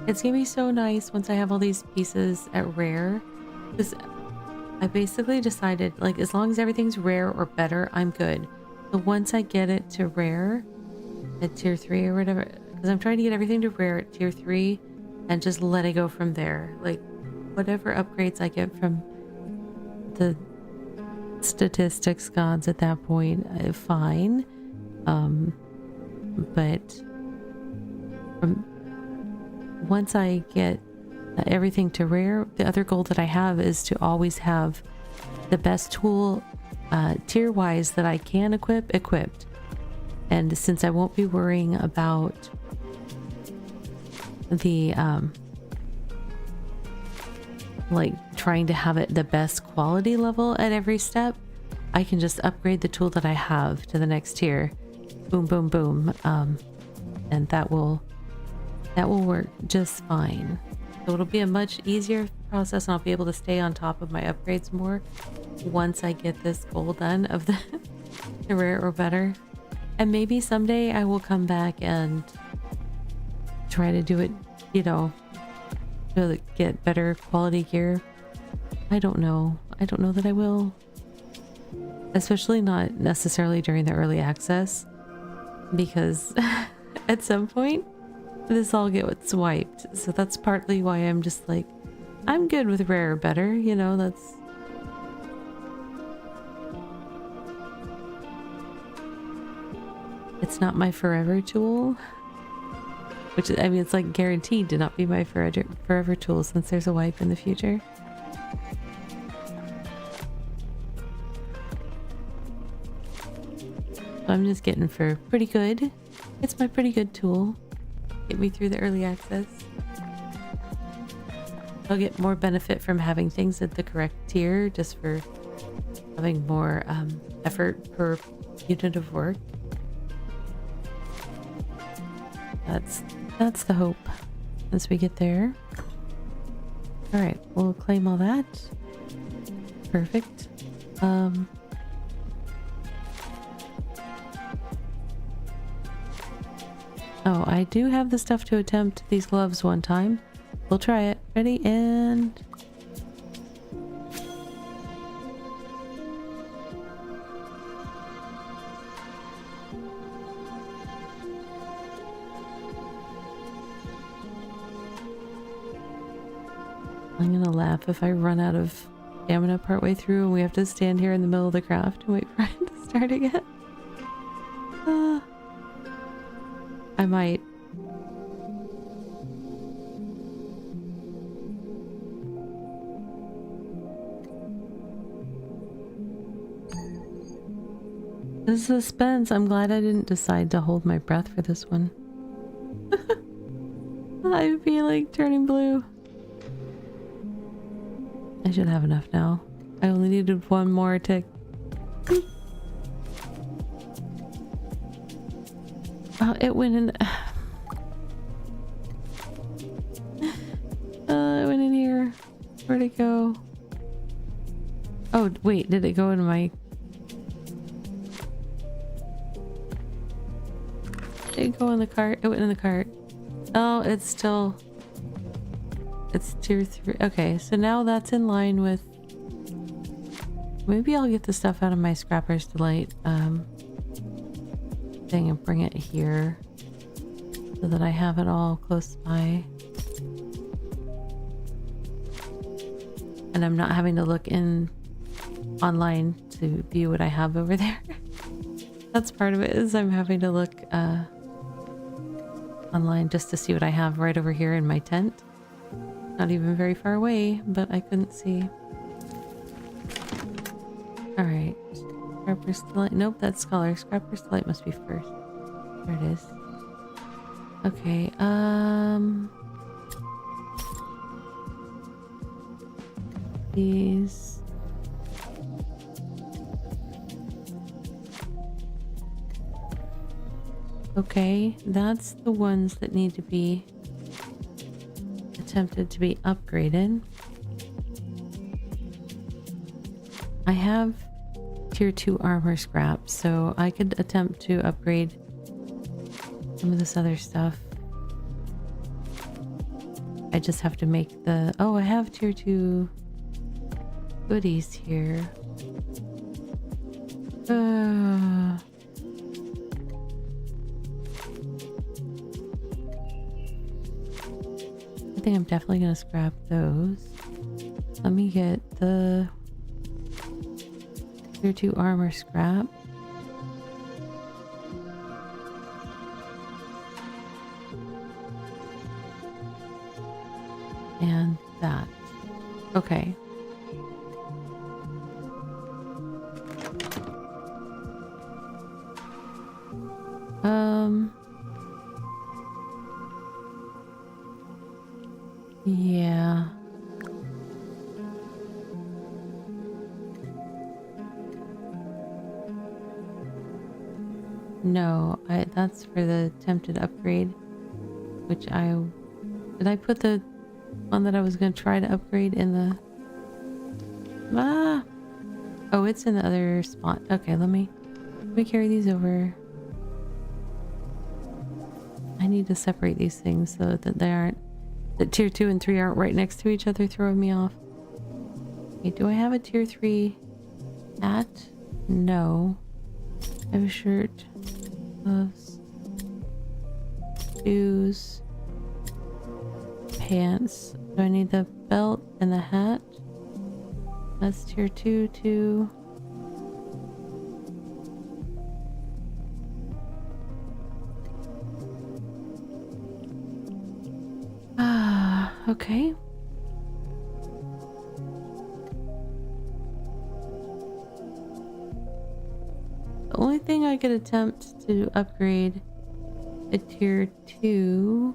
It's gonna be so nice once I have all these pieces at rare, because I basically decided, like, as long as everything's rare or better, I'm good. So once I get it to rare at tier 3 or whatever, because I'm trying to get everything to rare at tier 3 and just let it go from there. Like, whatever upgrades I get from the statistics gods at that point, fine. But once I get everything to rare, the other goal that I have is to always have the best tool tier wise that I can equipped. And since I won't be worrying about the like trying to have it the best quality level at every step, I can just upgrade the tool that I have to the next tier. Boom, boom, boom. And that will work just fine. So it'll be a much easier process, and I'll be able to stay on top of my upgrades more once I get this goal done of the rare or better. And maybe someday I will come back and try to do it, you know, to get better quality gear. I don't know. I don't know that I will. Especially not necessarily during the early access. because at some point this all gets wiped. So that's partly why I'm just like, I'm good with rare or better, you know, that's... It's not my forever tool. Which, I mean, it's like guaranteed to not be my forever tool since there's a wipe in the future. So I'm just getting for pretty good. It's my pretty good tool. Get me through the early access. I'll get more benefit from having things at the correct tier just for having more effort per unit of work. That's the hope as we get there. All right, we'll claim all that. Perfect. Oh, I do have the stuff to attempt these gloves one time. We'll try it. Ready, and... I'm gonna laugh if I run out of stamina partway through and we have to stand here in the middle of the craft and wait for it to start again. I might. The suspense. I'm glad I didn't decide to hold my breath for this one. I feel like turning blue. I should have enough now. I only needed one more tick. Oh, it went in... it went in here. Where'd it go? Oh, wait. Did it go in my... Did it go in the cart? It went in the cart. Oh, it's still... It's tier 3. Okay, so now that's in line with... Maybe I'll get the stuff out of my Scrapper's Delight thing and bring it here so that I have it all close by. And I'm not having to look in online to view what I have over there. That's part of it, is I'm having to look online just to see what I have right over here in my tent. Not even very far away, but I couldn't see. Alright. Scrapper's Delight. Nope, that's Scholar. Scrapper's Delight must be first. There it is. Okay, these... Okay, that's the ones that need to be attempted to be upgraded. I have tier 2 armor scrap, so I could attempt to upgrade some of this other stuff. I just have to make the... Oh, I have tier 2 goodies here. I think I'm definitely gonna scrap those. Let me get the tier 2 armor scrap. And that. Okay. Yeah. No, that's for the attempted upgrade, which did I put the one that I was going to try to upgrade in the... Oh, it's in the other spot. Okay, let me carry these over. I need to separate these things so that they aren't... That tier 2 and 3 aren't right next to each other, throwing me off. Okay, do I have a tier 3 hat? No. I have a shirt. Gloves. shoes, pants. Do I need the belt and the hat? That's tier 2 too. Ah, okay. The only thing I could attempt to upgrade a tier 2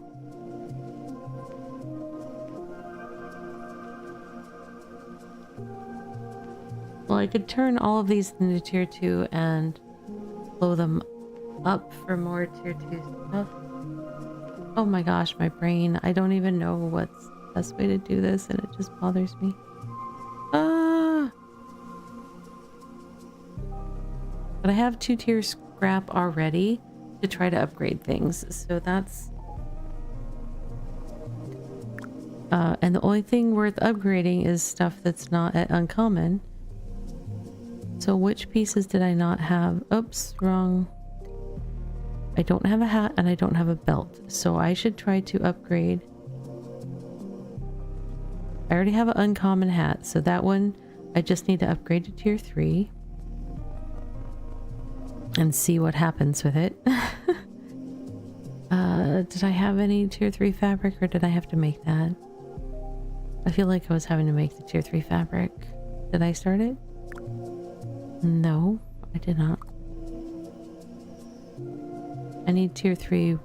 well, I could turn all of these into tier 2 and blow them up for more tier 2 stuff. Oh my gosh, my brain. I don't even know what's the best way to do this and it just bothers me. Ah! But I have 2 tier scrap already to try to upgrade things. So that's... and the only thing worth upgrading is stuff that's not at uncommon. So which pieces did I not have? Oops, wrong. I don't have a hat and I don't have a belt. So I should try to upgrade. I already have an uncommon hat. So that one I just need to upgrade to tier 3. And see what happens with it. Did I have any tier 3 fabric or did I have to make that? I feel like I was having to make the tier 3 fabric. Did I start it? No, I did not. I need tier 3.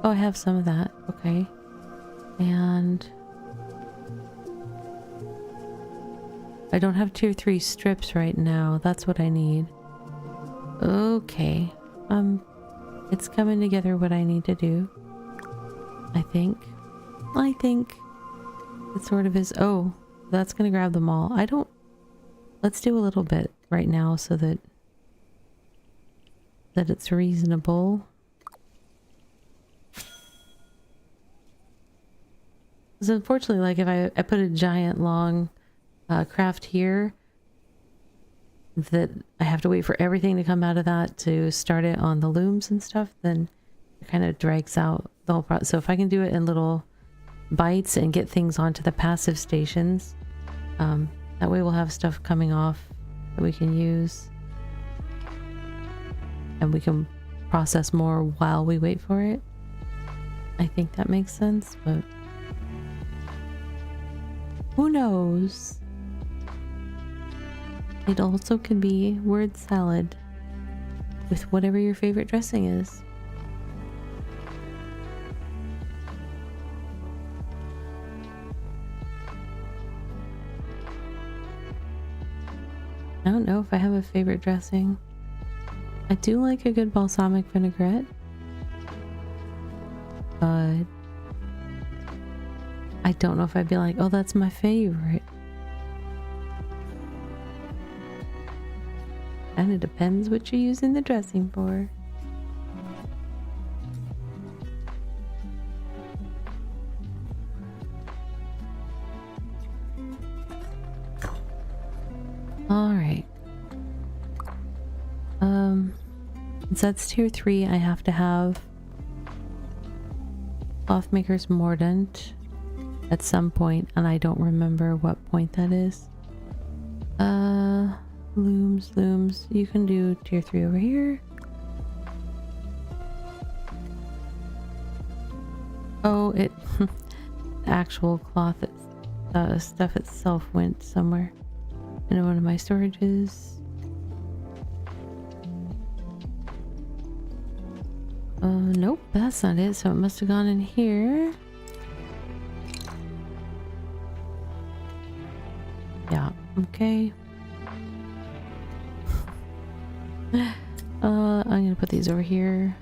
Oh, I have some of that. Okay. And I don't have tier 3 strips right now. That's what I need. Okay. It's coming together what I need to do. I think. It sort of is. Oh, that's gonna grab them all. Let's do a little bit right now so that it's reasonable. Because unfortunately, like if I put a giant long craft here, that I have to wait for everything to come out of that to start it on the looms and stuff, then it kind of drags out the whole process. So if I can do it in little bites and get things onto the passive stations, that way we'll have stuff coming off that we can use. And we can process more while we wait for it. I think that makes sense, but who knows? It also can be word salad with whatever your favorite dressing is. I don't know if I have a favorite dressing. I do like a good balsamic vinaigrette, but I don't know if I'd be like, oh, that's my favorite. And it depends what you're using the dressing for. Alright. Since that's tier 3, I have to have Clothmaker's Mordant at some point, and I don't remember what point that is. Looms. You can do tier 3 over here. Oh, the actual cloth stuff itself went somewhere in one of my storages. Nope, that's not it. So it must have gone in here. Yeah, okay. I'm gonna put these over here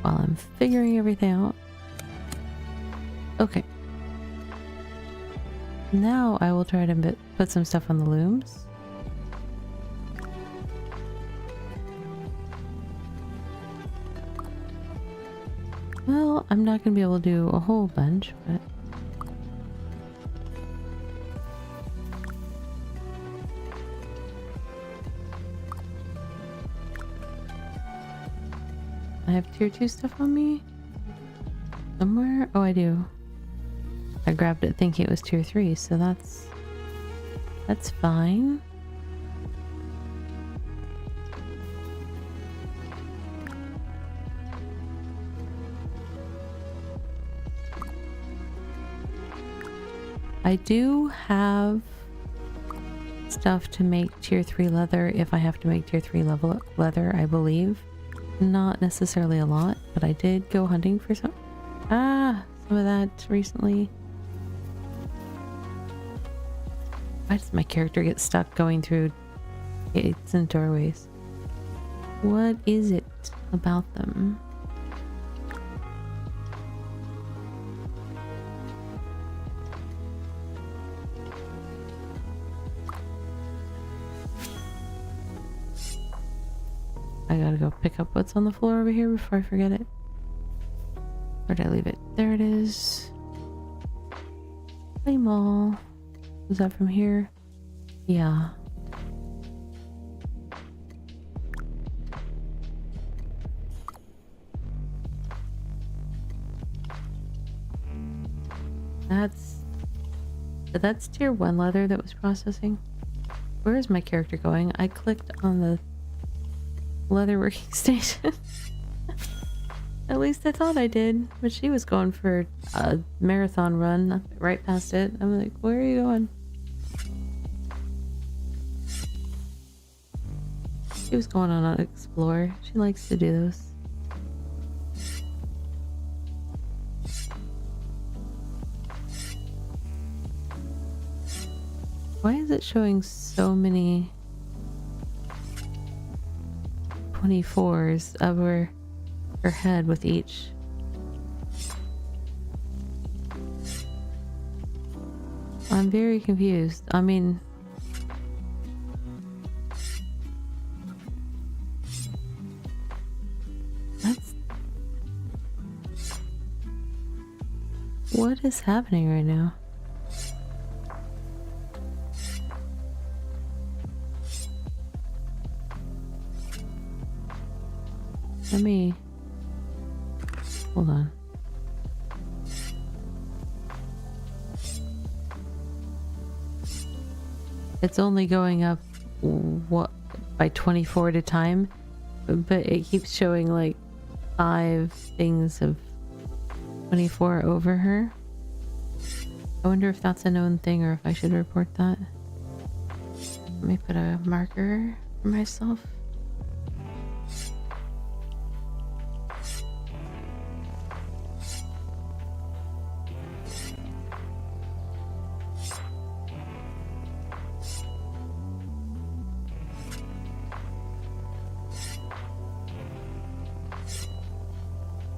while I'm figuring everything out. Okay. Now I will try to put some stuff on the looms. Well, I'm not gonna be able to do a whole bunch, but I have tier 2 stuff on me? Somewhere? Oh, I do. I grabbed it thinking it was tier 3, so that's fine. I do have stuff to make tier 3 leather if I have to make tier 3 level leather, I believe. Not necessarily a lot, but I did go hunting for some of that recently. Why does my character get stuck going through gates and doorways? What is it about them? I gotta go pick up what's on the floor over here before I forget it. Where'd I leave it? There it is. Play mall. Was that from here? Yeah. That's tier 1 leather that was processing. Where is my character going? I clicked on the leather working station. At least I thought I did, but she was going for a marathon run right past it. I'm like, where are you going? She was going on an explore. She likes to do those. Why is it showing so many 24s over her head with each? I'm very confused. I mean, what is happening right now? Let me... hold on. It's only going up what by 24 at a time, but it keeps showing like 5 things of 24 over her. I wonder if that's a known thing or if I should report that. Let me put a marker for myself.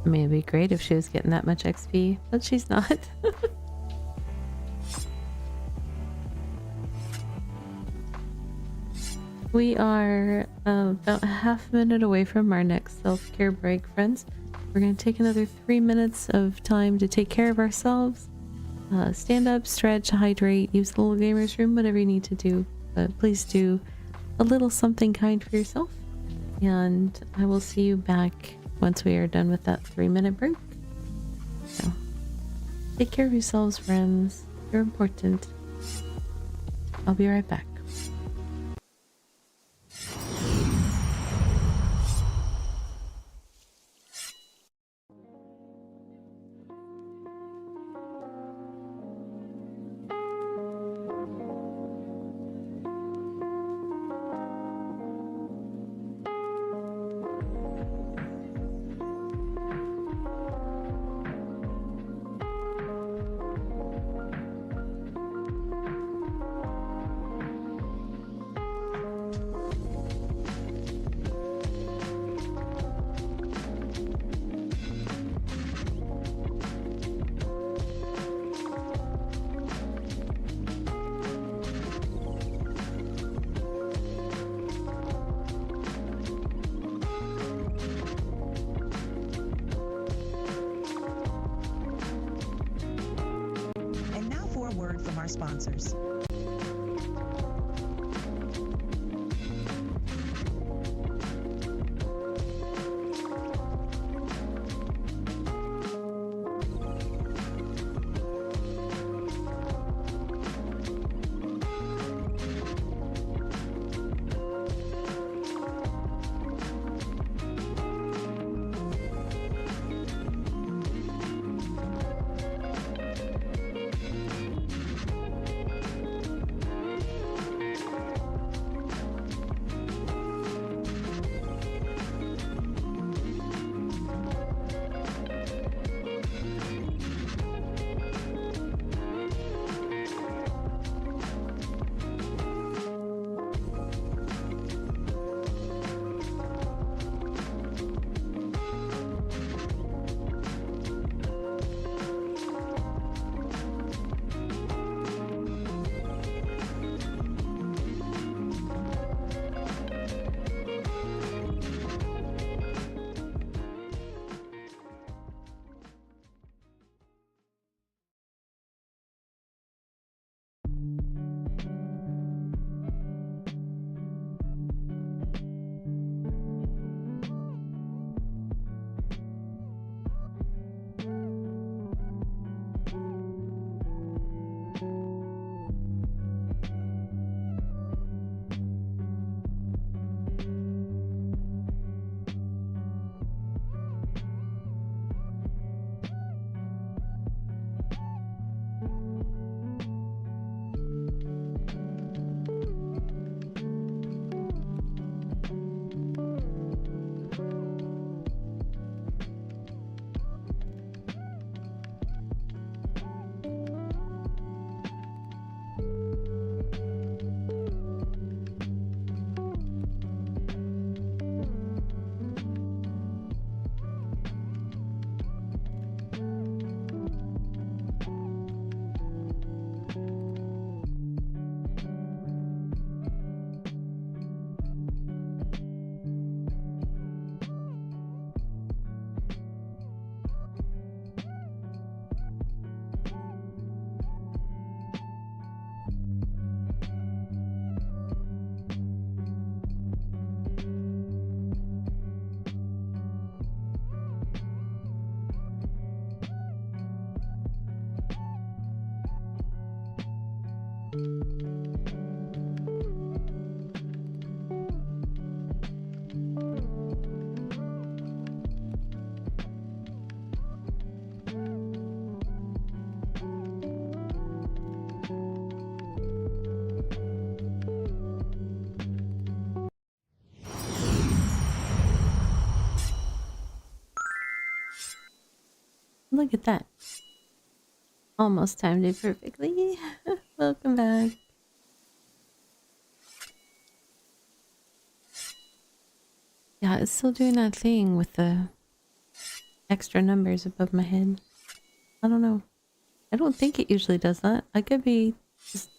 I mean, it'd be great if she was getting that much XP, but she's not. We are about a half minute away from our next self-care break, friends. We're going to take another 3 minutes of time to take care of ourselves. Stand up, stretch, hydrate, use the little gamer's room, whatever you need to do. But please do a little something kind for yourself. And I will see you back once we are done with that 3-minute break. So, take care of yourselves, friends. You're important. I'll be right back. From our sponsors. Look at that. Almost timed it perfectly. Welcome back. Yeah, it's still doing that thing with the extra numbers above my head. I don't know. I don't think it usually does that. I could be just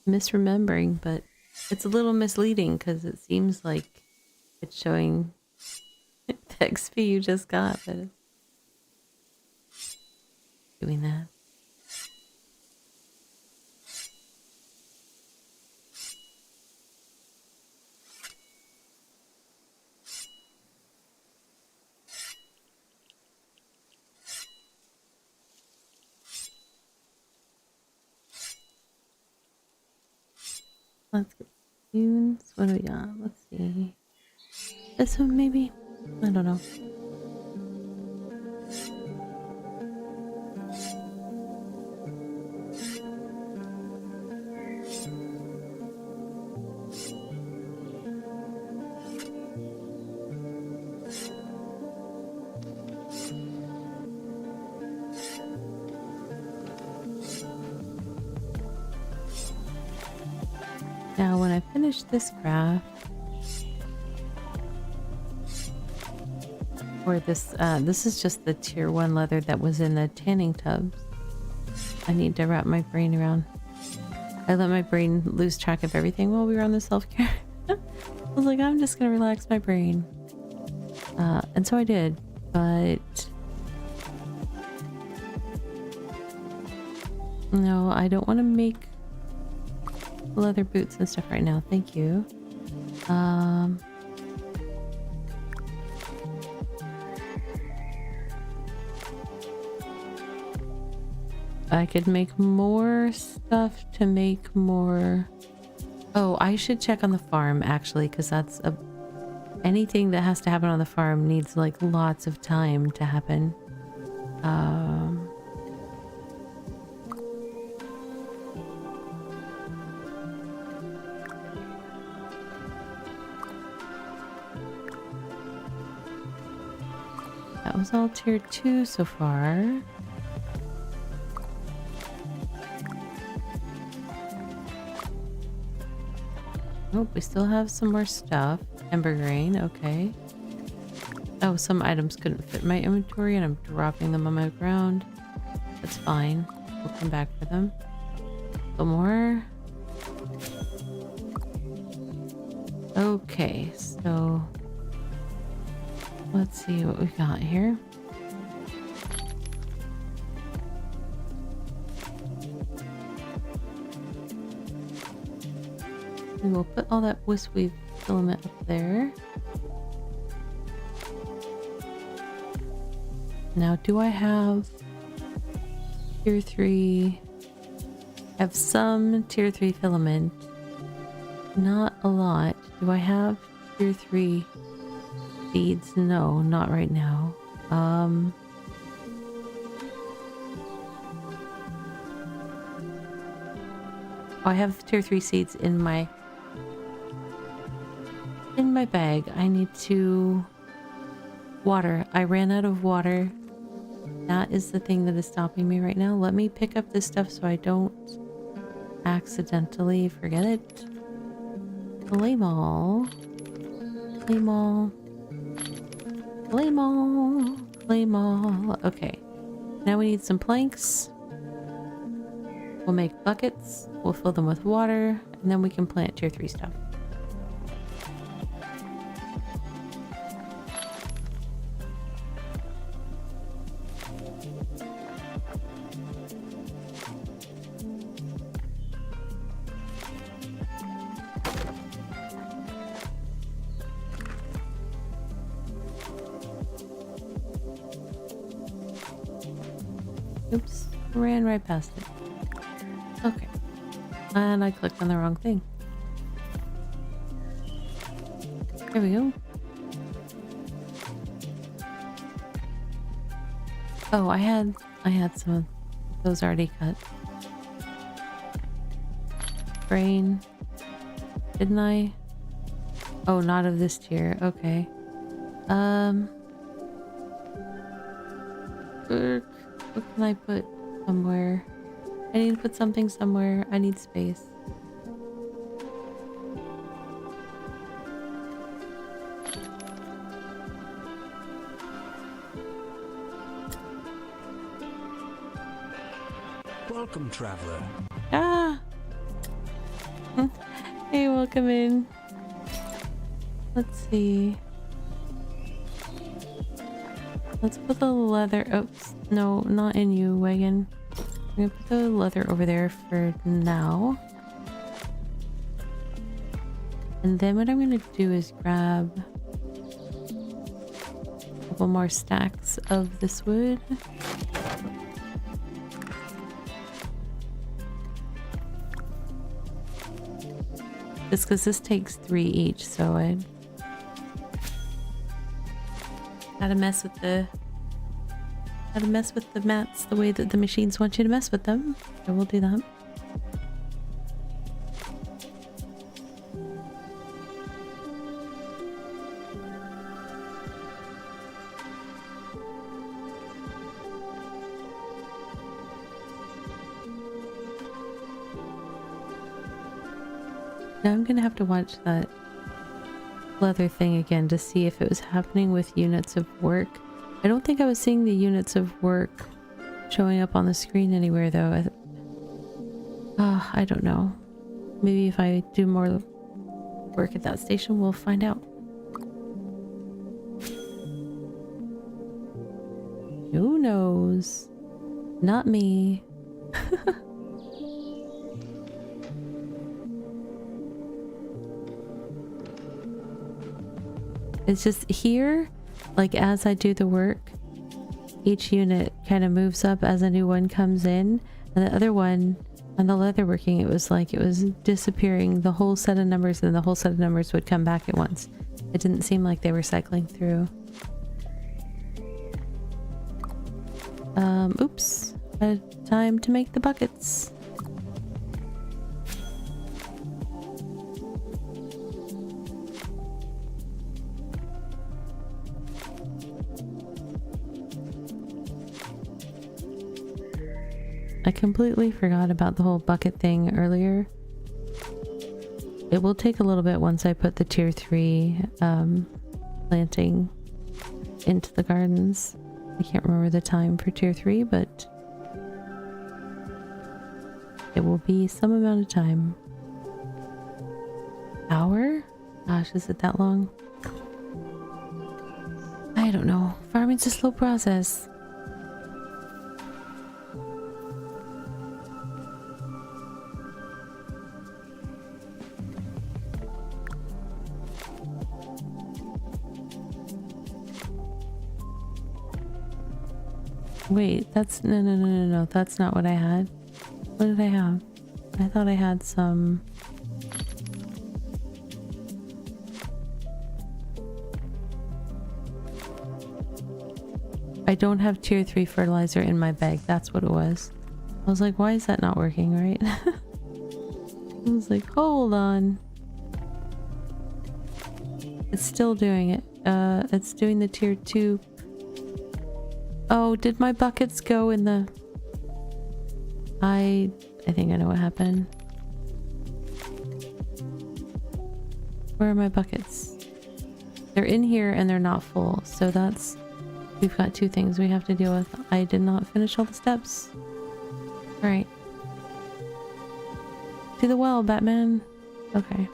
misremembering, but it's a little misleading because it seems like it's showing the XP you just got, but it's doing that. Let's get tunes. What do we got? Let's see. This one maybe? I don't know. Now when I finish this craft, or this is just the tier 1 leather that was in the tanning tubs. I need to wrap my brain around. I let my brain lose track of everything while we were on the self-care. I was like, I'm just gonna relax my brain. And so I did, but no, I don't want to make leather boots and stuff right now. Thank you. I could make more stuff to make more. Oh, I should check on the farm actually, because that's anything that has to happen on the farm needs like lots of time to happen. That was all tier 2 so far. Nope, we still have some more stuff. Ember grain, okay. Oh, some items couldn't fit my inventory and I'm dropping them on my ground. That's fine. We'll come back for them. A little more. Okay, so let's see what we got here. We will put all that wisp-weave filament up there. Now, do I have tier 3? I have some tier 3 filament. Not a lot. Do I have tier 3 seeds? No, not right now. I have tier 3 seeds in my bag. I need to water. I ran out of water. That is the thing that is stopping me right now. Let me pick up this stuff so I don't accidentally forget it. Claim all. Claim all. Claim all. Claim all. Okay. Now we need some planks. We'll make buckets. We'll fill them with water. And then we can plant tier 3 stuff. Oops, ran right past it. Okay. And I clicked on the wrong thing. There we go. Oh, I had some of those already cut. Brain. Didn't I? Oh, not of this tier. Okay. What can I put somewhere? I need to put something somewhere. I need space. Welcome, traveler. Ah! Hey, welcome in. Let's see. Let's put the leather. Oops. No, not in you, wagon. I'm gonna put the leather over there for now. And then what I'm gonna do is grab a couple more stacks of this wood. Just because this takes 3 each, so I gotta mess with the mats the way that the machines want you to mess with them. So we'll do that. Now I'm gonna have to watch that leather thing again to see if it was happening with units of work. I don't think I was seeing the units of work showing up on the screen anywhere though. I don't know. Maybe if I do more work at that station, we'll find out. Who knows? Not me. It's just here, like as I do the work, each unit kind of moves up as a new one comes in, and the other one on the leatherworking, it was like it was disappearing, the whole set of numbers, and the whole set of numbers would come back at once. It didn't seem like they were cycling through. Oops. Time to make the buckets. I completely forgot about the whole bucket thing earlier. It will take a little bit once I put the tier 3 planting into the gardens. I can't remember the time for tier 3, but it will be some amount of time. Hour? Gosh, is it that long? I don't know. Farming's a slow process. Wait, that's no, that's not what I had. What did I have? I thought I had some. I don't have tier 3 fertilizer in my bag. That's what it was. I was like, why is that not working, right? I was like, hold on. It's still doing it. It's doing the tier 2. Oh, did my buckets go in the... I think I know what happened. Where are my buckets? They're in here and they're not full. So that's... We've got 2 things we have to deal with. I did not finish all the steps. Alright. To the well, Batman. Okay.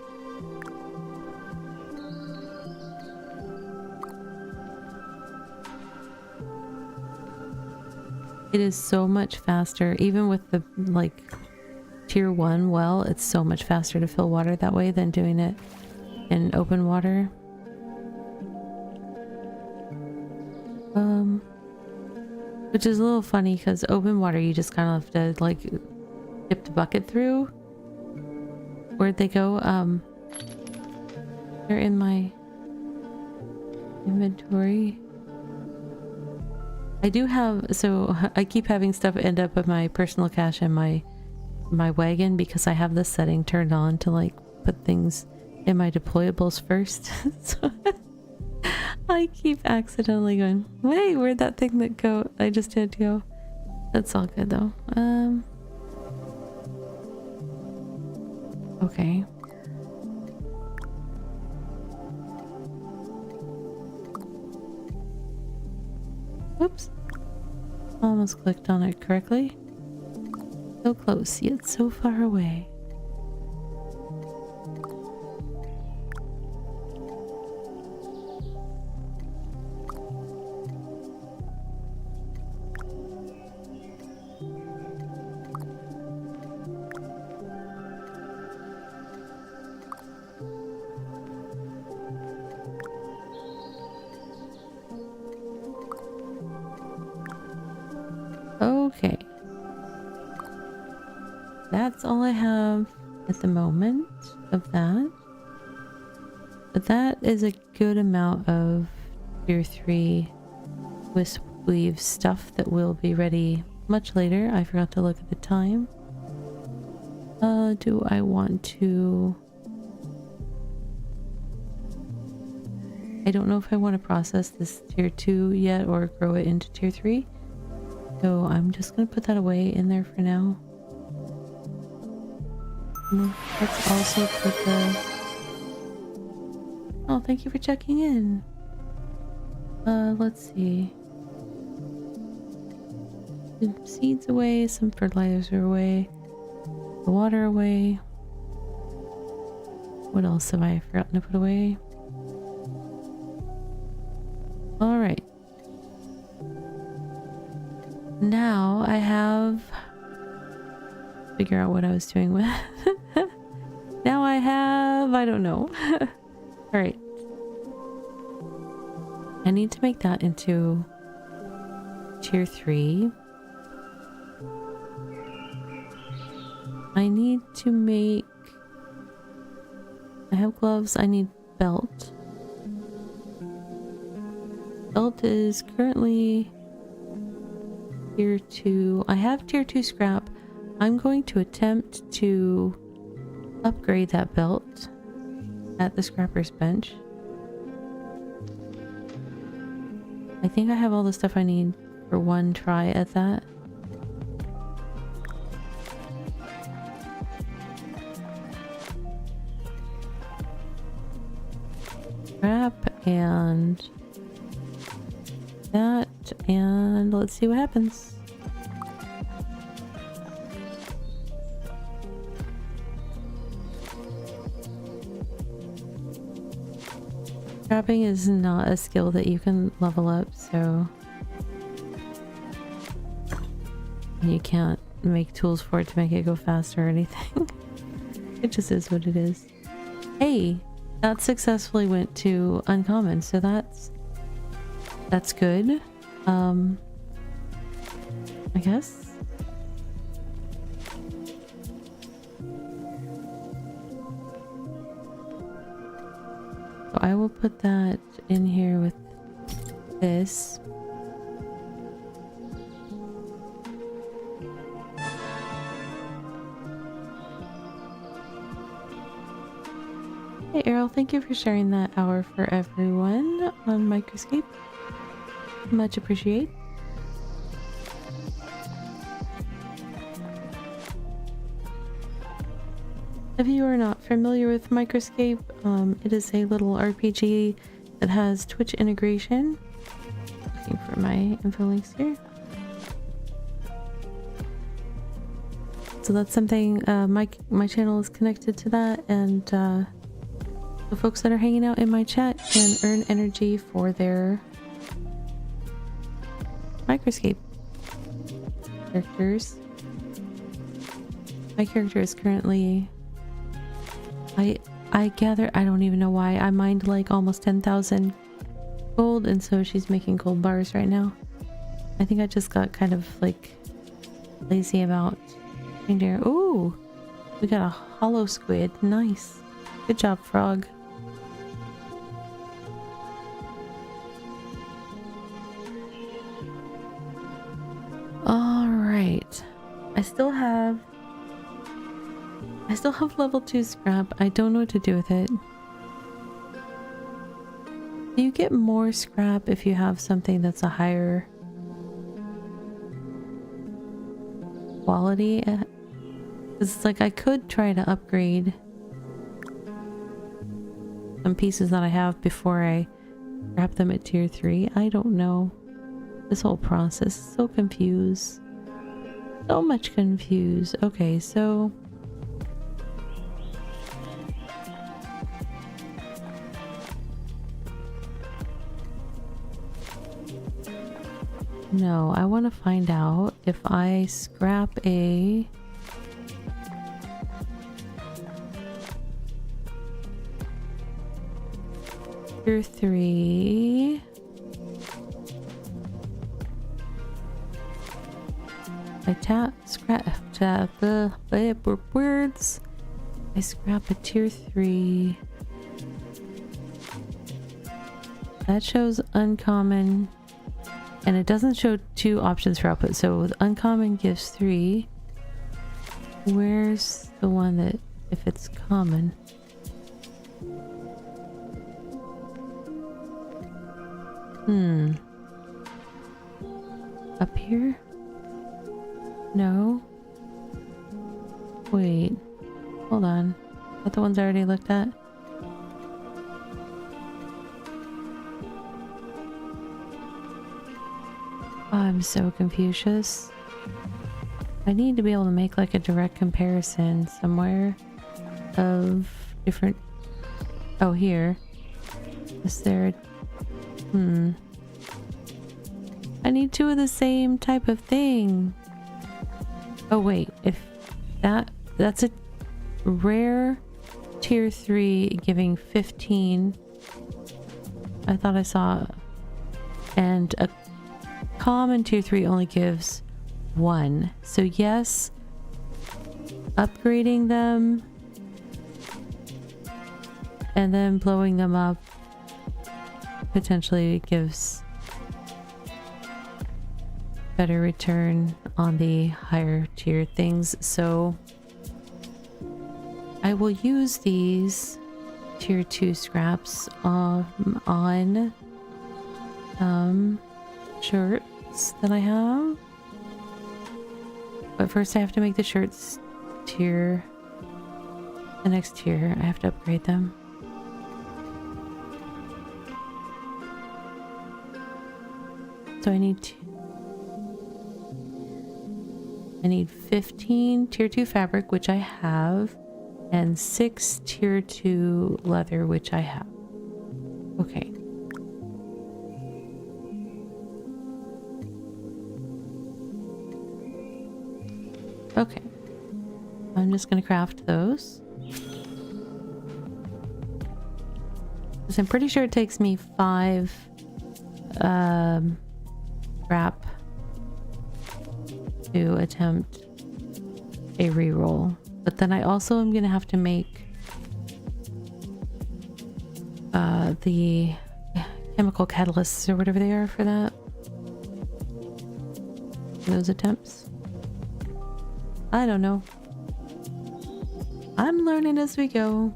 It is so much faster, even with the, like, tier 1 well, it's so much faster to fill water that way than doing it in open water. Which is a little funny, because open water, you just kind of have to, like, dip the bucket through. Where'd they go? They're in my inventory. I do have, so I keep having stuff end up in my personal cache and my wagon because I have this setting turned on to like put things in my deployables first. So I keep accidentally going, wait, where'd that thing that go? I just did go. That's all good though. Okay. Oops. Almost clicked on it correctly. So close, yet so far away. Okay. That's all I have at the moment of that. But that is a good amount of tier 3 wisp weave stuff that will be ready much later. I forgot to look at the time. Do I want to... I don't know if I want to process this tier 2 yet or grow it into tier 3. So I'm just going to put that away in there for now. Let's also put the... Oh, thank you for checking in. Let's see. Some seeds away, some fertilizer away, the water away. What else have I forgotten to put away? Alright. Now I have... Figure out what I was doing with. Now I have... I don't know. Alright. I need to make that into tier 3. I need to make... I have gloves. I need belt. Belt is currently tier 2. I have tier 2 scrap. I'm going to attempt to upgrade that belt at the scrapper's bench. I think I have all the stuff I need for one try at that. Scrap and that, and let's see what happens. Scrapping is not a skill that you can level up, so you can't make tools for it to make it go faster or anything. It just is what it is. Hey, that successfully went to uncommon, so that's good. I guess. So I will put that in here with this. Hey Errol, thank you for sharing that hour for everyone on Microscape. Much appreciate. If you are not familiar with Microscape, it is a little RPG that has Twitch integration. Looking for my info links here. So that's something, my channel is connected to that, and the folks that are hanging out in my chat can earn energy for their Microscape characters. My character is currently... I gather, I don't even know why, I mined like almost 10,000 gold, and so she's making gold bars right now. I think I just got kind of like lazy about there. Ooh, we got a hollow squid. Nice. Good job, frog. All right. I still have level 2 scrap. I don't know what to do with it. Do you get more scrap if you have something that's a higher quality? It's like I could try to upgrade some pieces that I have before I wrap them at tier 3. I don't know. This whole process is so confused. So much confused. Okay, so no, I want to find out if I scrap a tier 3. I tap the words. I scrap a tier 3. That shows uncommon. And it doesn't show 2 options for output. So the uncommon gives 3. Where's the one that, if it's common? Up here? No. Wait. Hold on. Is that the ones I already looked at? Oh, I'm so Confucius. I need to be able to make like a direct comparison somewhere of different... Oh, here. Is there... I need 2 of the same type of thing. Oh wait, if that's a rare tier 3 giving 15. I thought I saw, and a common tier 3 only gives 1. So yes, upgrading them and then blowing them up potentially gives better return on the higher tier things. So I will use these tier 2 scraps on shirts that I have. But first I have to make the shirts tier, the next tier. I have to upgrade them. So I need 15 tier 2 fabric, which I have, and 6 tier 2 leather, which I have. Okay. Okay. I'm just gonna craft those. Because I'm pretty sure it takes me 5 scrap to attempt a reroll. But then I also am gonna have to make the chemical catalysts or whatever they are for that. Those attempts. I don't know. I'm learning as we go.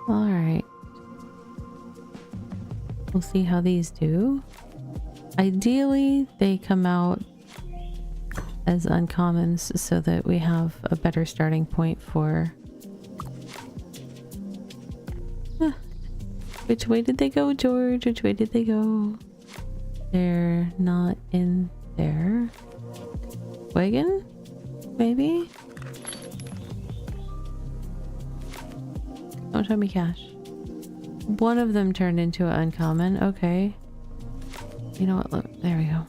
All right. We'll see how these do. Ideally, they come out as uncommons so that we have a better starting point for... Which way did they go, George? Which way did they go? They're not in there. Wagon? Maybe? Don't show me cash. One of them turned into an uncommon. Okay. You know what? Look, there we go.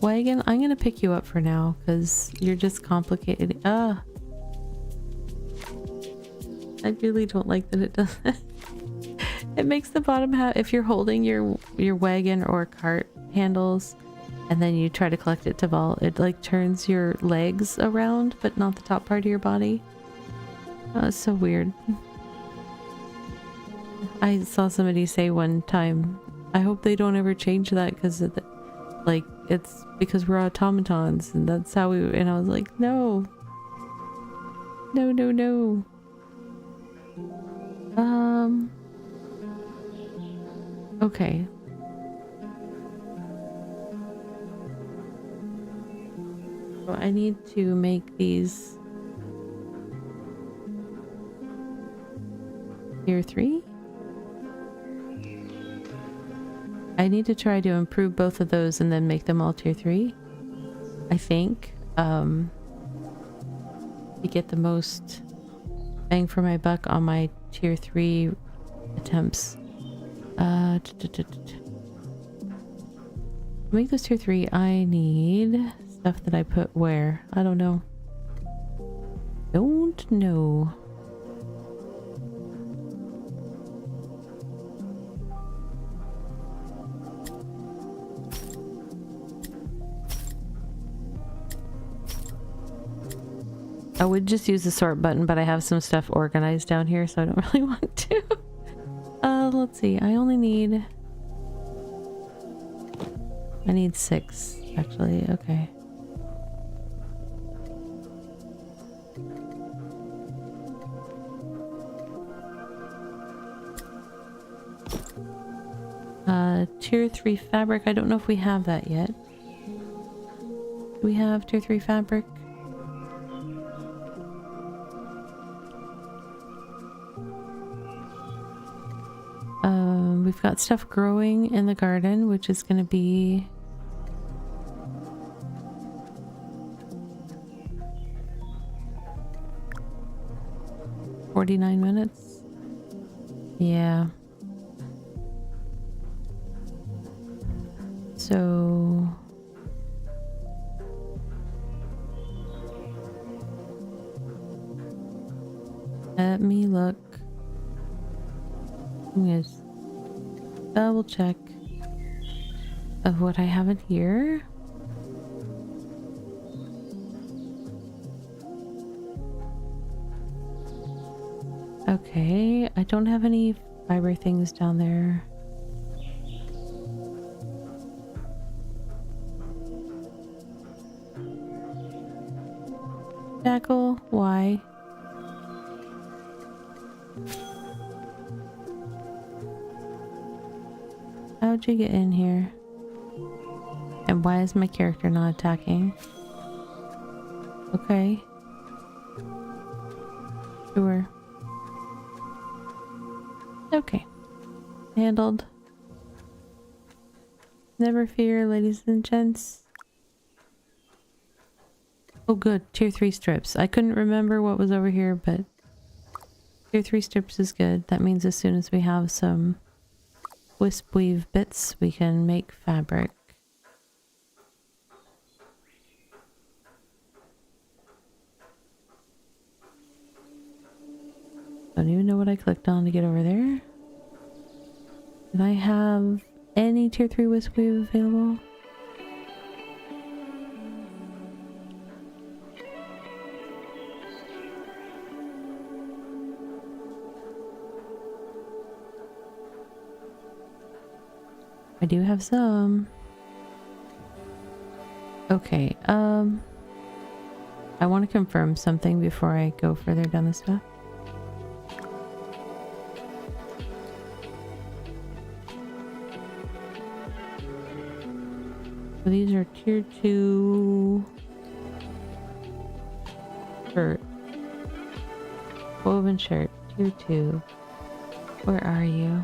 Wagon, I'm gonna pick you up for now because you're just complicated. I really don't like that it does that. It makes the bottom half, if you're holding your wagon or cart handles and then you try to collect it to vault, it like turns your legs around but not the top part of your body. Oh, it's so weird. I saw somebody say one time, I hope they don't ever change that because like it's because we're automatons and that's how we, and I was like, no. No, no, no. Okay. So I need to make these tier 3. I need to try to improve both of those and then make them all tier 3. I think. To get the most bang for my buck on my tier 3 attempts. To make this tier 3, I need stuff that I put where? I don't know. Don't know. I would just use the sort button, but I have some stuff organized down here, so I don't really want to. Let's see. I need 6, actually. Okay. Tier 3 fabric. I don't know if we have that yet. Do we have tier 3 fabric? We've got stuff growing in the garden, which is going to be $49 minutes. Yeah. So let me look. I'm gonna double check of what I have in here. Okay, I don't have any fiber things down there. Jackal, why? How'd you get in here? And why is my character not attacking? Okay. Sure. Okay. Handled. Never fear, ladies and gents. Oh good, tier 3 strips. I couldn't remember what was over here, but tier 3 strips is good. That means as soon as we have some wisp weave bits, we can make fabric. Don't even know what I clicked on to get over there. Did I have any tier 3 wisp weave available? I do have some. Okay, I want to confirm something before I go further down this path. So these are tier 2 shirt. Woven shirt, tier 2. Where are you?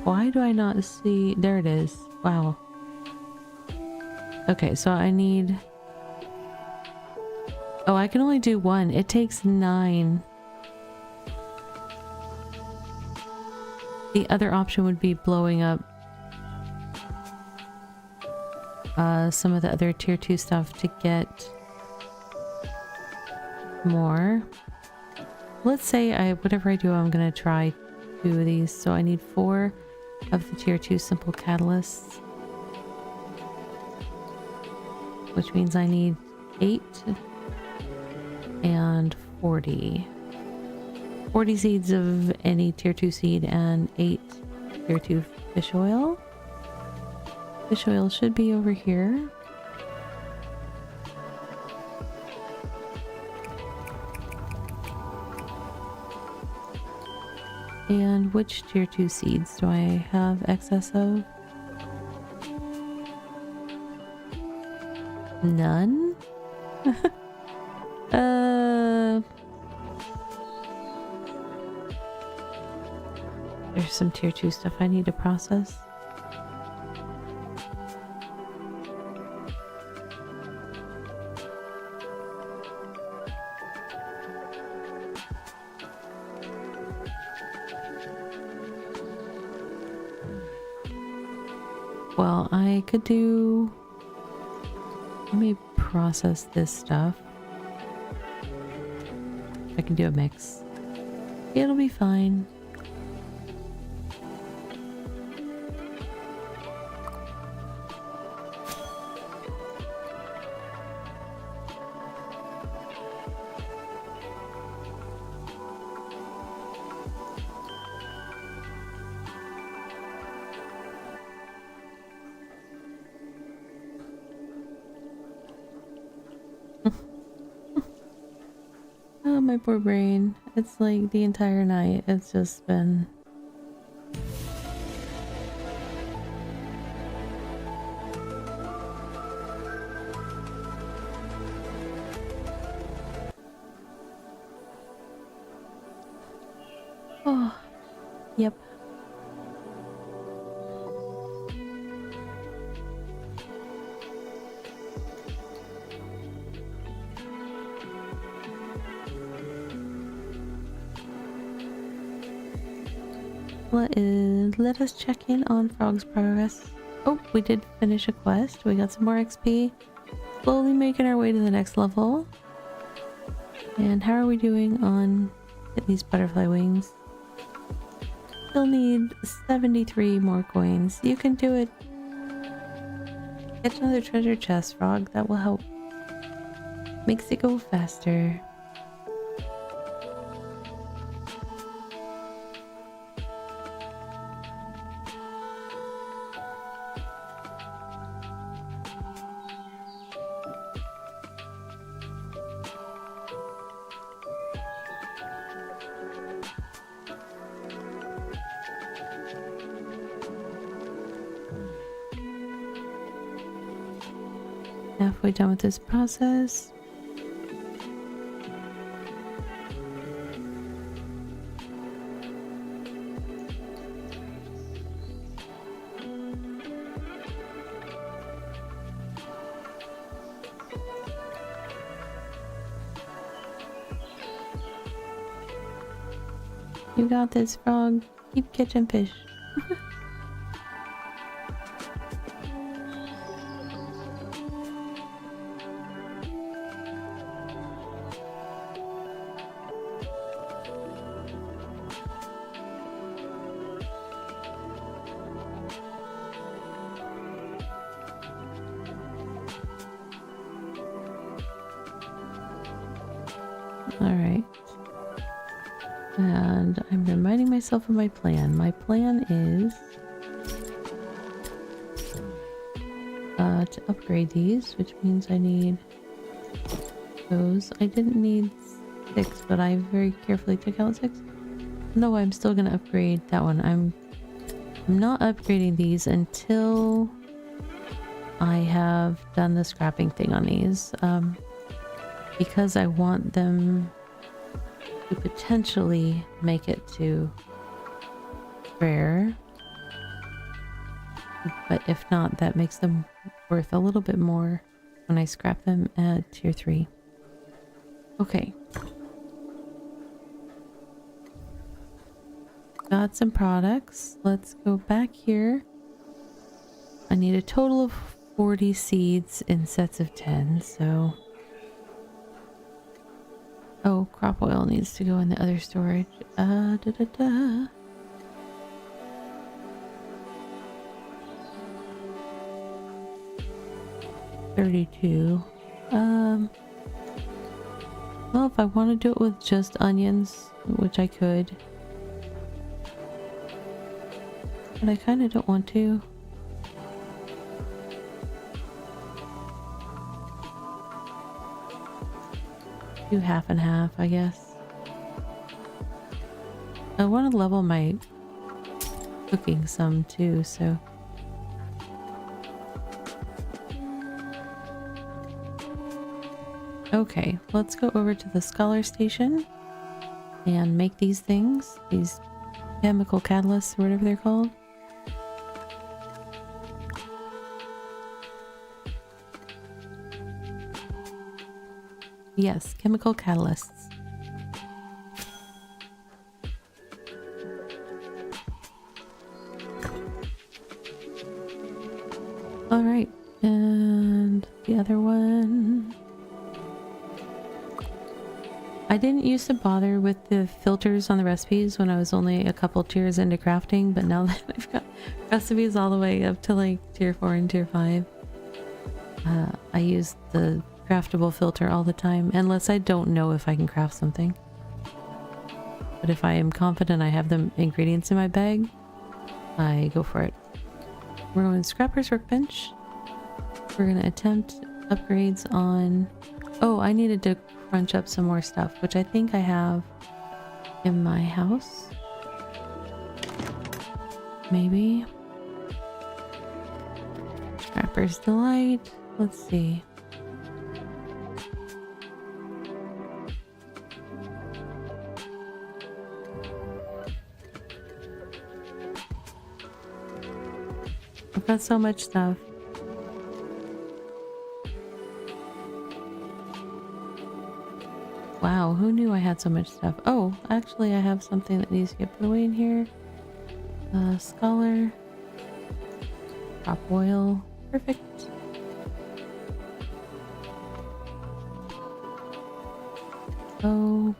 Why do I not see? There it is. Wow. Okay, so I need Oh, I can only do one. It takes 9. The other option would be blowing up some of the other tier 2 stuff to get more. Let's say whatever I do, I'm gonna try 2 of these. So I need 4 of the tier 2 simple catalysts, which means I need 8 and 40. 40 seeds of any tier 2 seed and 8 tier 2 fish oil. Fish oil should be over here. And which tier 2 seeds do I have excess of? None? There's some tier 2 stuff I need to process. Well, I could do... Let me process this stuff. I can do a mix. It'll be fine. Oh, my poor brain. It's like the entire night. It's just been... Oh, yep. Let us check in on Frog's progress. Oh, we did finish a quest. We got some more XP. Slowly making our way to the next level. And how are we doing on getting these butterfly wings? Still need 73 more coins. You can do it. Get another treasure chest, Frog. That will help. Makes it go faster. Halfway done with this process. You got this, Frog. Keep catching fish. Alright. And I'm reminding myself of my plan. My plan is to upgrade these, which means I need those. I didn't need 6, but I very carefully took out 6. No, I'm still gonna upgrade that one. I'm not upgrading these until I have done the scrapping thing on these. Because I want them to potentially make it to rare. But if not, that makes them worth a little bit more when I scrap them at tier 3. Okay. Got some products. Let's go back here. I need a total of 40 seeds in sets of 10, so... Oh, crop oil needs to go in the other storage. Da da da. 32. Well, if I want to do it with just onions, which I could. But I kind of don't want to. Do half and half, I guess. I want to level my cooking some too, so... Okay, let's go over to the scholar station and make these things, these chemical catalysts or whatever they're called. Yes, chemical catalysts. Alright, and the other one... I didn't used to bother with the filters on the recipes when I was only a couple tiers into crafting, but now that I've got recipes all the way up to like tier 4 and tier 5, I use the craftable filter all the time, unless I don't know if I can craft something. But if I am confident I have the ingredients in my bag, I go for it. We're going Scrapper's Workbench. We're going to attempt upgrades on... Oh, I needed to crunch up some more stuff, which I think I have in my house. Maybe. Scrapper's Delight. Let's see. I've got so much stuff. Wow, who knew I had so much stuff? Oh, actually I have something that needs to get put away in here. Scholar. Crop oil. Perfect. Oh.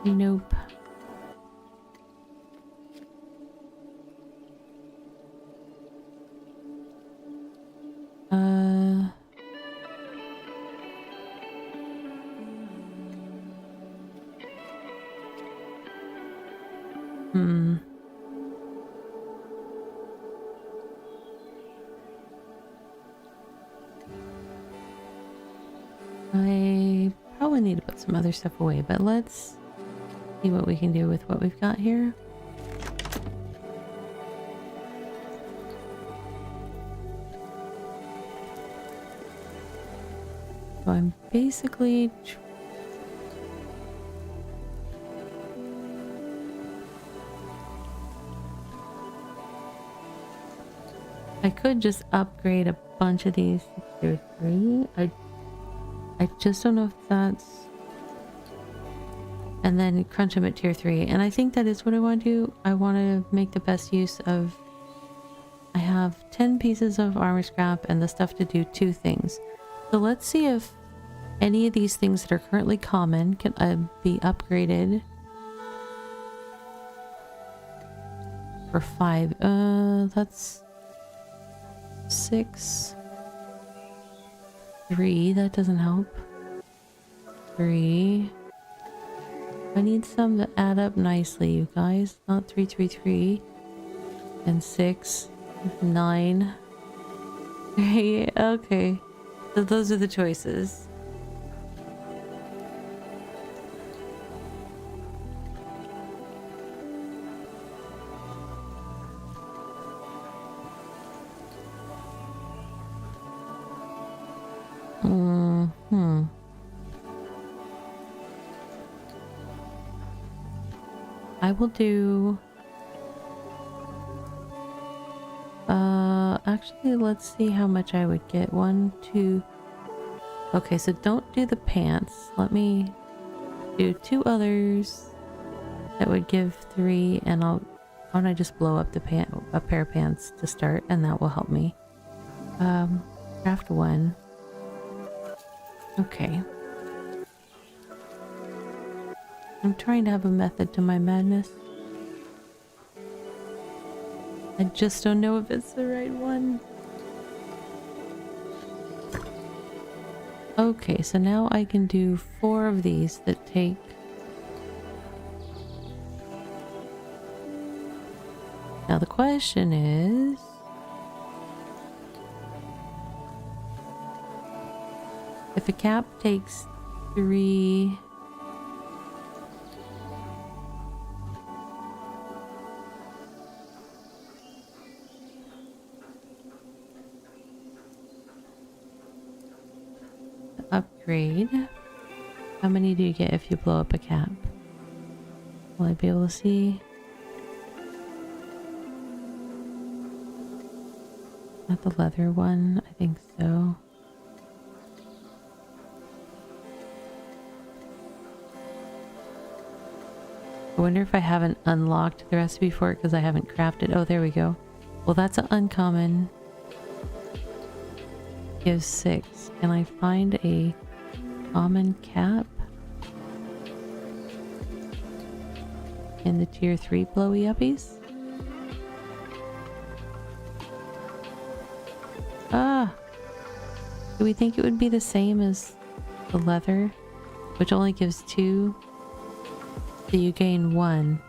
Nope. I probably need to put some other stuff away, but let's see what we can do with what we've got here. So I'm basically I could just upgrade a bunch of these to tier 3. I just don't know if that's... And then crunch them at tier 3. And I think that is what I want to do. I want to make the best use of... I have 10 pieces of armor scrap and the stuff to do 2 things. So let's see if any of these things that are currently common can be upgraded for 5. That's 6. 3, that doesn't help. 3. I need some that add up nicely, you guys. Not 3, 3, 3. And 6. 9. 3. Okay. So those are the choices. I will do Actually, let's see how much I would get. 1, 2. Okay, so don't do the pants. Let me do 2 others. That would give 3, and why don't I just blow up a pair of pants to start, and that will help me. Craft 1. Okay. I'm trying to have a method to my madness. I just don't know if it's the right one. Okay, so now I can do 4 of these that take... Now the question is... If a cap takes 3... Upgrade. How many do you get if you blow up a cap? Will I be able to see? Not the leather one, I think so. I wonder if I haven't unlocked the recipe for it because I haven't crafted. Oh, there we go. Well, that's an uncommon. Gives 6. Can I find a common cap in the tier 3 blowy uppies? Ah! Do we think it would be the same as the leather, which only gives 2? So you gain 1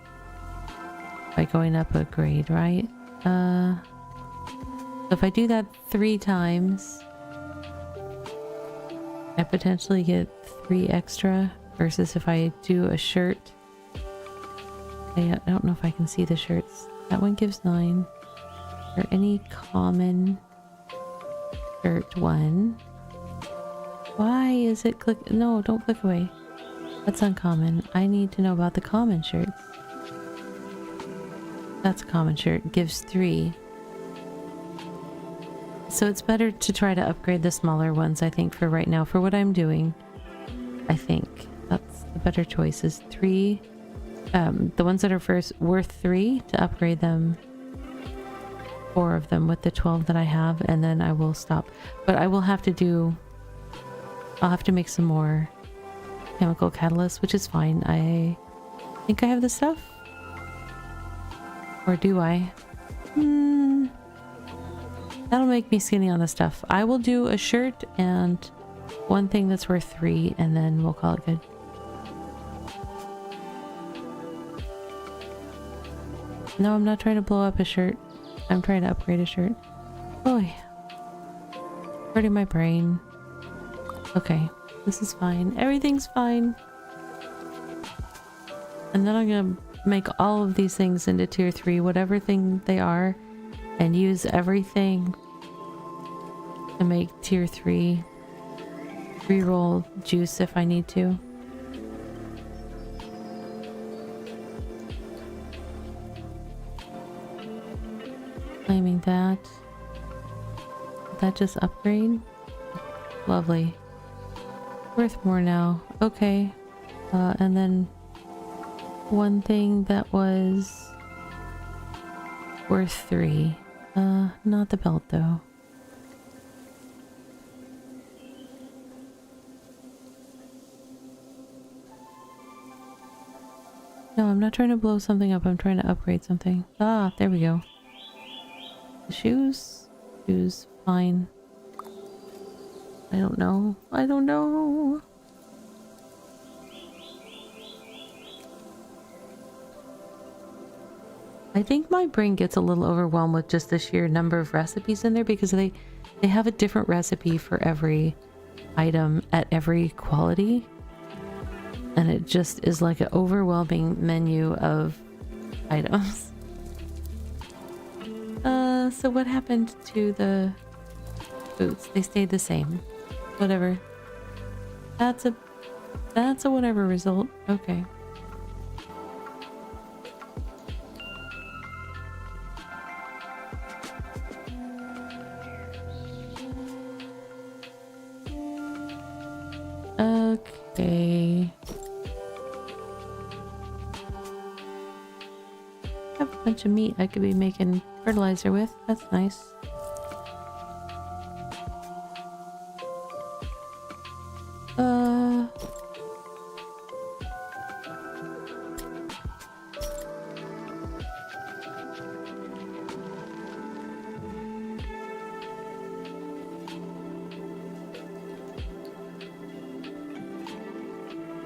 by going up a grade, right? So if I do that 3 times, I potentially get 3 extra versus if I do a shirt. I don't know if I can see the shirts. That one gives 9. Or any common shirt 1. Why is it click? No, don't click away. That's uncommon. I need to know about the common shirts. That's a common shirt. Gives 3. So it's better to try to upgrade the smaller ones, I think, for right now. For what I'm doing, I think that's the better choice is 3. The ones that are first worth 3 to upgrade them. 4 of them with the 12 that I have, and then I will stop. But I will have to do... I'll have to make some more chemical catalysts, which is fine. I think I have the stuff. Or do I? That'll make me skinny on the stuff. I will do a shirt and 1 thing that's worth 3, and then we'll call it good. No, I'm not trying to blow up a shirt. I'm trying to upgrade a shirt. Boy. Hurting my brain. Okay. This is fine. Everything's fine. And then I'm gonna make all of these things into tier 3, whatever thing they are, and use everything to make tier 3. Reroll juice if I need to. Claiming that. Did that just upgrade? Lovely. Worth more now. Okay. And then 1 thing that was worth 3. Not the belt though. No, I'm not trying to blow something up. I'm trying to upgrade something. Ah, there we go. The shoes? Shoes, fine. I don't know. I don't know. I think my brain gets a little overwhelmed with just the sheer number of recipes in there because they have a different recipe for every item at every quality. And it just is like an overwhelming menu of items. So what happened to the boots? They stayed the same. Whatever. That's a whatever result. Okay. Okay. I have a bunch of meat I could be making fertilizer with. That's nice.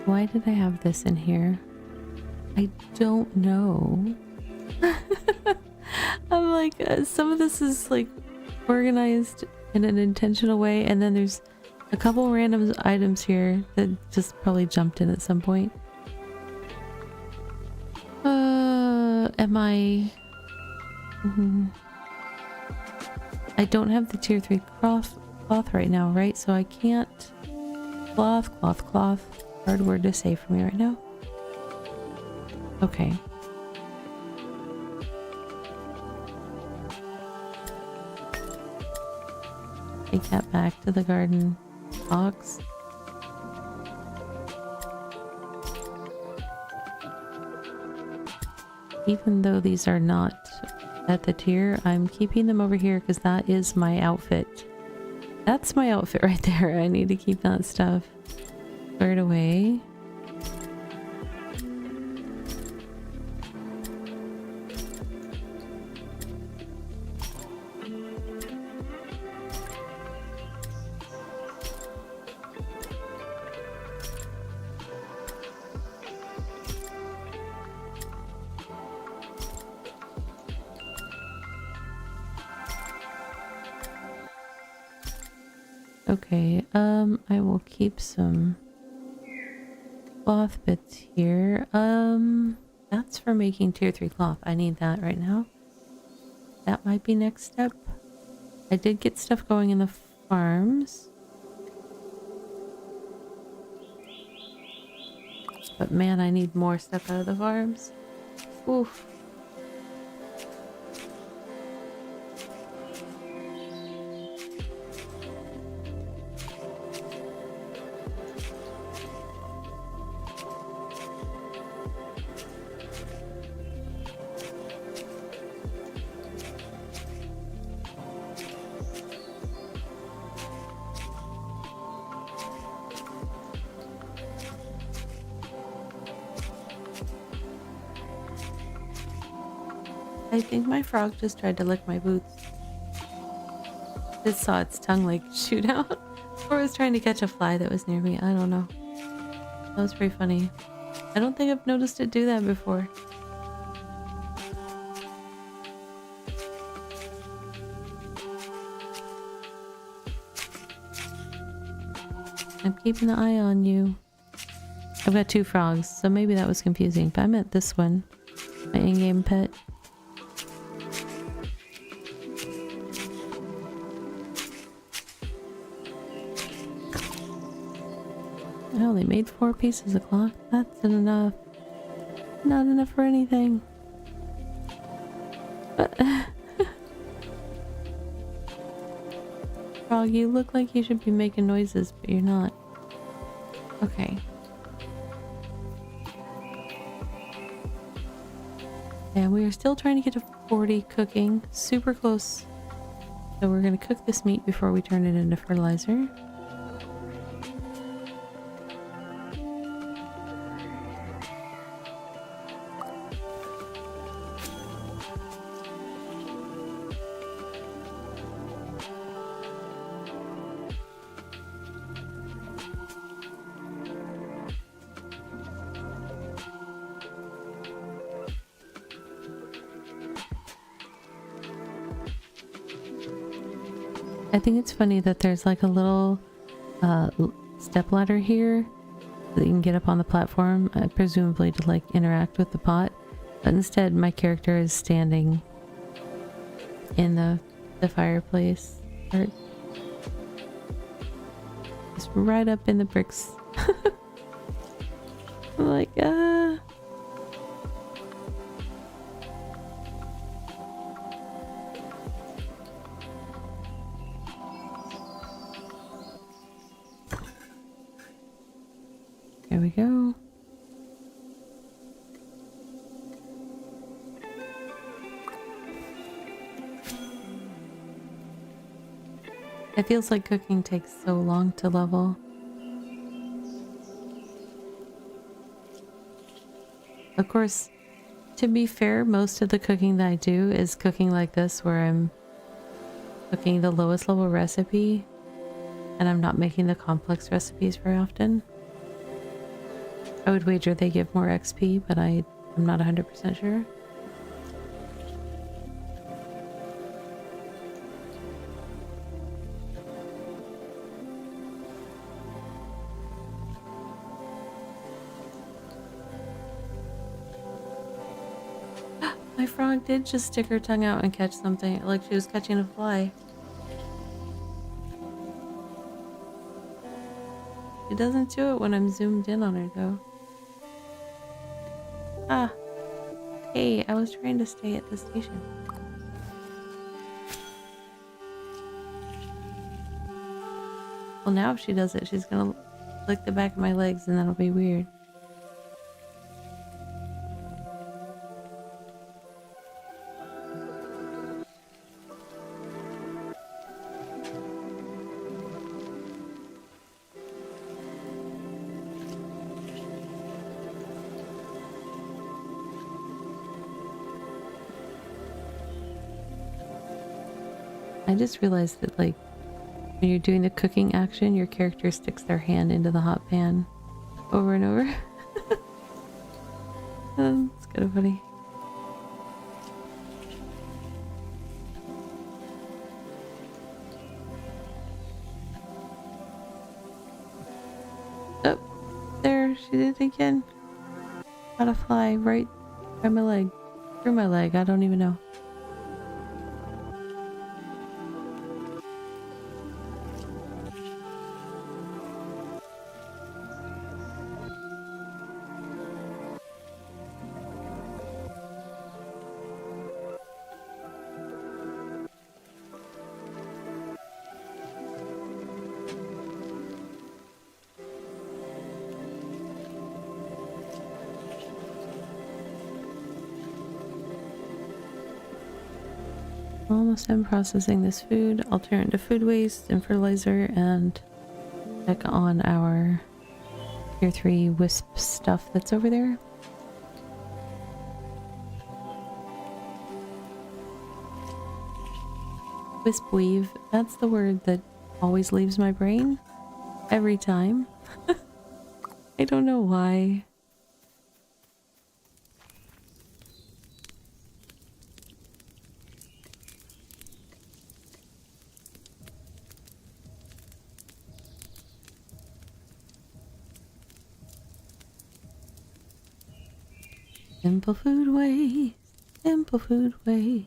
Why did I have this in here? I don't know. I'm like, some of this is like organized in an intentional way, and then there's a couple random items here that just probably jumped in at some point. Am I... I don't have the tier 3 cloth right now, right? So I can't... Cloth. Hard word to say for me right now. Okay. Take that back to the garden box. Even though these are not at the tier, I'm keeping them over here because that is my outfit. That's my outfit right there. I need to keep that stuff squared away. Okay, I will keep some cloth bits here. That's for making tier 3 cloth. I need that right now. That might be next step. I did get stuff going in the farms. But man, I need more stuff out of the farms. Oof. I think my frog just tried to lick my boots. Just saw its tongue like shoot out. Or was trying to catch a fly that was near me. I don't know. That was pretty funny. I don't think I've noticed it do that before. I'm keeping an eye on you. I've got 2 frogs, so maybe that was confusing. But I meant this one. My in-game pet. I only made 4 pieces of cloth. That's enough. Not enough for anything. Frog, you look like you should be making noises, but you're not. Okay. And we are still trying to get to 40 cooking. Super close. So we're going to cook this meat before we turn it into fertilizer. I think it's funny that there's like a little step ladder here that you can get up on the platform, presumably to like interact with the pot. But instead, my character is standing in the fireplace, or just right up in the bricks. I'm like, There we go. It feels like cooking takes so long to level. Of course, to be fair, most of the cooking that I do is cooking like this, where I'm cooking the lowest level recipe and I'm not making the complex recipes very often. I would wager they give more XP, but I'm not 100% sure. My frog did just stick her tongue out and catch something, like she was catching a fly. She doesn't do it when I'm zoomed in on her, though. Ah. Hey, I was trying to stay at the station. Well, now if she does it, she's gonna lick the back of my legs and that'll be weird. I just realized that, like, when you're doing the cooking action, your character sticks their hand into the hot pan over and over. It's kind of funny. Oh, there, she did it again. Got a fly right by my leg. Through my leg, I don't even know. Almost done processing this food. I'll turn it into food waste and fertilizer and check on our tier 3 wisp stuff that's over there. Wisp weave, that's the word that always leaves my brain every time. I don't know why. Simple food waste, simple food waste.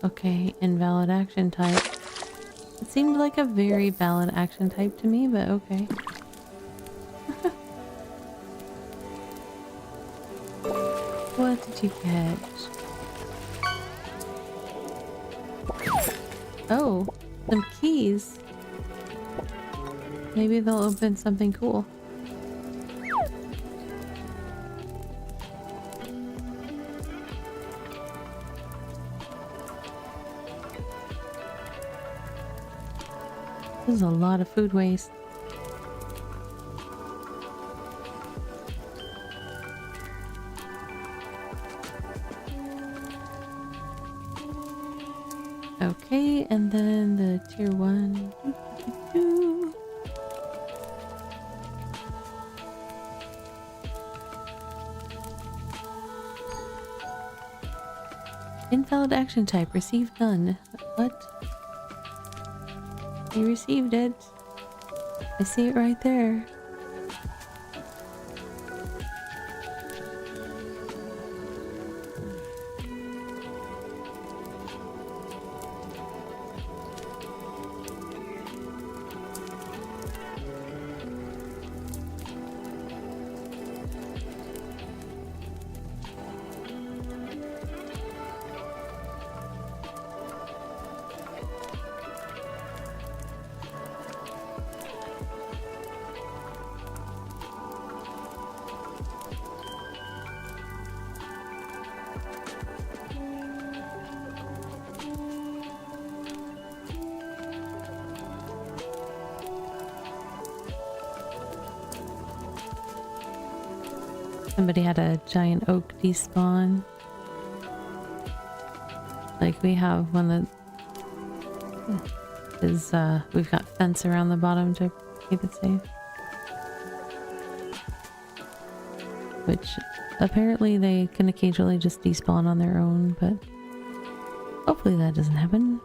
Okay, invalid action type. It seemed like a very valid action type to me, but okay. What did you catch? Oh, some keys. Maybe they'll open something cool. This is a lot of food waste. Okay, and then the tier 1. Invalid action type, received none. What? You received it. I see it right there. somebody had a giant oak despawn. Like we have one that is, we've got fence around the bottom to keep it safe. Which apparently they can occasionally just despawn on their own, but hopefully that doesn't happen.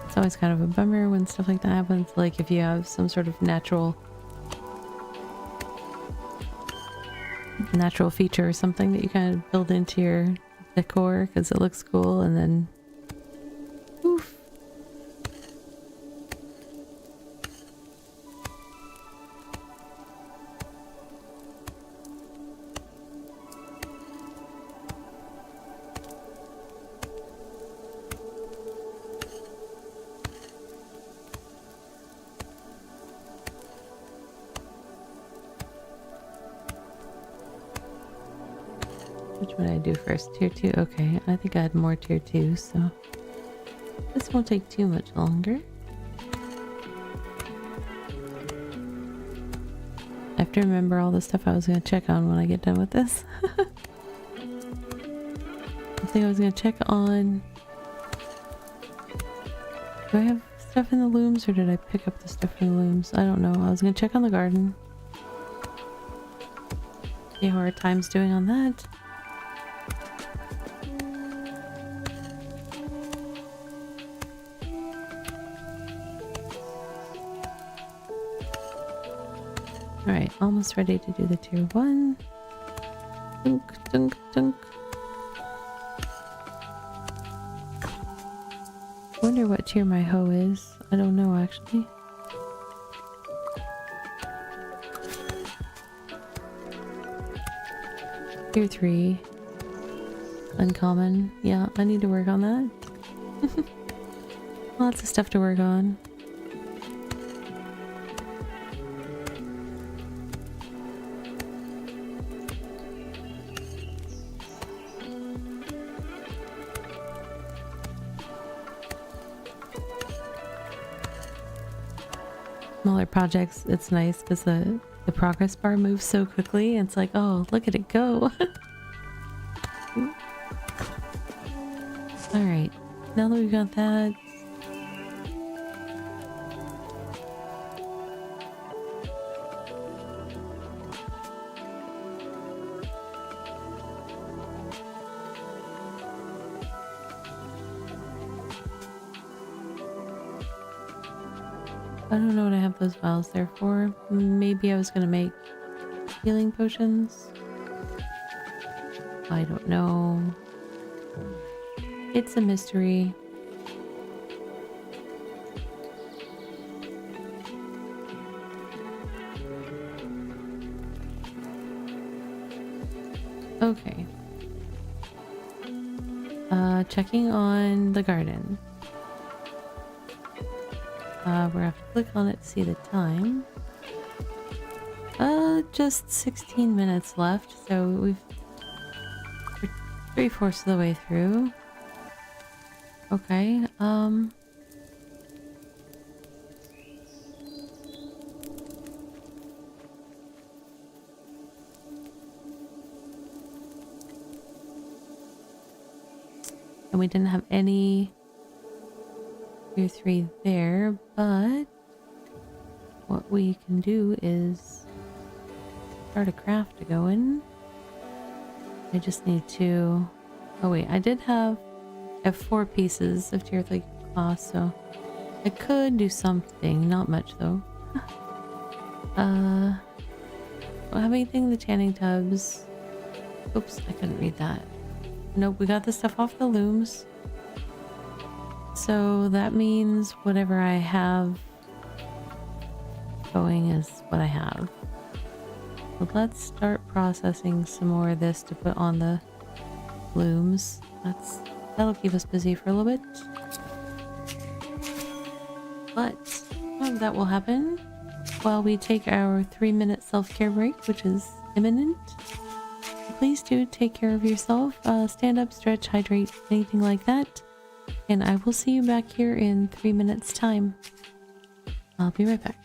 It's always kind of a bummer when stuff like that happens, like if you have some sort of natural feature or something that you kind of build into your decor because it looks cool, and then oof. Which one I do first? Tier 2? Okay, I think I had more tier 2, so this won't take too much longer. I have to remember all the stuff I was going to check on when I get done with this. I think I was going to check on... Do I have stuff in the looms, or did I pick up the stuff in the looms? I don't know. I was going to check on the garden. See how our time's doing on that. Alright, almost ready to do the tier 1. Dunk, dunk, dunk. Wonder what tier my hoe is. I don't know actually. Tier 3. Uncommon. Yeah, I need to work on that. Lots of stuff to work on. Smaller projects, it's nice because the progress bar moves so quickly, and it's like, oh, look at it go. Alright, now that we've got that, I don't know what I have those vials there for. Maybe I was gonna make healing potions. I don't know. It's a mystery. Okay. Checking on the garden. We're gonna have to click on it to see the time. Just 16 minutes left, so we're 3/4 of the way through. Okay, and we didn't have any tier 3 there, but what we can do is start a craft going. I just need to... Oh wait, I have 4 pieces of tier 3 cloth, so I could do something. Not much though. Don't have anything in the tanning tubs. Oops, I couldn't read that. Nope, we got the stuff off the looms. So that means whatever I have going is what I have. So let's start processing some more of this to put on the looms. That'll keep us busy for a little bit. But that will happen while we take our 3-minute self-care break, which is imminent. Please do take care of yourself. Stand up, stretch, hydrate, anything like that. And I will see you back here in 3 minutes time. I'll be right back.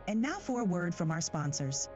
And now for a word from our sponsors.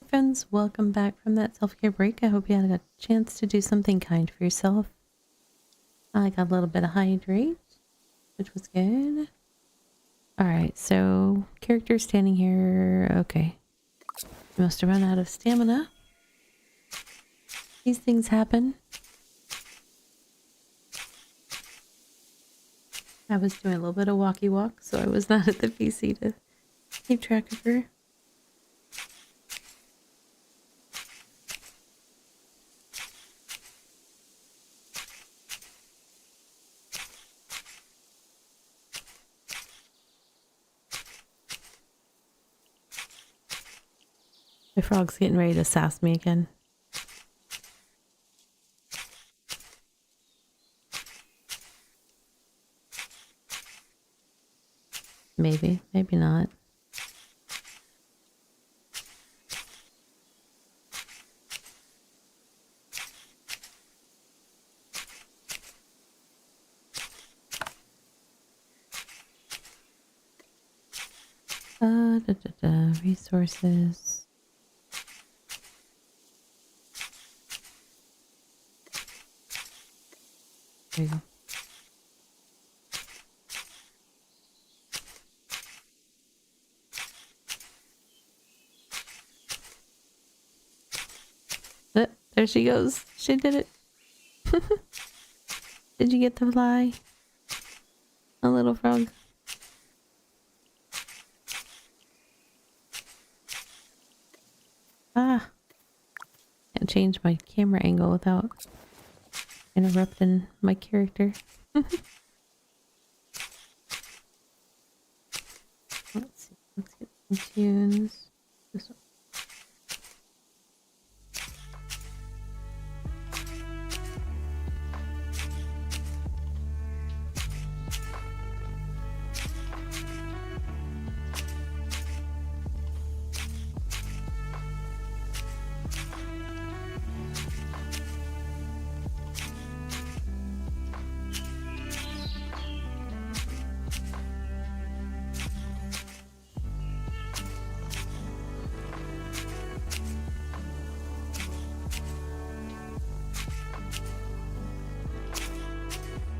Friends, welcome back from that self-care break. I hope you had a chance to do something kind for yourself. I got a little bit of hydrate, which was good. Alright, so character standing here. Okay. You must have run out of stamina. These things happen. I was doing a little bit of walkie walk, so I was not at the PC to keep track of her. My frog's getting ready to sass me again. Maybe, maybe not. Resources. There you go. There she goes. She did it. Did you get the fly? A little frog. Ah. Can't change my camera angle without interrupting my character. Let's see. Let's get some tunes. This one.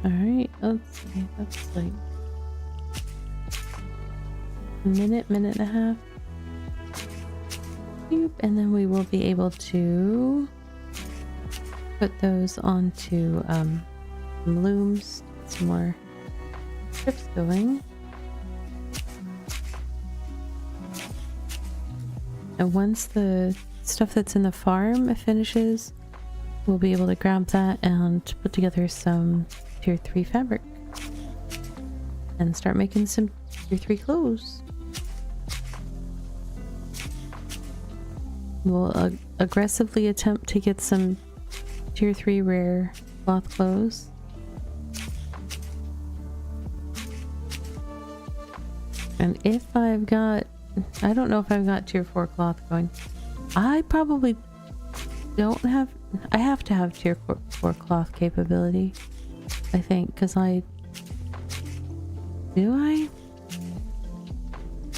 Alright, let's see. That's like a minute and a half. And then we will be able to put those onto some looms, some more strips going. And once the stuff that's in the farm finishes, we'll be able to grab that and put together some tier 3 fabric and start making some tier 3 clothes. We'll aggressively attempt to get some tier 3 rare cloth clothes. And if I've got, I don't know if I've got tier 4 cloth going. I probably don't have, I have to have tier 4 cloth capability, I think, because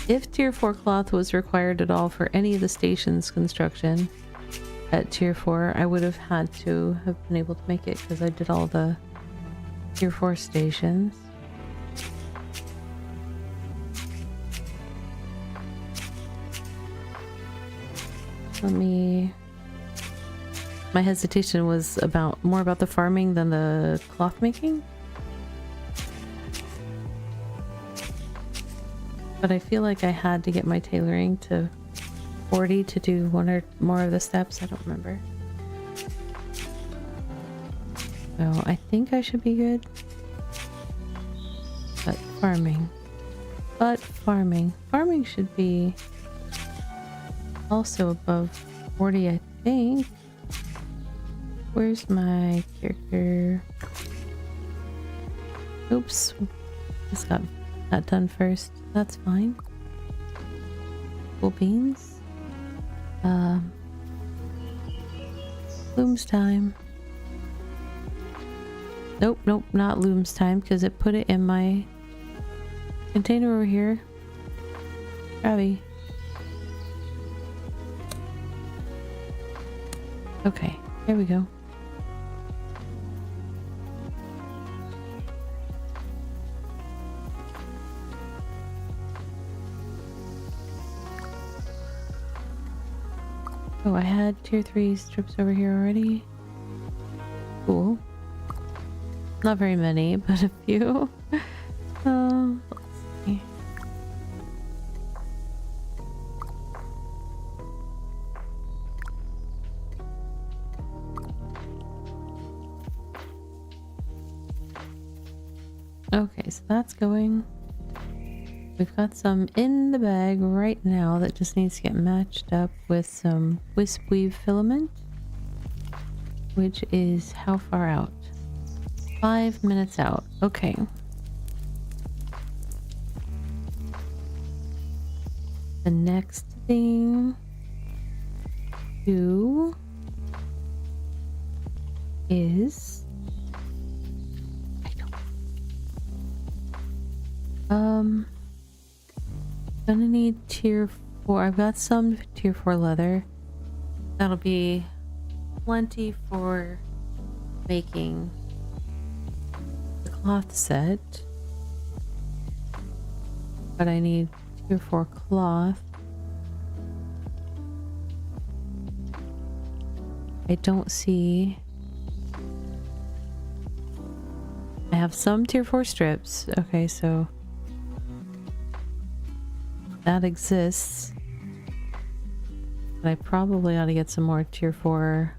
if tier 4 cloth was required at all for any of the stations construction at tier 4, I would have had to have been able to make it because I did all the tier 4 stations. My hesitation was more about the farming than the cloth making. But I feel like I had to get my tailoring to 40 to do one or more of the steps. I don't remember. So I think I should be good. But farming should be also above 40, I think. Where's my character? Oops. Just got that done first. That's fine. Cool beans. Looms time. Nope, not looms time because it put it in my container over here. Grabby. Okay, here we go. Oh, I had tier 3 strips over here already. Cool. Not very many, but a few. Let's see. Okay, so that's going. We've got some in the bag right now that just needs to get matched up with some wisp weave filament, which is how far out? 5 minutes out. Okay. The next thing to do is gonna need tier 4. I've got some tier 4 leather. That'll be plenty for making the cloth set. But I need tier 4 cloth. I don't see. I have some tier 4 strips. Okay, so that exists. But I probably ought to get some more tier 4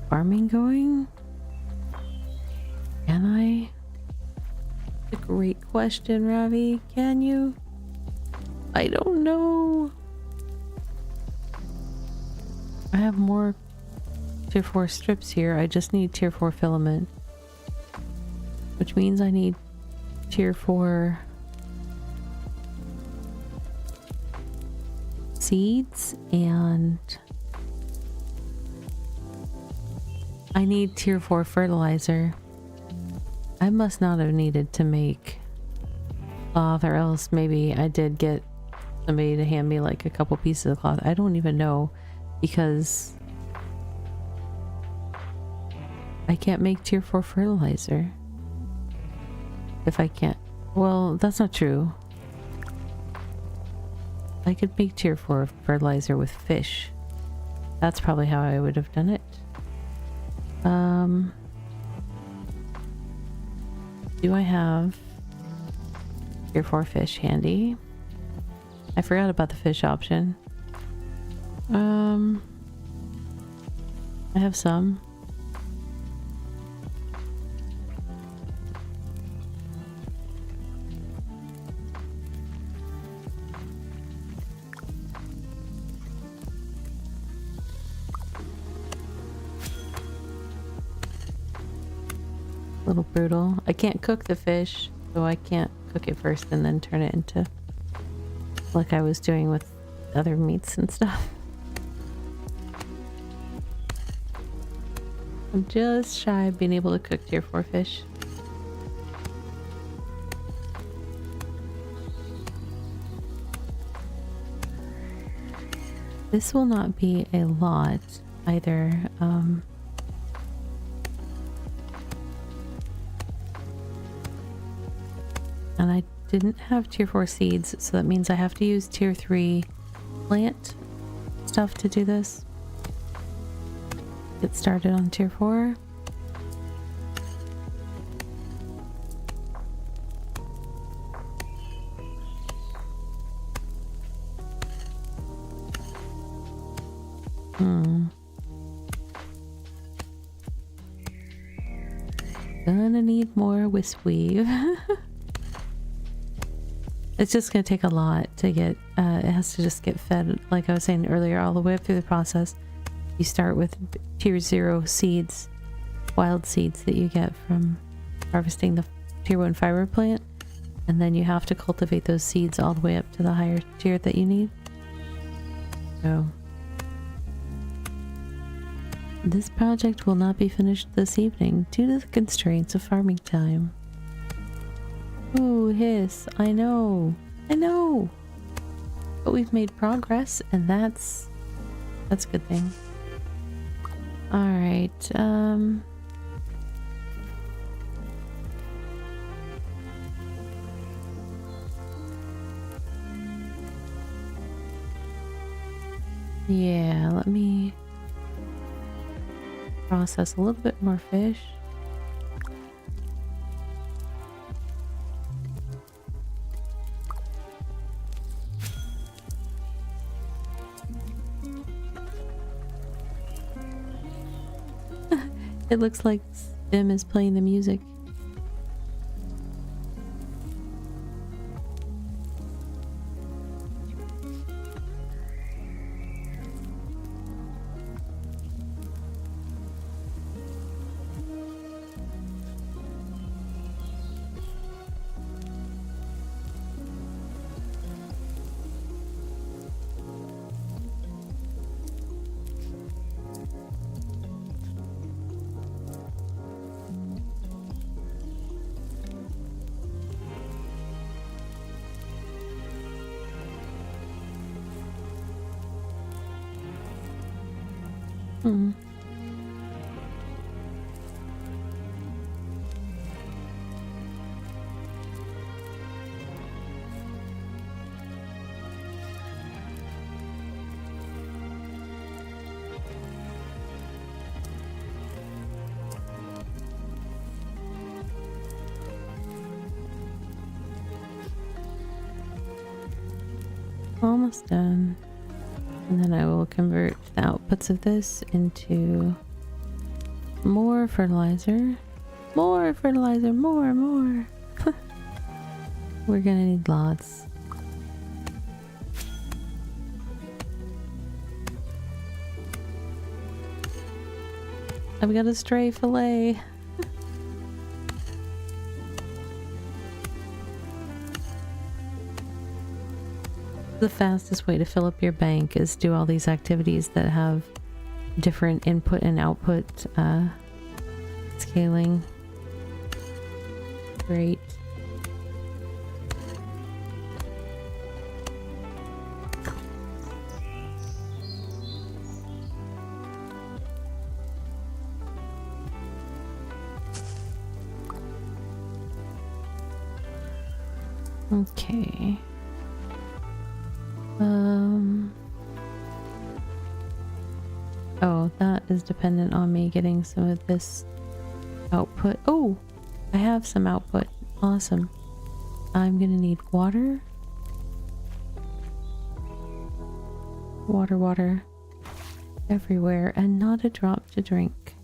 farming going. Can I? It's a great question, Ravi. Can you? I don't know. I have more tier 4 strips here. I just need tier 4 filament, which means I need tier 4 seeds, and I need tier 4 fertilizer. I must not have needed to make cloth, or else maybe I did get somebody to hand me like a couple pieces of cloth. I don't even know, because I can't make tier 4 fertilizer. If I can't, well, that's not true. I could make tier 4 fertilizer with fish. That's probably how I would have done it. Do I have tier 4 fish handy? I forgot about the fish option. I have some. A little brutal. I can't cook the fish, so I can't cook it first and then turn it into, like I was doing with other meats and stuff. I'm just shy of being able to cook tier 4 fish. This will not be a lot either. And I didn't have tier 4 seeds, so that means I have to use tier 3 plant stuff to do this. Get started on tier 4. Gonna need more wisp weave. It's just gonna take a lot to get, it has to just get fed, like I was saying earlier, all the way up through the process. You start with tier 0 seeds, wild seeds that you get from harvesting the tier 1 fiber plant, and then you have to cultivate those seeds all the way up to the higher tier that you need. So this project will not be finished this evening due to the constraints of farming time. Ooh, hiss. I know. But we've made progress, and that's a good thing. Alright, yeah, let me process a little bit more fish. It looks like Sim is playing the music. Hmm. Almost done. And then I will convert the outputs of this into more fertilizer. More fertilizer, more. We're gonna need lots. I've got a stray fillet. The fastest way to fill up your bank is do all these activities that have different input and output scaling. Great. Okay. Oh, that is dependent on me getting some of this output. Oh, I have some output. Awesome. I'm gonna need water. Water everywhere, and not a drop to drink.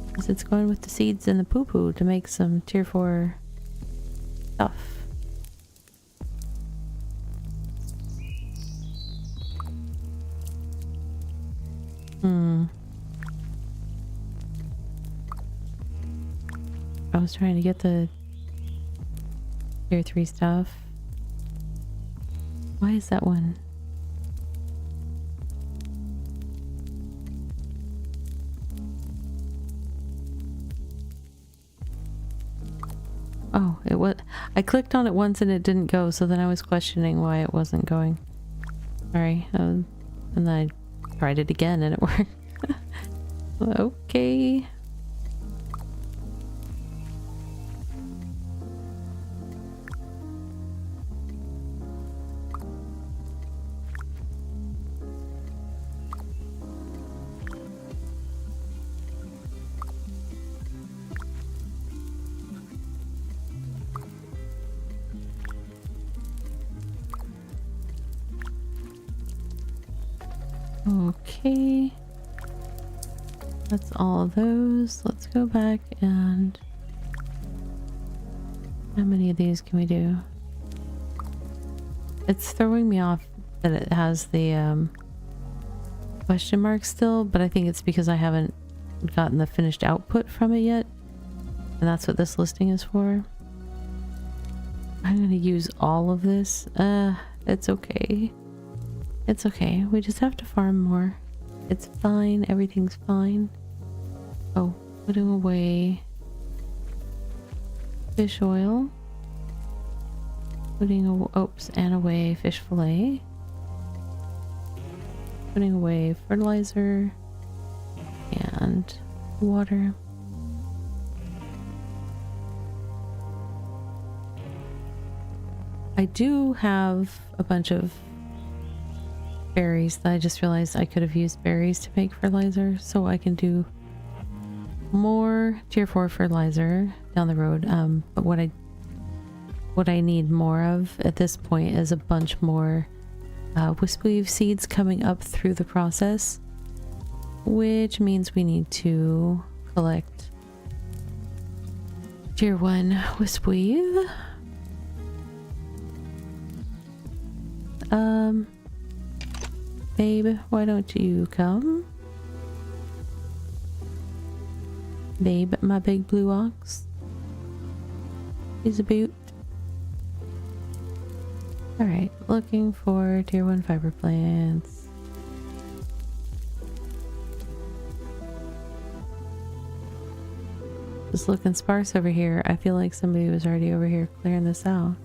Because it's going with the seeds and the poo-poo to make some tier 4 stuff. I was trying to get the tier 3 stuff. Why is that one? Oh, it was. I clicked on it once and it didn't go, so then I was questioning why it wasn't going. Sorry. And then I tried it again and it worked. Okay. Okay. That's all of those. Let's go back and... How many of these can we do? It's throwing me off that it has the question mark still, but I think it's because I haven't gotten the finished output from it yet. And that's what this listing is for. I'm gonna use all of this. It's okay. It's okay. We just have to farm more. It's fine. Everything's fine. Oh, putting away fish oil. Putting away fish fillet. Putting away fertilizer and water. I do have a bunch of berries that I just realized I could have used berries to make fertilizer, so I can do more tier 4 fertilizer down the road. But what I need more of at this point is a bunch more wispweave seeds coming up through the process, which means we need to collect tier 1 wispweave. Babe, why don't you come? Babe, my big blue ox. He's a boot. Alright, looking for tier 1 fiber plants. Just looking sparse over here. I feel like somebody was already over here clearing this out.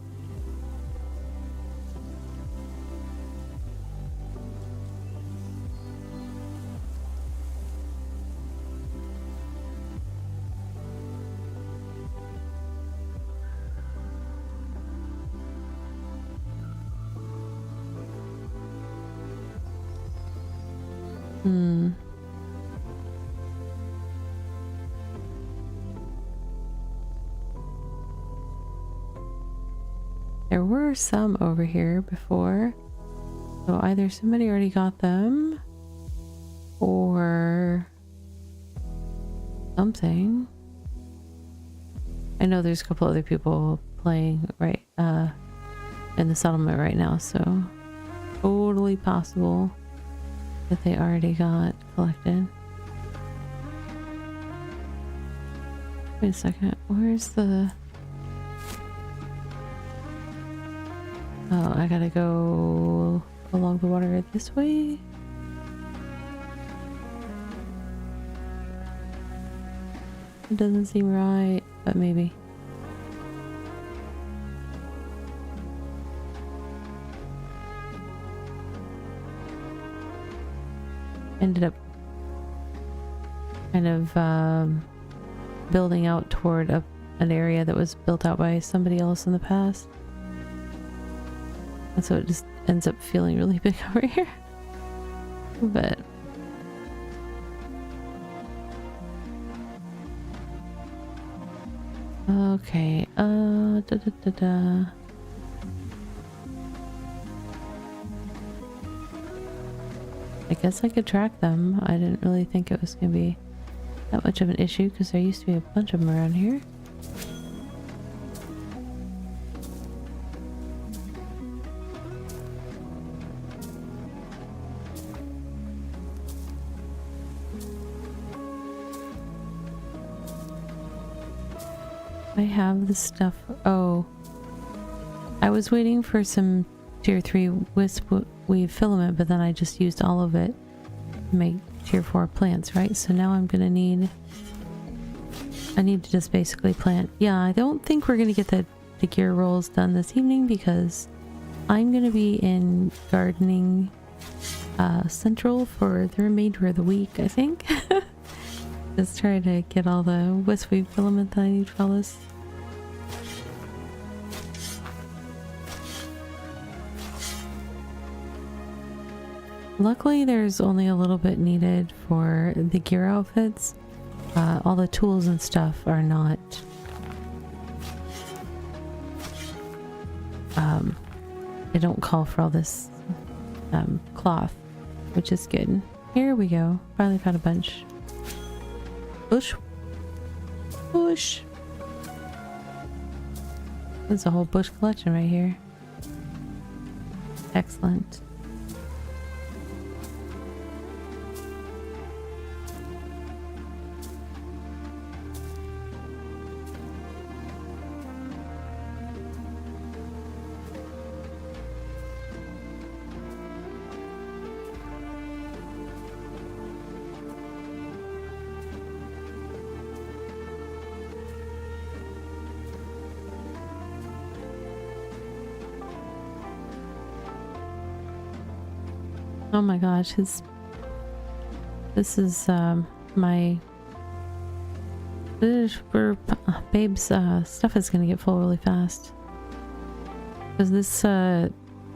Hmm. There were some over here before. So either somebody already got them or something. I know there's a couple other people playing right in the settlement right now, so totally possible that they already got collected. Wait a second, where's the... Oh, I gotta go along the water this way? It doesn't seem right, but maybe. Ended up kind of building out toward an area that was built out by somebody else in the past. And so it just ends up feeling really big over here. But okay, I guess I could track them. I didn't really think it was gonna be that much of an issue because there used to be a bunch of them around here. I have the stuff. Oh, I was waiting for some tier 3 wisp weave filament, but then I just used all of it to make tier 4 plants, right? So now I'm gonna need... I need to just basically plant. Yeah, I don't think we're gonna get the gear rolls done this evening because I'm gonna be in gardening central for the remainder of the week, I think. Just try to get all the wisp weave filament that I need for all this. Luckily, there's only a little bit needed for the gear outfits. All the tools and stuff are not... they don't call for all this cloth, which is good. Here we go. Finally found a bunch. Push. Push. There's a whole bush collection right here. Excellent. Oh my gosh, this is my babe's stuff is gonna get full really fast because this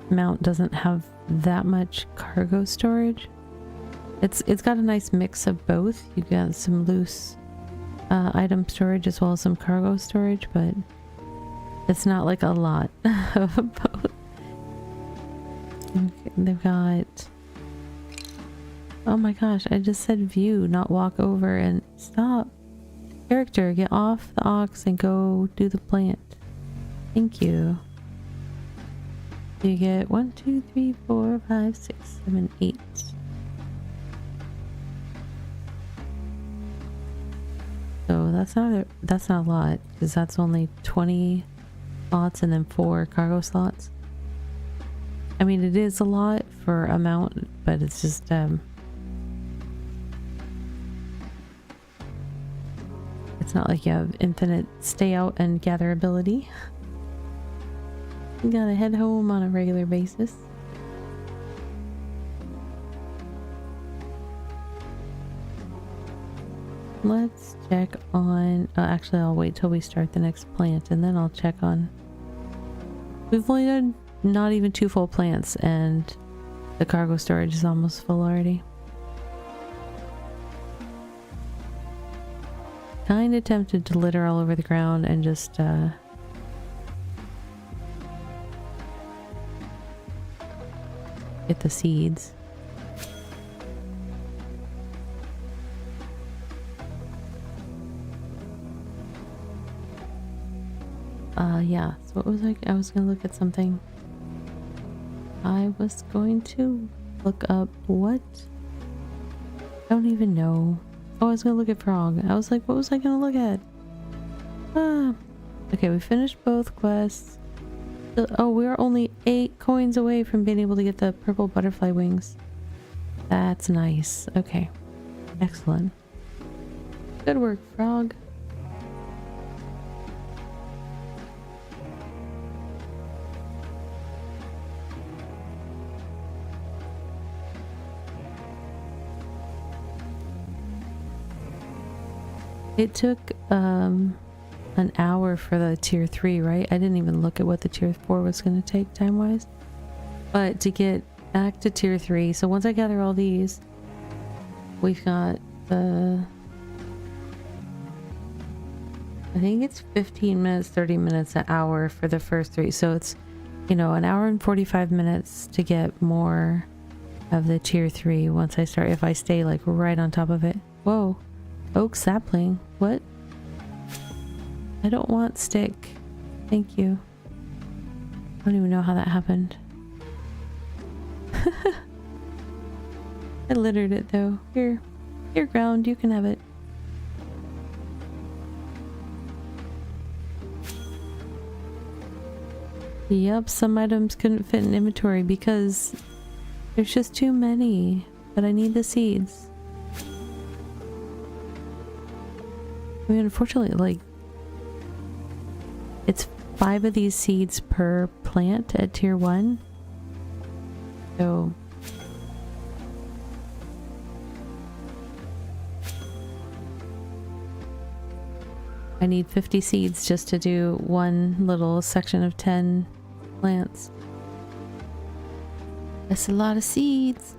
mount doesn't have that much cargo storage. It's got a nice mix of both. You got some loose item storage as well as some cargo storage, but it's not like a lot of both. Okay, they've got... Oh my gosh, I just said view, not walk over, and stop. Character, get off the ox and go do the plant. Thank you. You get 1, 2, 3, 4, 5, 6, 7, 8. So that's not a lot, because that's only 20 slots and then 4 cargo slots. I mean, it is a lot for a mount, but it's just it's not like you have infinite stay out and gather ability. You gotta head home on a regular basis. Let's check on... actually, I'll wait till we start the next plant and then I'll check on... We've only done not even 2 full plants and the cargo storage is almost full already. kind of tempted to litter all over the ground and just get the seeds. Yeah, so what was I was gonna look at something. I was going to look up what? I don't even know. Oh, I was gonna look at frog. I was like, what was I gonna look at? Ah. Okay, we finished both quests. Oh, we're only 8 coins away from being able to get the purple butterfly wings. That's nice. Okay. Excellent. Good work, frog. It took an hour for the tier 3, right? I didn't even look at what the tier 4 was going to take time-wise. But to get back to tier 3, so once I gather all these, we've got the... I think it's 15 minutes, 30 minutes, an hour for the first 3. So it's, you know, an hour and 45 minutes to get more of the tier 3 once I start, if I stay like right on top of it. Whoa. Oak sapling. What? I don't want stick. Thank you. I don't even know how that happened. I littered it though. Here. Here, ground. You can have it. Yep, some items couldn't fit in inventory because there's just too many. But I need the seeds. I mean, unfortunately, like, it's 5 of these seeds per plant at tier 1. So I need 50 seeds just to do one little section of 10 plants. That's a lot of seeds.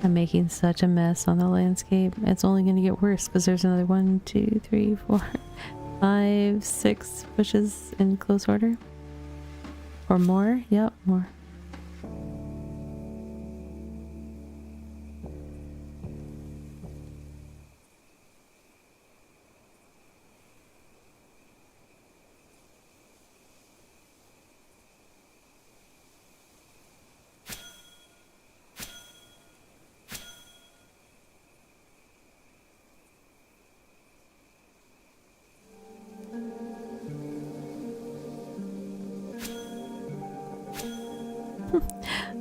I'm making such a mess on the landscape. It's only going to get worse because there's another 1, 2, 3, 4, 5, 6 bushes in close order. Or more? Yep, more.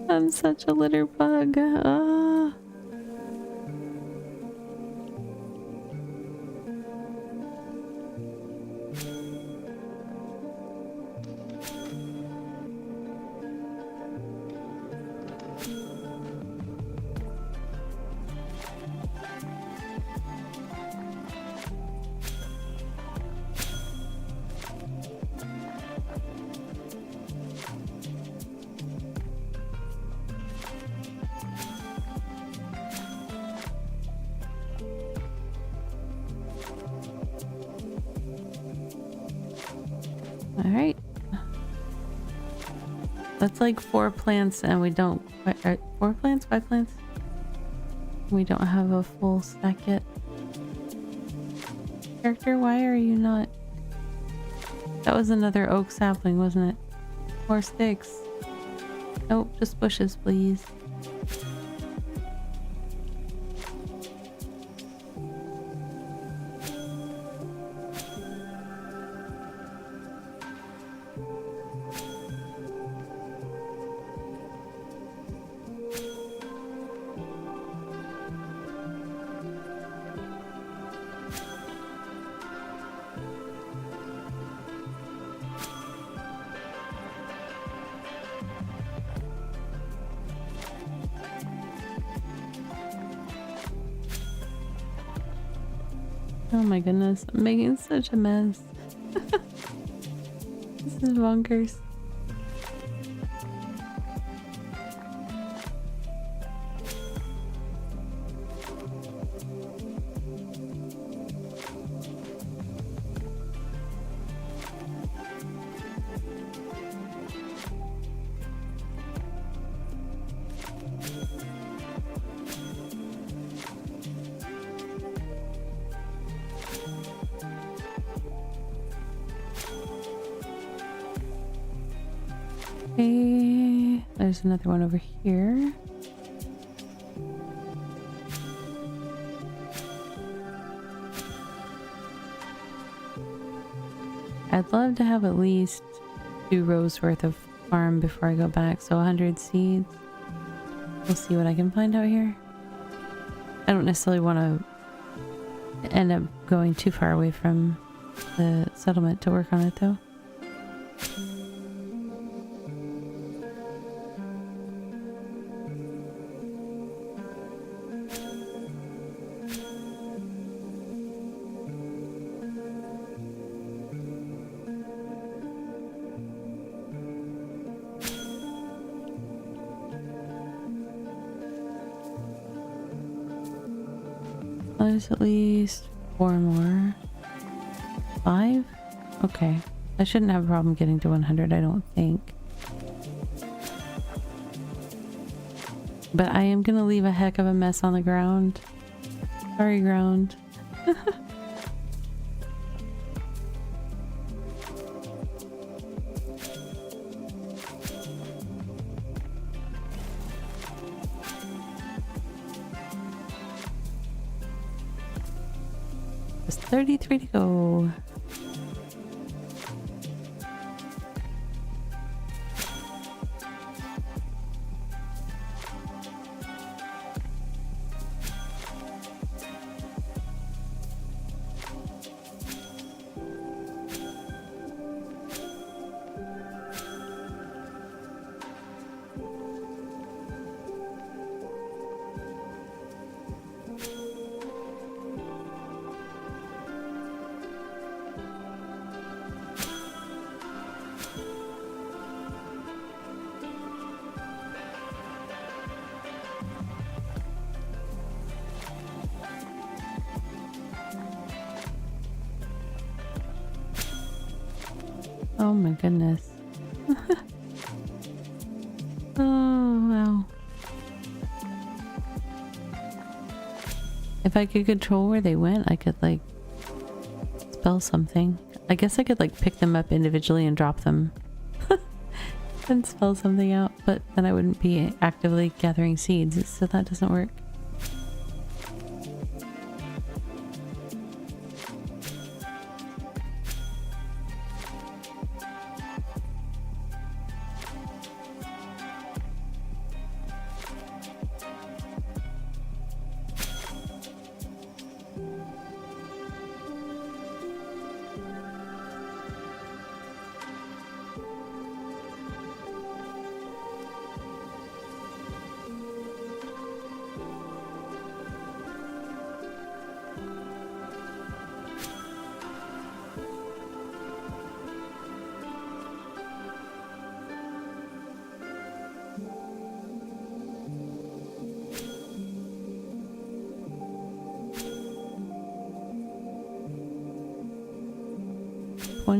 I'm such a litter bug. Ah. All right. That's like 4 plants and we don't... 4 plants? 5 plants? We don't have a full stack yet. Character, why are you not... That was another oak sapling, wasn't it? More sticks. Nope, just bushes, please. Oh my goodness, I'm making such a mess. This is bonkers. Okay, there's another one over here. I'd love to have at least 2 rows worth of farm before I go back, so 100 seeds. We'll see what I can find out here. I don't necessarily want to end up going too far away from the settlement to work on it though. There's at least 4 more. 5? Okay. I shouldn't have a problem getting to 100, I don't think. But I am gonna leave a heck of a mess on the ground. Sorry, ground. There's 33 to go. Oh my goodness. Oh wow. If I could control where they went, I could like spell something. I guess I could like pick them up individually and drop them and spell something out, but then I wouldn't be actively gathering seeds, so that doesn't work.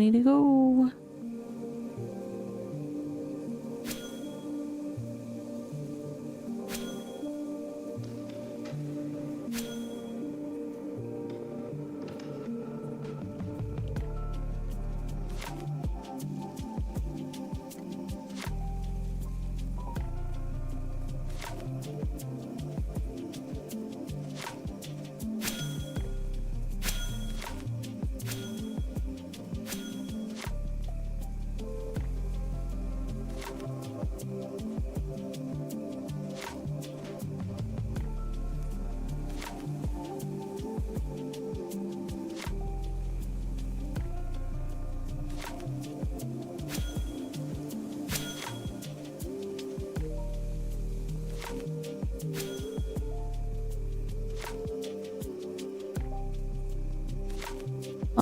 To go.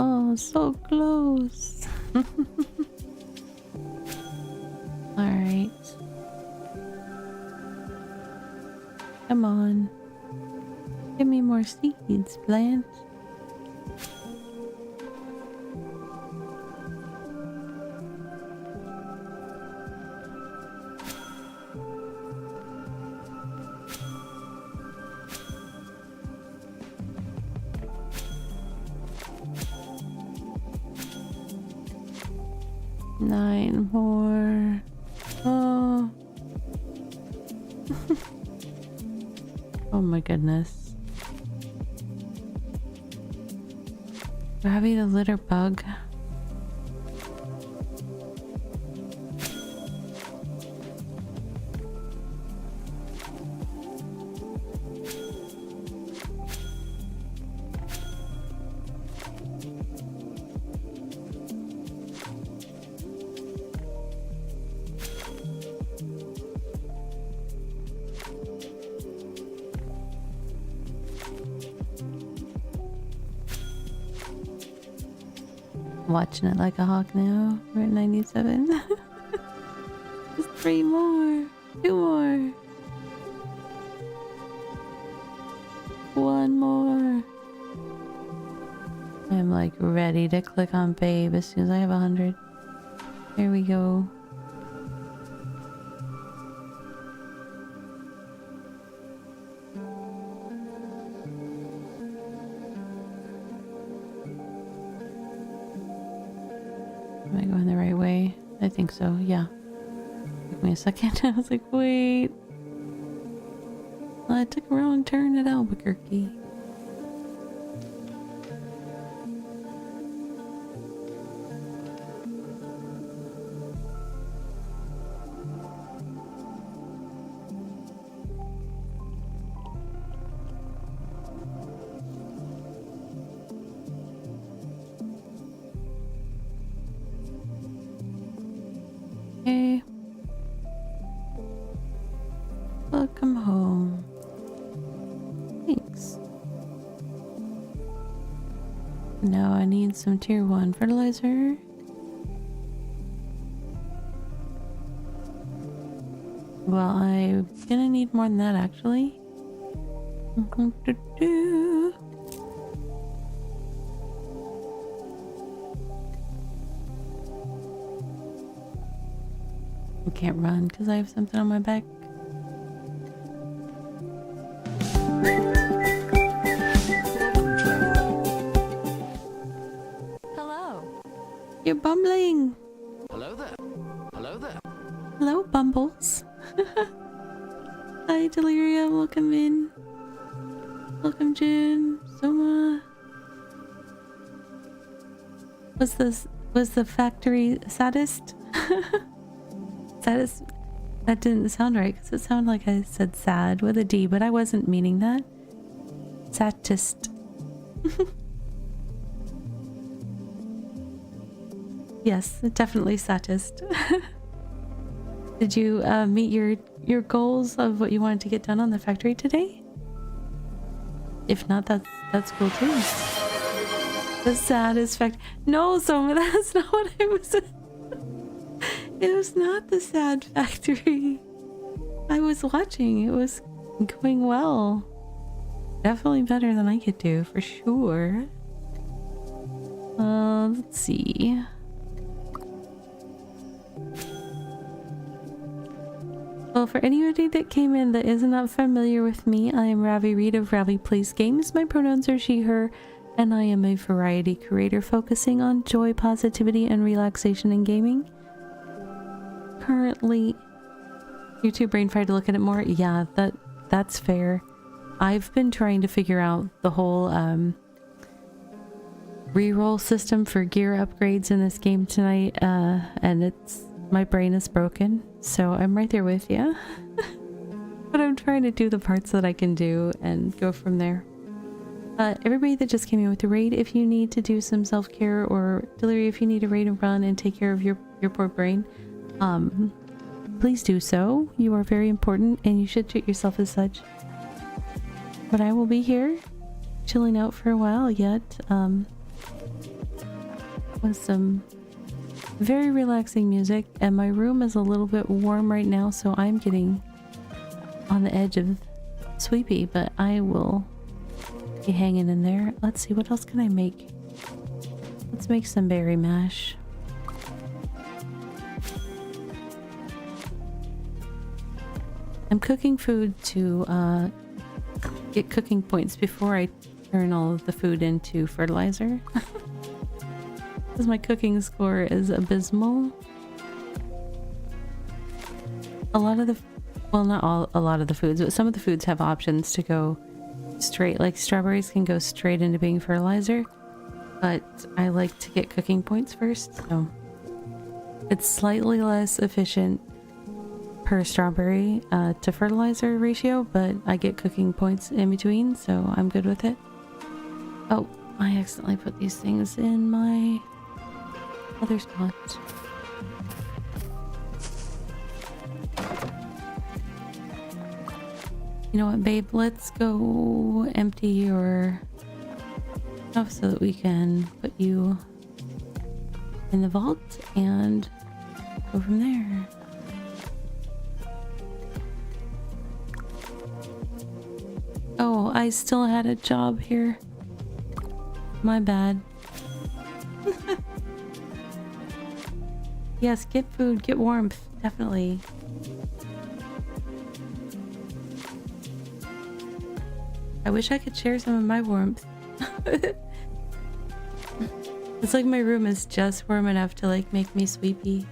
Oh, so close. All right. Come on. Give me more seeds, plant. Nine more. Oh my goodness. Grabby the litter bug. Watching it like a hawk now. We're at 97. Just 3 more. 2 more. 1 more. I'm like ready to click on babe as soon as I have 100. Here we go. Am I going the right way? I think so, yeah. Took me a second. I was like, wait. I took a wrong turn at Albuquerque. Hey. Welcome home. Thanks. Now I need some tier 1 fertilizer. Well, I'm gonna need more than that actually. I can't run because I have something on my back. Hello. You're bumbling. Hello there. Hello there. Hello, Bumbles. Hi, Delirium. Welcome in. Welcome, Jim. Soma. Was the factory saddest? Saddest? That didn't sound right because it sounded like I said sad with a D, but I wasn't meaning that. Saddest. Yes, definitely saddest. Did you meet your goals of what you wanted to get done on the factory today? If not, that's cool too. The saddest fact. No, Soma, that's not what I was. It was not the sad factory. I was watching. It was going well. Definitely better than I could do, for sure. Let's see. Well, for anybody that came in that is not familiar with me, I am Ravi Reed of Ravi Plays Games. My pronouns are she, her, and I am a variety creator focusing on joy, positivity, and relaxation in gaming. Currently, YouTube brain fried to look at it more. Yeah, that's fair. I've been trying to figure out the whole reroll system for gear upgrades in this game tonight, and my brain is broken, so I'm right there with you. But I'm trying to do the parts that I can do and go from there. Everybody that just came in with the raid, if you need to do some self-care, or Delirium, if you need a raid and run and take care of your poor brain, please do so. You are very important and you should treat yourself as such. But I will be here chilling out for a while yet, with some very relaxing music, and my room is a little bit warm right now, so I'm getting on the edge of sleepy, but I will be hanging in there. Let's see, what else can I make? Let's make some berry mash. I'm cooking food to get cooking points before I turn all of the food into fertilizer. Because my cooking score is abysmal. A lot of the well, not all, a lot of the foods, but some of the foods have options to go straight. Like strawberries can go straight into being fertilizer, but I like to get cooking points first, so it's slightly less efficient per strawberry to fertilizer ratio, but I get cooking points in between, so I'm good with it. Oh, I accidentally put these things in my other spot. You know what, babe? Let's go empty your stuff so that we can put you in the vault and go from there. Oh, I still had a job here. My bad. Yes, get food, get warmth, definitely. I wish I could share some of my warmth. It's like my room is just warm enough to like make me sleepy.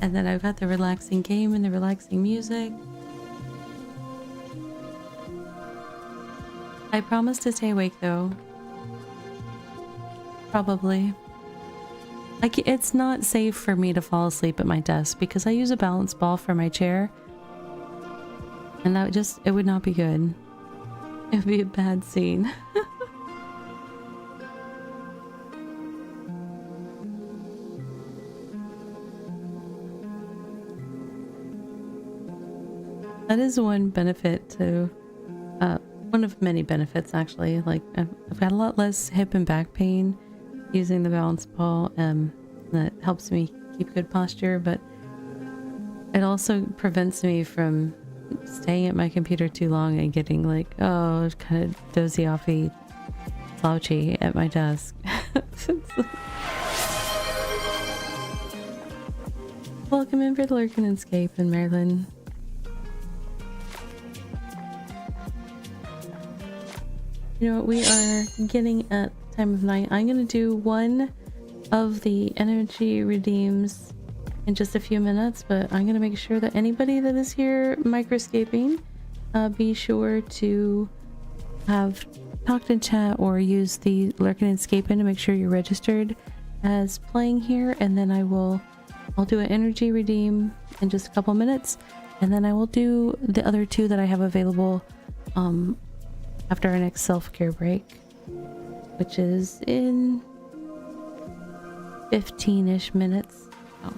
And then I've got the relaxing game and the relaxing music. I promise to stay awake though. Probably. It's not safe for me to fall asleep at my desk because I use a balance ball for my chair. And that it would not be good. It would be a bad scene. That is one benefit to, one of many benefits actually. Like I've got a lot less hip and back pain using the balance ball. That helps me keep good posture, but it also prevents me from staying at my computer too long and getting like, oh, kind of dozy offy, slouchy at my desk. Welcome in for the Lurkin and Escape in Maryland. You know what, we are getting at the time of night. I'm gonna do one of the energy redeems in just a few minutes, but I'm gonna make sure that anybody that is here microscaping, be sure to have talked in chat or use the Lurkin and Escape in to make sure you're registered as playing here, and then I'll do an energy redeem in just a couple minutes, and then I will do the other two that I have available after our next self-care break, which is in 15-ish minutes. Oh.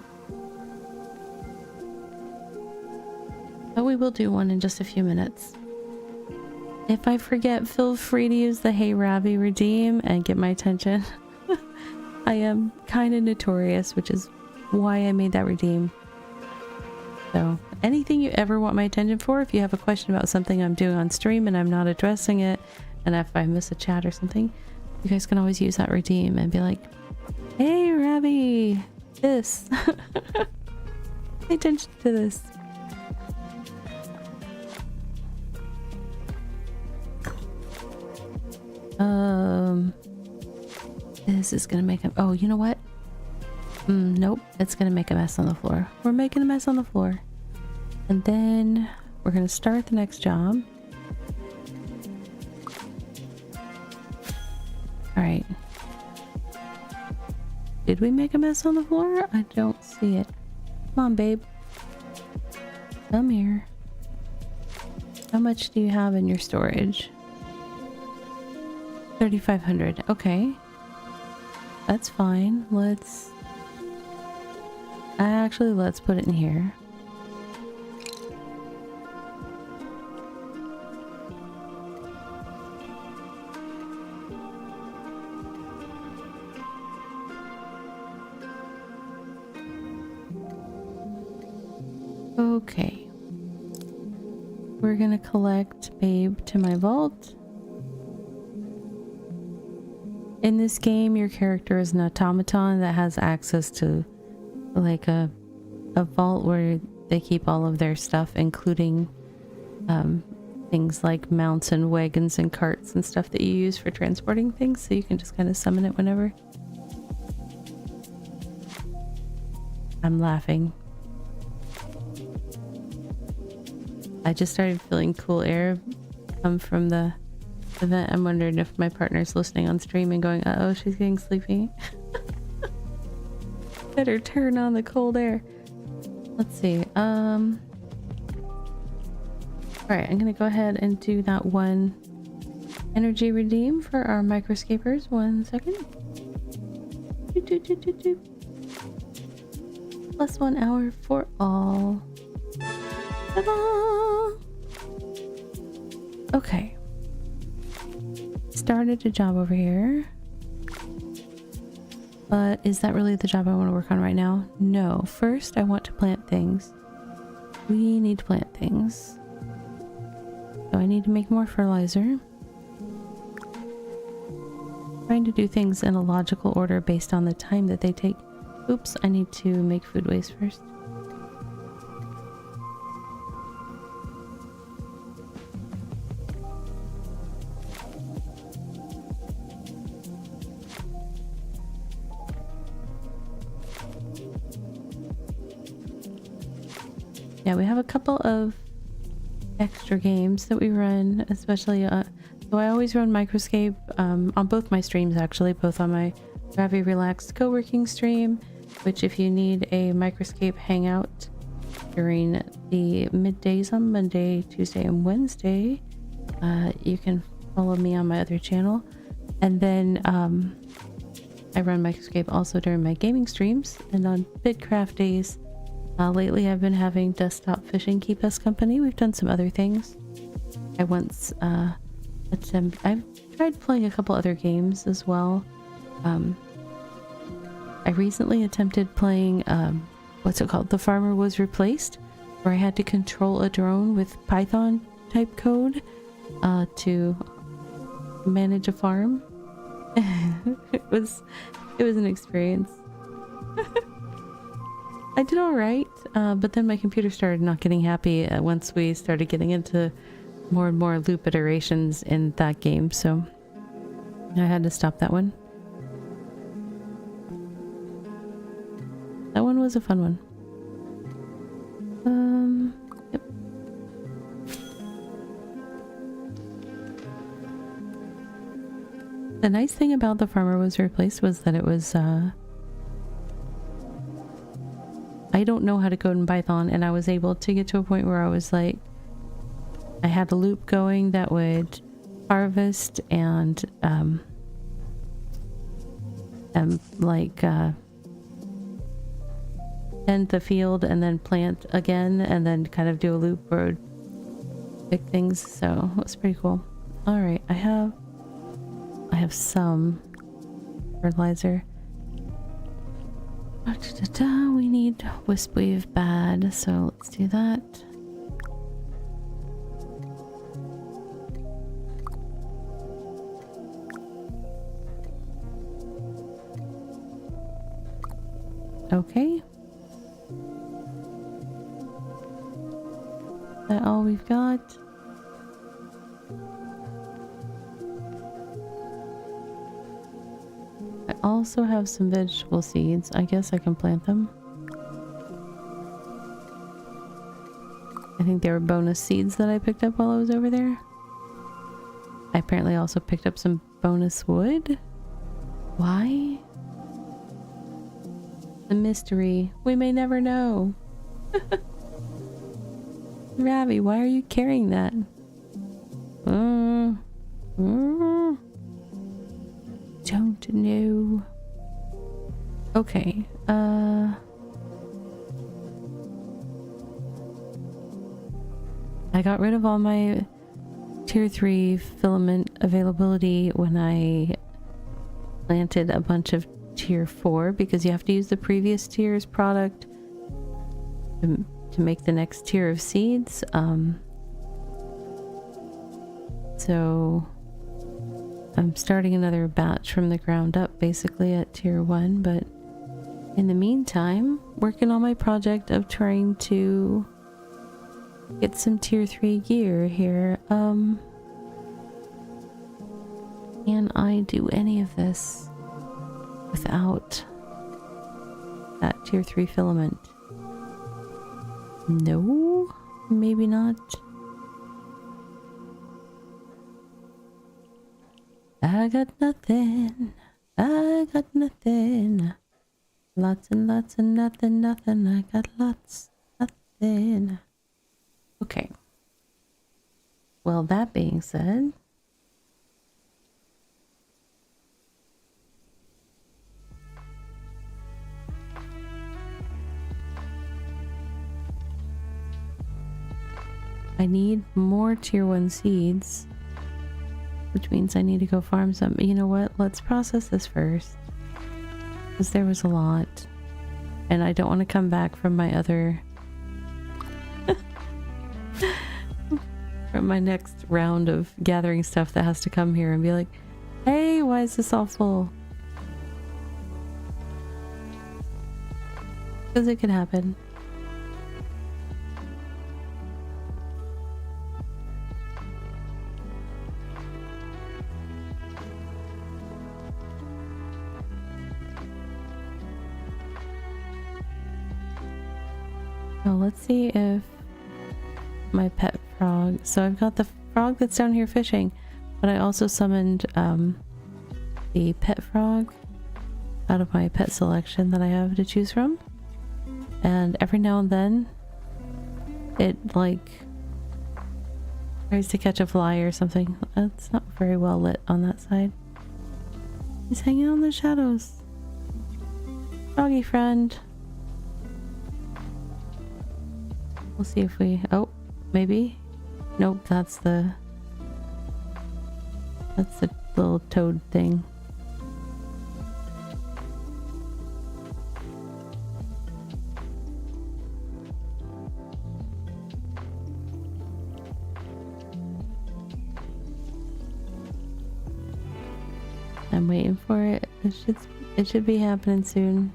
But we will do one in just a few minutes. If I forget, feel free to use the Hey Ravi redeem and get my attention. I am kind of notorious, which is why I made that redeem. So anything you ever want my attention for, if you have a question about something I'm doing on stream and I'm not addressing it, and if I miss a chat or something, you guys can always use that redeem and be like, hey Ravi, this. Pay attention to this. This is gonna make a, oh, you know what? Nope, it's gonna make a mess on the floor. We're making a mess on the floor. And then we're gonna start the next job. Alright. Did we make a mess on the floor? I don't see it. Come on, babe. Come here. How much do you have in your storage? 3,500. Okay. That's fine. Let's put it in here. Okay. We're gonna collect Babe to my vault. In this game, your character is an automaton that has access to like a vault where they keep all of their stuff, including things like mounts and wagons and carts and stuff that you use for transporting things, so you can just kind of summon it whenever. I'm laughing. I just started feeling cool air come from the event. I'm wondering if my partner's listening on stream and going, uh-oh, she's getting sleepy. Better turn on the cold air. Let's see. Alright, I'm gonna go ahead and do that one energy redeem for our microscapers. 1 second. Doot, doot, doot, doot, doot. Plus 1 hour for all. Ta-da! Okay. Started a job over here. But is that really the job I want to work on right now? No. First, I want to plant things. We need to plant things. So I need to make more fertilizer. Trying to do things in a logical order based on the time that they take. Oops, I need to make food waste first. Yeah, we have a couple of extra games that we run, especially so I always run Microscape on both my streams, actually, both on my Ravi Relaxed co-working stream, which if you need a Microscape hangout during the middays on Monday, Tuesday, and Wednesday, you can follow me on my other channel. And then I run Microscape also during my gaming streams and on BitCraft days. Lately I've been having desktop fishing keep us company. We've done some other things. I once I've tried playing a couple other games as well. I recently attempted playing what's it called? The Farmer Was Replaced, where I had to control a drone with Python type code to manage a farm. it was an experience. I did all right, but then my computer started not getting happy once we started getting into more and more loop iterations in that game, so I had to stop that one. That one was a fun one. Yep. The nice thing about The Farmer Was Replaced was that it was I don't know how to code in Python, and I was able to get to a point where I was like, I had a loop going that would harvest and tend the field and then plant again and then kind of do a loop where it would pick things. So it was pretty cool. All right, I have some fertilizer. We need wisp weave bad, so let's do that. Okay. Is that all we've got? I also have some vegetable seeds. I guess I can plant them. I think they were bonus seeds that I picked up while I was over there. I apparently also picked up some bonus wood. Why? The mystery. We may never know. Ravi, why are you carrying that? Don't know. Okay. I got rid of all my tier 3 filament availability when I planted a bunch of tier 4 because you have to use the previous tier's product to make the next tier of seeds. So I'm starting another batch from the ground up basically at tier 1, but in the meantime working on my project of trying to get some tier 3 gear here. Can I do any of this without that tier 3 filament? No, maybe not. I got nothing. I got nothing. Lots and lots and nothing, nothing. I got lots, nothing. Okay. Well, that being said, I need more tier 1 seeds, which means I need to go farm some. You know what? Let's process this first, because there was a lot, and I don't want to come back from my other from my next round of gathering stuff that has to come here and be like, hey, why is this all full? Because it could happen. Oh, let's see if my pet frog. So I've got the frog that's down here fishing, but I also summoned the pet frog out of my pet selection that I have to choose from. And every now and then it like tries to catch a fly or something. It's not very well lit on that side. He's hanging out in the shadows. Froggy friend. We'll see if we... Oh, maybe? Nope, that's the little toad thing. I'm waiting for it. It should be happening soon.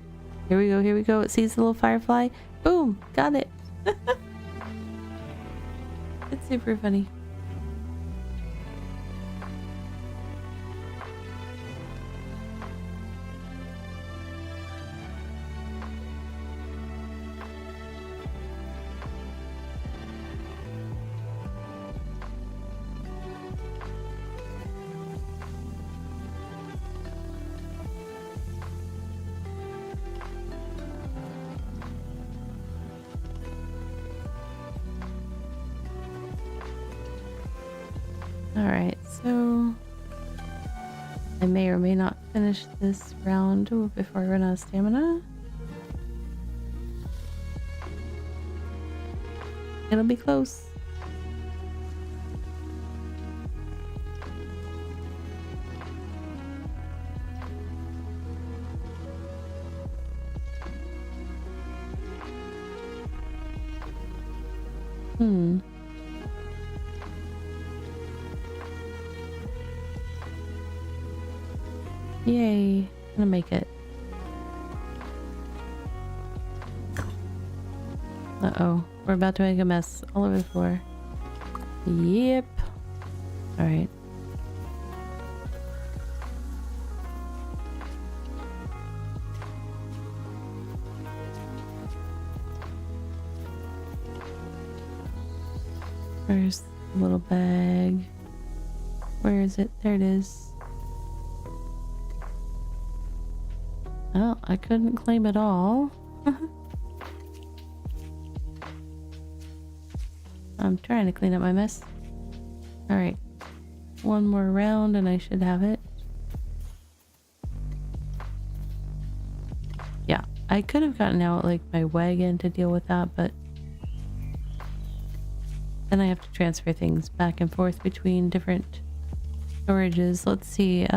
Here we go, here we go. It sees the little firefly. Boom! Got it! It's super funny. Alright, so I may or may not finish this round before I run out of stamina. It'll be close. Yay, I'm gonna make it. Uh-oh, we're about to make a mess all over the floor. Yep. Alright. Where's the little bag? Where is it? There it is. Well, I couldn't claim it all. I'm trying to clean up my mess. Alright. One more round and I should have it. Yeah, I could have gotten out like my wagon to deal with that, but then I have to transfer things back and forth between different storages. Let's see,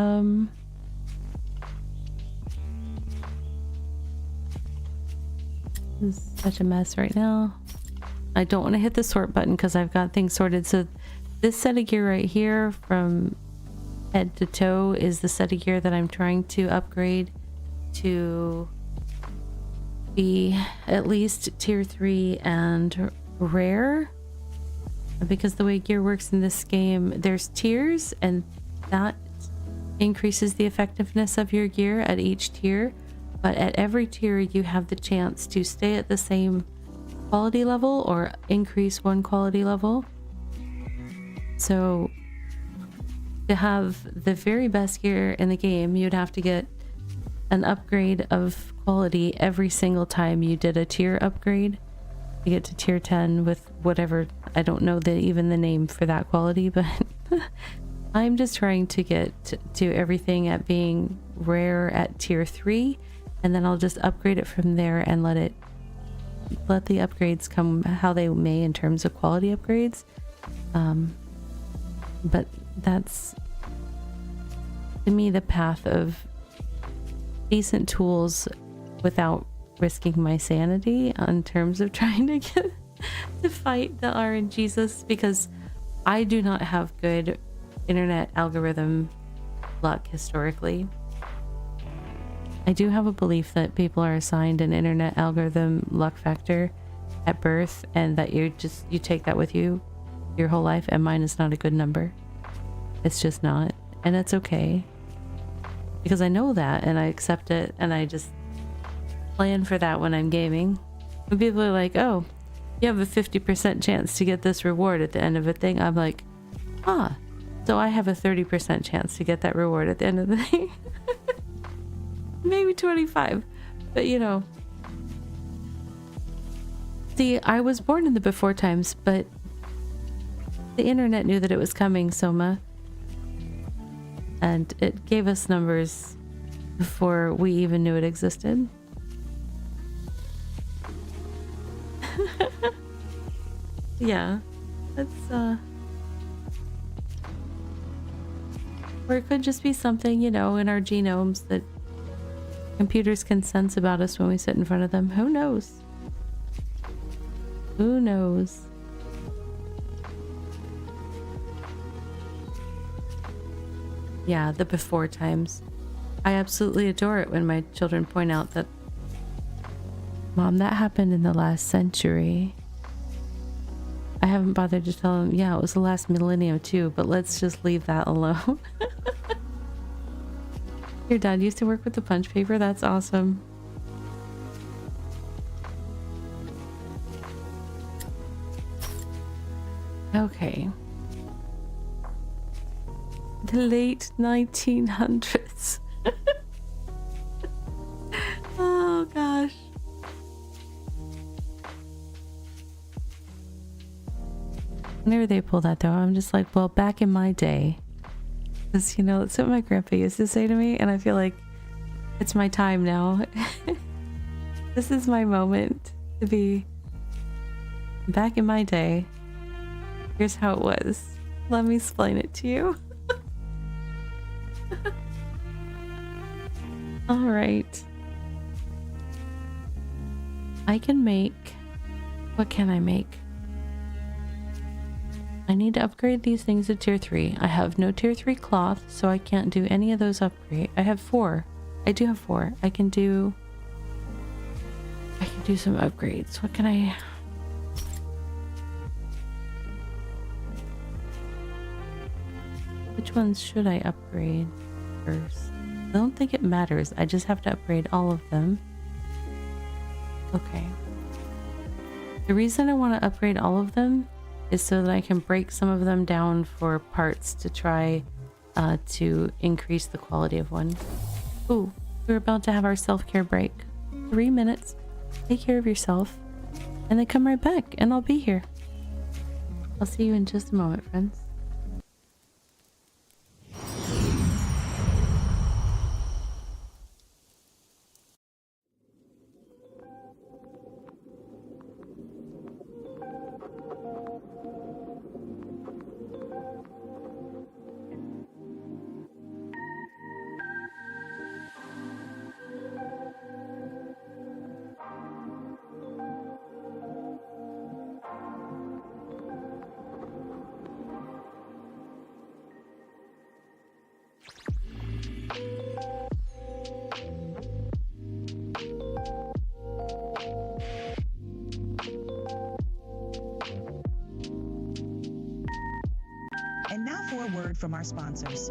this is such a mess right now. I don't want to hit the sort button because I've got things sorted. So this set of gear right here from head to toe is the set of gear that I'm trying to upgrade to be at least tier 3 and rare. Because the way gear works in this game, there's tiers and that increases the effectiveness of your gear at each tier. But at every tier, you have the chance to stay at the same quality level or increase one quality level. So to have the very best gear in the game, you'd have to get an upgrade of quality every single time you did a tier upgrade. You get to tier 10 with whatever, I don't know even the name for that quality, but I'm just trying to get to everything at being rare at tier 3, and then I'll just upgrade it from there and let the upgrades come how they may in terms of quality upgrades. But that's, to me, the path of decent tools without risking my sanity in terms of trying to get to fight the RNGesus, because I do not have good internet algorithm luck historically. I do have a belief that people are assigned an internet algorithm luck factor at birth, and that you take that with you your whole life, and mine is not a good number. It's just not, and it's okay, because I know that and I accept it, and I just plan for that when I'm gaming. When people are like, oh, you have a 50% chance to get this reward at the end of a thing, I'm like, so I have a 30% chance to get that reward at the end of the thing. Maybe 25, but you know. See, I was born in the before times, but the internet knew that it was coming, Soma, and it gave us numbers before we even knew it existed. Yeah, that's or it could just be something, you know, in our genomes that computers can sense about us when we sit in front of them. Who knows? Who knows? Yeah, the before times. I absolutely adore it when my children point out that, Mom, that happened in the last century. I haven't bothered to tell them, yeah, it was the last millennium too, but let's just leave that alone. Your dad used to work with the punch paper? That's awesome. Okay. The late 1900s. Oh gosh. Whenever they pull that though, I'm just like, well, back in my day. Because, you know, that's what my grandpa used to say to me, and I feel like it's my time now. This is my moment to be back in my day. Here's how it was. Let me explain it to you. All right. I can make... What can I make? I need to upgrade these things to tier 3. I have no tier 3 cloth, so I can't do any of those upgrades. I have 4. I do have 4. I can do some upgrades. What can I... Which ones should I upgrade first? I don't think it matters. I just have to upgrade all of them. Okay. The reason I want to upgrade all of them is so that I can break some of them down for parts to try to increase the quality of one. Ooh, we're about to have our self-care break. 3 minutes. Take care of yourself. And then come right back and I'll be here. I'll see you in just a moment, friends. And now for a word from our sponsors.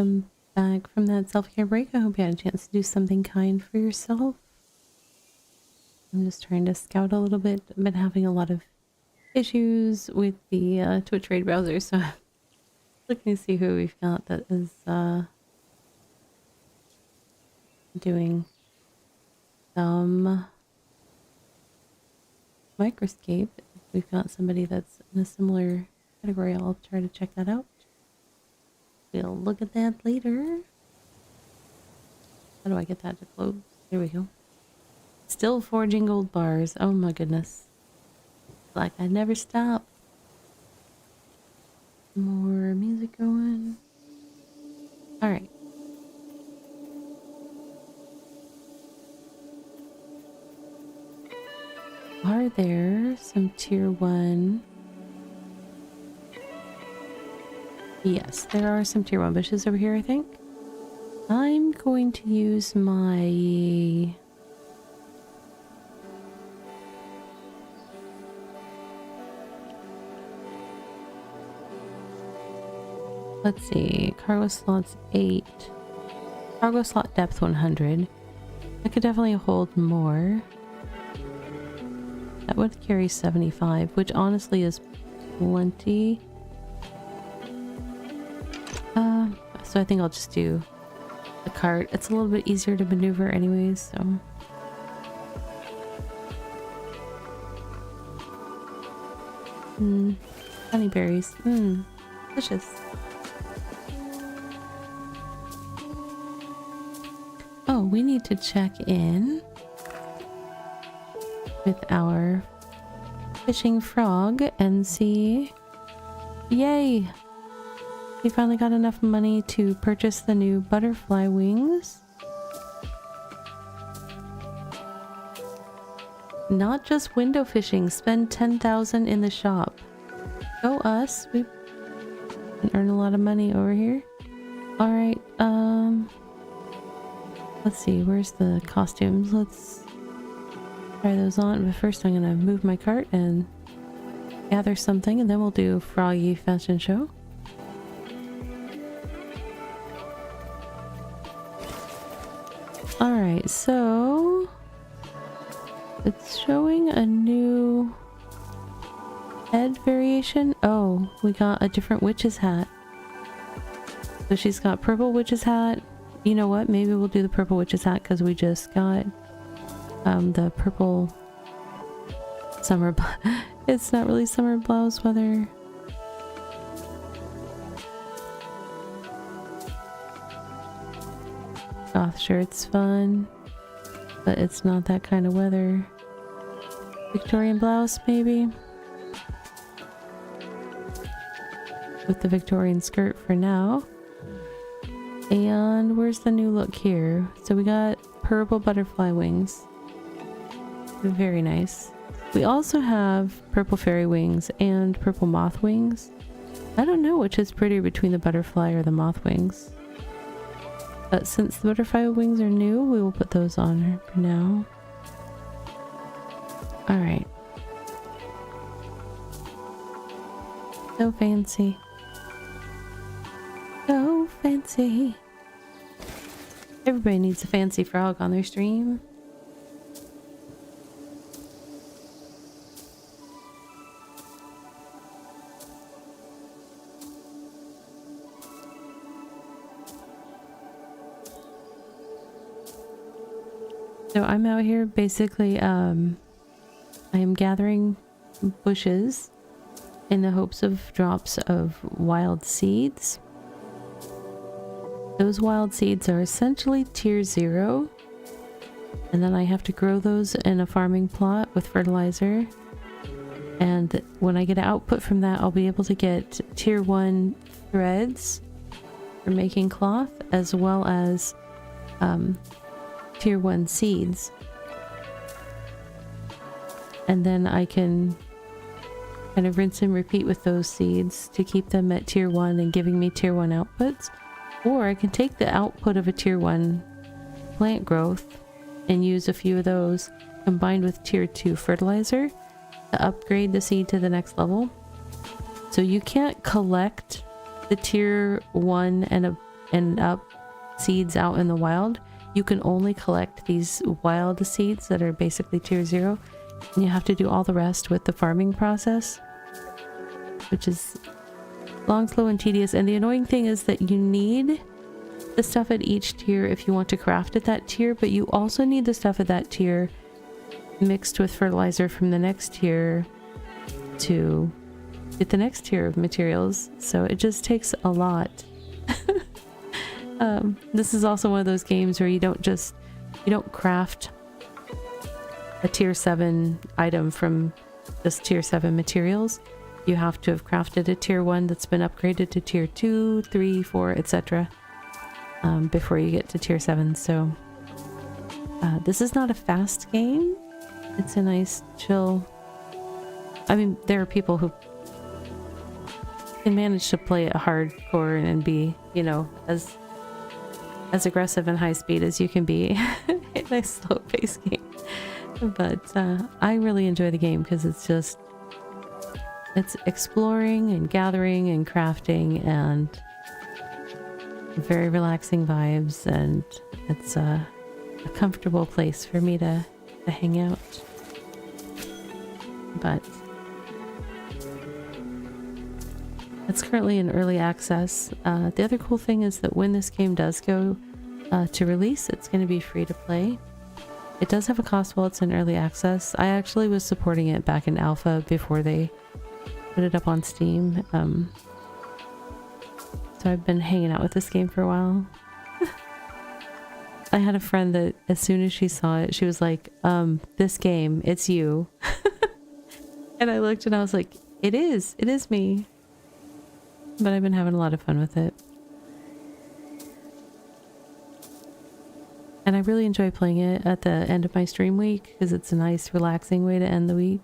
welcome back from that self-care break. I hope you had a chance to do something kind for yourself. I'm just trying to scout a little bit. I've been having a lot of issues with the Twitch raid browser, so I'm looking to see who we've got that is doing some microscape. If we've got somebody that's in a similar category, I'll try to check that out. We'll look at that later. How do I get that to close? There we go. Still forging gold bars. Oh my goodness. Like I never stop. More music going. Alright. Are there some tier 1? Yes, there are some tier 1 bushes over here, I think. I'm going to use my... Let's see, cargo slots 8. Cargo slot depth 100. I could definitely hold more. That would carry 75, which honestly is plenty. So I think I'll just do the cart. It's a little bit easier to maneuver anyways, so. Honeyberries. Delicious. Oh, we need to check in with our fishing frog and see. Yay! We finally got enough money to purchase the new butterfly wings. Not just window fishing. Spend 10,000 in the shop. Go us. We can earn a lot of money over here. Alright, let's see, where's the costumes? Let's try those on. But first I'm gonna move my cart and gather something, and then we'll do Froggy Fashion Show. Alright, so it's showing a new head variation. Oh, we got a different witch's hat. So she's got purple witch's hat. You know what? Maybe we'll do the purple witch's hat because we just got the purple summer. It's not really summer blouse weather. Goth shirt's fun, but it's not that kind of weather. Victorian blouse, maybe? With the Victorian skirt for now. And where's the new look here? So we got purple butterfly wings. Very nice. We also have purple fairy wings and purple moth wings. I don't know which is prettier between the butterfly or the moth wings. But since the butterfly wings are new, we will put those on her for now. Alright. So fancy. So fancy. Everybody needs a fancy frog on their stream. So I'm out here basically, I am gathering bushes in the hopes of drops of wild seeds. Those wild seeds are essentially tier 0. And then I have to grow those in a farming plot with fertilizer. And when I get an output from that, I'll be able to get tier 1 threads for making cloth, as well as tier 1 seeds. And then I can kind of rinse and repeat with those seeds to keep them at tier 1 and giving me tier 1 outputs. Or I can take the output of a tier 1 plant growth and use a few of those combined with tier 2 fertilizer to upgrade the seed to the next level. So you can't collect the tier 1 end up seeds out in the wild, you can only collect these wild seeds that are basically tier 0, and you have to do all the rest with the farming process, which is long, slow, and tedious. And the annoying thing is that you need the stuff at each tier if you want to craft at that tier, but you also need the stuff at that tier mixed with fertilizer from the next tier to get the next tier of materials. So it just takes a lot. This is also one of those games where you don't craft a tier 7 item from just tier 7 materials. You have to have crafted a tier 1 that's been upgraded to tier 2, 3, 4, etc. Before you get to tier 7. So this is not a fast game. It's a nice chill. I mean, there are people who can manage to play it hardcore and be, you know, as aggressive and high speed as you can be in a slow paced game. But I really enjoy the game because it's exploring and gathering and crafting and very relaxing vibes, and it's a comfortable place for me to hang out. But it's currently in early access. The other cool thing is that when this game does go to release, it's going to be free to play. It does have a cost while it's in early access. I actually was supporting it back in alpha before they put it up on Steam. So I've been hanging out with this game for a while. I had a friend that as soon as she saw it, she was like, this game, it's you. And I looked and I was like, it is me. But I've been having a lot of fun with it. And I really enjoy playing it at the end of my stream week because it's a nice relaxing way to end the week.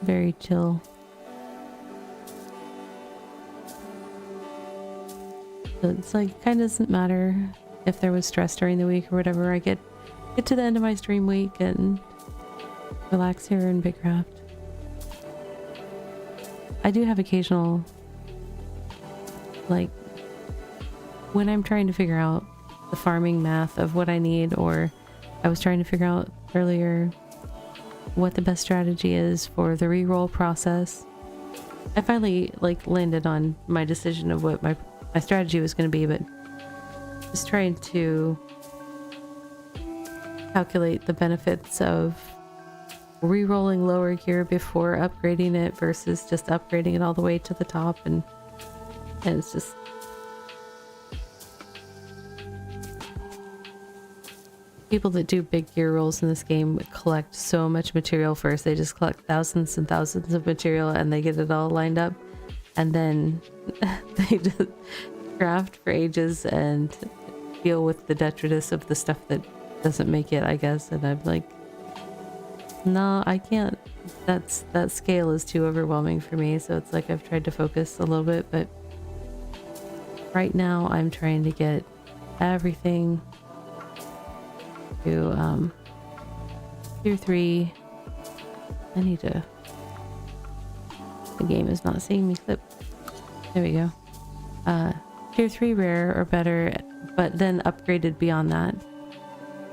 Very chill. So it's like, kind of doesn't matter if there was stress during the week or whatever. I get to the end of my stream week and relax here in BitCraft. I do have occasional, like, when I'm trying to figure out the farming math of what I need, or I was trying to figure out earlier what the best strategy is for the reroll process. I finally landed on my decision of what my strategy was going to be, but just trying to calculate the benefits of re-rolling lower gear before upgrading it versus just upgrading it all the way to the top, and it's just people that do big gear rolls in this game collect so much material first. They just collect thousands and thousands of material and they get it all lined up, and then they just craft for ages and deal with the detritus of the stuff that doesn't make it, I guess. And I'm like, no, I can't. That scale is too overwhelming for me. So it's like I've tried to focus a little bit, but right now I'm trying to get everything to tier 3. I need to. The game is not seeing me clip. There we go. Tier 3 rare or better, but then upgraded beyond that.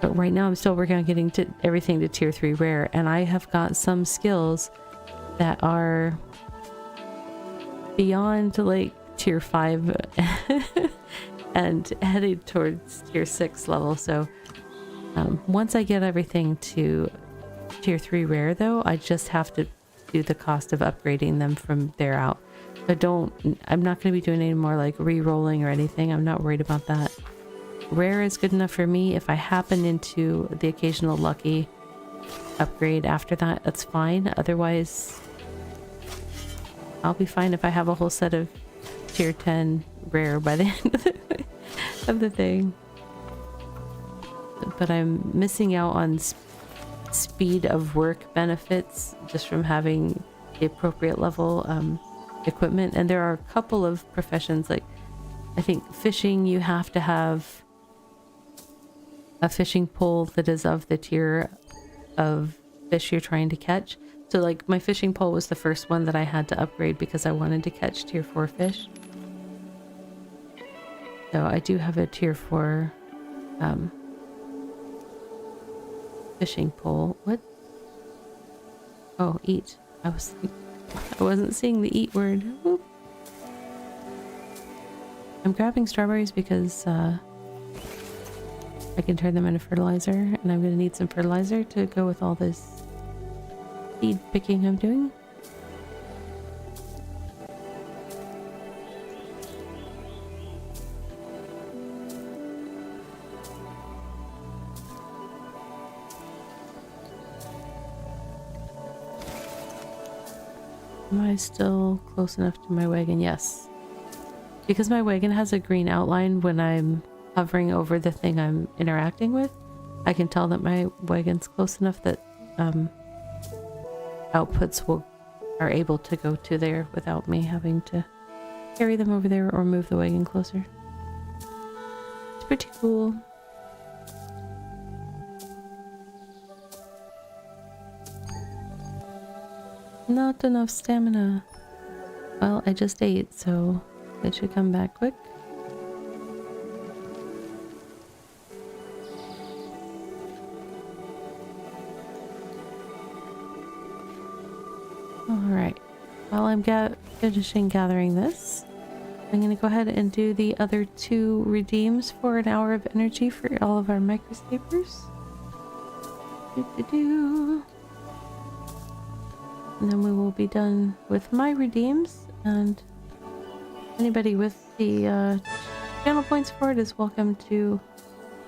But right now I'm still working on getting to everything to tier 3 rare, and I have got some skills that are beyond like tier 5 and headed towards tier 6 level. So once I get everything to tier 3 rare though, I just have to do the cost of upgrading them from there out. But I'm not going to be doing any more like re-rolling or anything. I'm not worried about that. Rare is good enough for me. If I happen into the occasional lucky upgrade after that, that's fine. Otherwise, I'll be fine if I have a whole set of tier 10 rare by the end of the thing. But I'm missing out on speed of work benefits just from having the appropriate level equipment. And there are a couple of professions, like I think fishing, you have to have a fishing pole that is of the tier of fish you're trying to catch. So like my fishing pole was the first one that I had to upgrade because I wanted to catch tier 4 fish. So I do have a tier 4 fishing pole. What? Oh, eat. I wasn't seeing the eat word. Whoop. I'm grabbing strawberries because I can turn them into fertilizer, and I'm going to need some fertilizer to go with all this seed picking I'm doing. Am I still close enough to my wagon? Yes. Because my wagon has a green outline when I'm hovering over the thing I'm interacting with, I can tell that my wagon's close enough that outputs are able to go to there without me having to carry them over there or move the wagon closer. It's pretty cool. Not enough stamina. Well, I just ate, so it should come back quick. Alright, while I'm finishing gathering this, I'm going to go ahead and do the other 2 redeems for an hour of energy for all of our microscapers. And then we will be done with my redeems, and anybody with the channel points for it is welcome to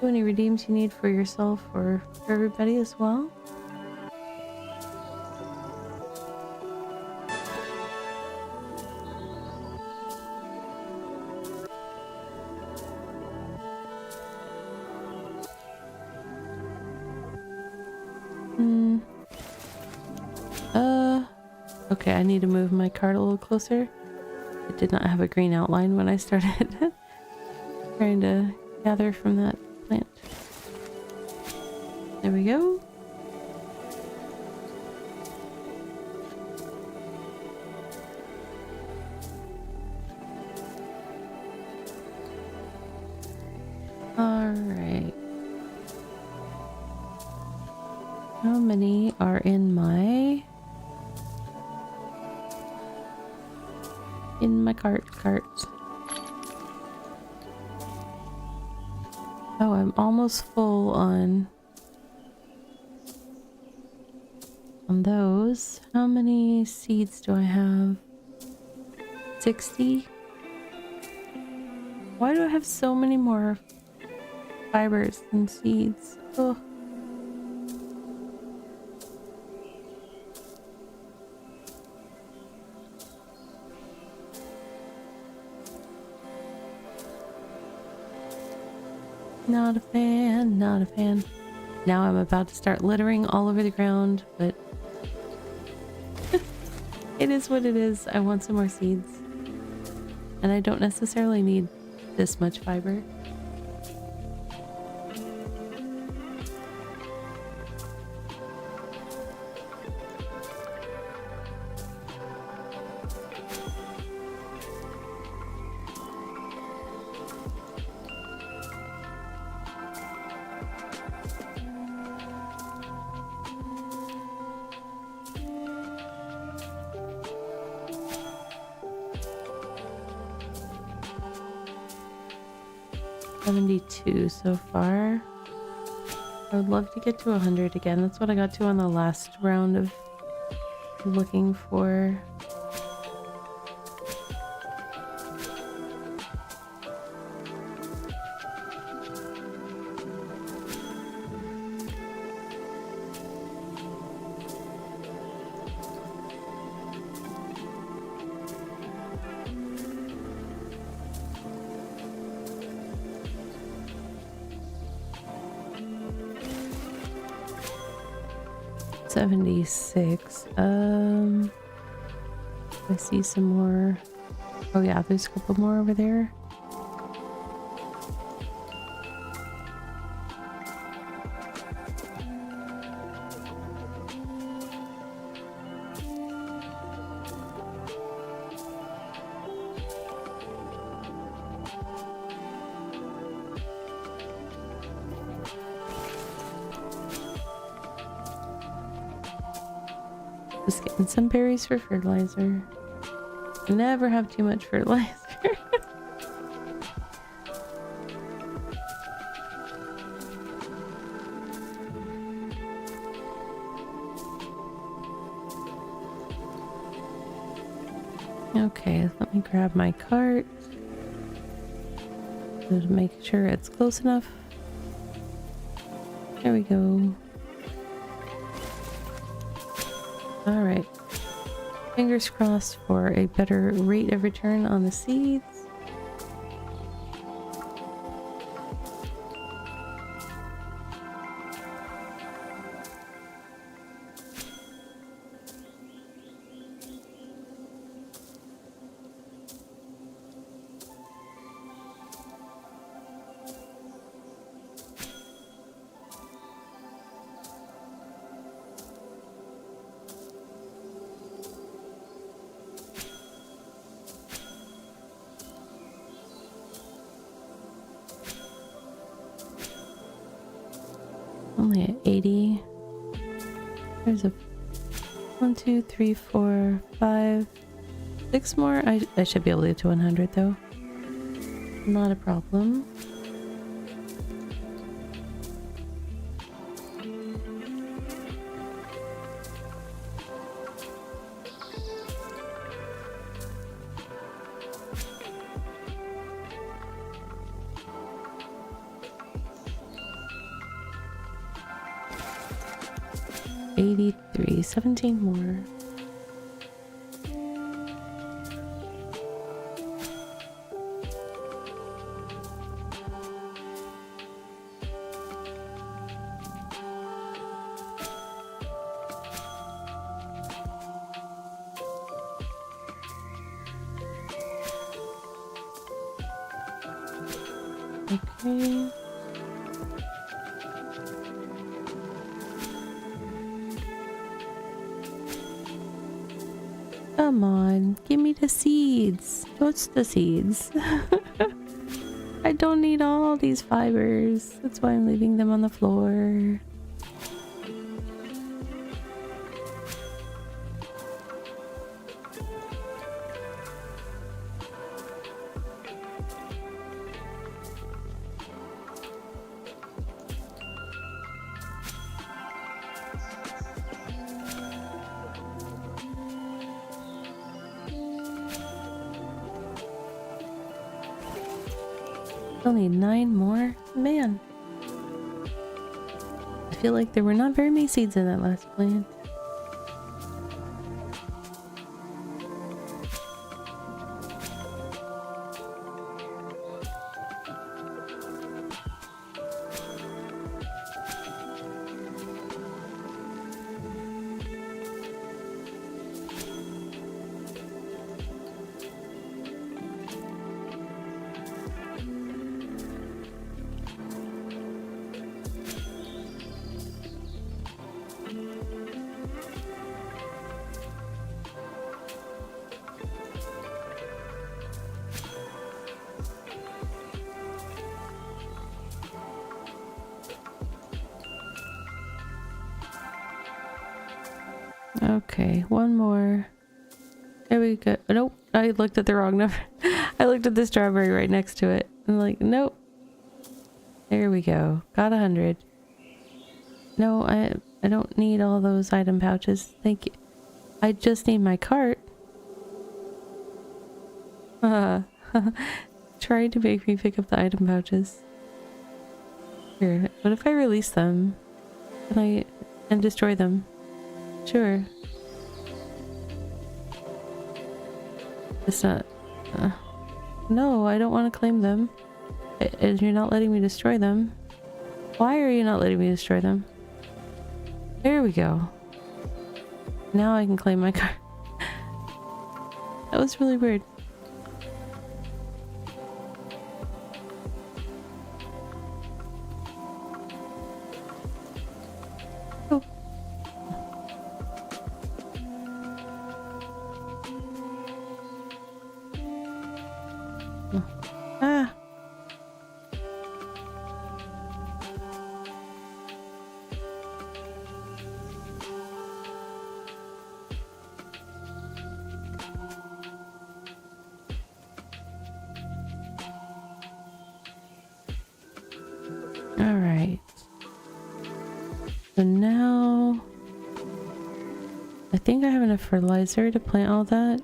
do any redeems you need for yourself or for everybody as well. Okay, I need to move my cart a little closer. It did not have a green outline when I started trying to gather from that plant. There we go. Alright. How many are in my cart? Oh, I'm almost full on those. How many seeds do I have? 60? Why do I have so many more fibers than seeds? Oh. Not a fan, not a fan. Now I'm about to start littering all over the ground, but it is what it is. I want some more seeds. And I don't necessarily need this much fiber. $72 so far. I would love to get to 100 again. That's what I got to on the last round of looking for. $76. I see some more. Oh yeah, there's a couple more over there. Just getting some berries for fertilizer. Never have too much fertilizer. Okay, let me grab my cart. Just make sure it's close enough. There we go. Alright. Fingers crossed for a better rate of return on the seeds. Only at 80. There's a 1, 2, 3, 4, 5, 6 more. I should be able to get to 100 though. Not a problem. $83, 17 more. Okay. Come on, give me the seeds. What's the seeds? I don't need all these fibers. That's why I'm leaving them on the floor. Still need 9 more? Man. I feel like there were not very many seeds in that last plant. Okay, one more. There we go. Nope, I looked at the wrong number. I looked at the strawberry right next to it. I'm like, nope. There we go. Got 100. No, I don't need all those item pouches. Thank you. I just need my cart. Trying to make me pick up the item pouches. Here, what if I release them? Can I and destroy them? Sure. It's not... no, I don't want to claim them. And you're not letting me destroy them. Why are you not letting me destroy them? There we go. Now I can claim my car. That was really weird. Oh. Ah. All right. So now I think I have enough fertilizer to plant all that.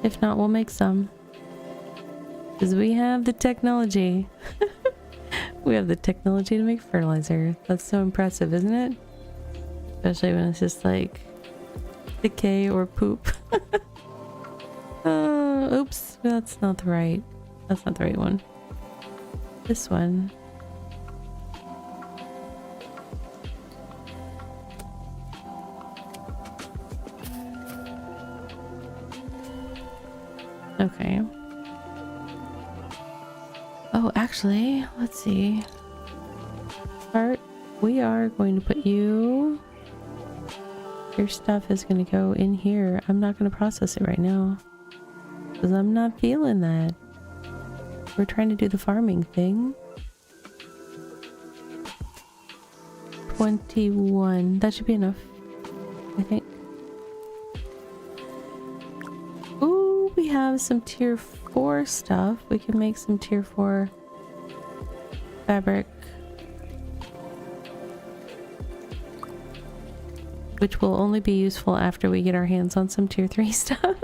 If not, we'll make some. Because we have the technology. We have the technology to make fertilizer. That's so impressive, isn't it? Especially when it's just like decay or poop. Oops, that's not the right. That's not the right one. This one. Okay. Oh, actually, let's see. Art, we are going to put you... Your stuff is going to go in here. I'm not going to process it right now. Because I'm not feeling that. We're trying to do the farming thing. 21. That should be enough, I think. Ooh, we have some tier 4 stuff. We can make some tier 4 fabric. Which will only be useful after we get our hands on some tier 3 stuff.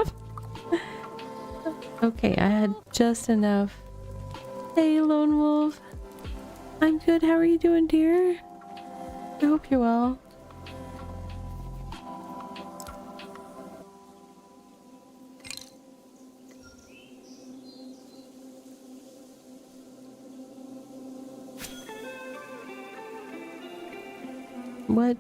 Okay, I had just enough. Hey, Lone Wolf. I'm good. How are you doing, dear? I hope you're well. What?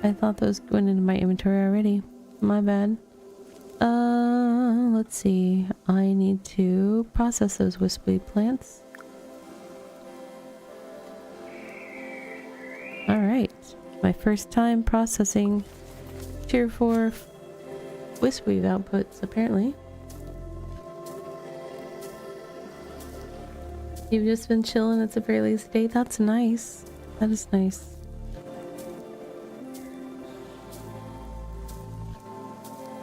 I thought those went into my inventory already. My bad. Let's see. I need to process those wispy plants. Alright. My first time processing tier 4 wispy outputs, apparently. You've just been chilling at the very least day. That's nice. That is nice.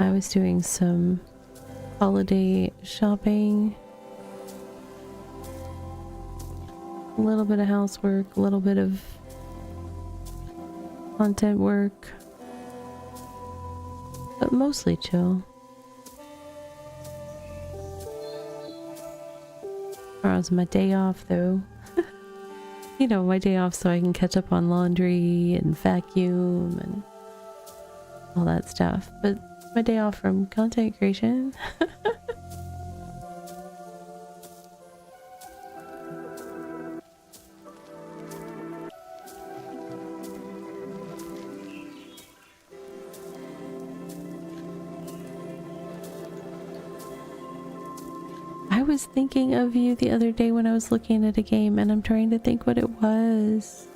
I was doing some holiday shopping, a little bit of housework, a little bit of content work, but mostly chill. Tomorrow's my day off though. You know, my day off so I can catch up on laundry and vacuum and all that stuff. But my day off from content creation. I was thinking of you the other day when I was looking at a game, and I'm trying to think what it was.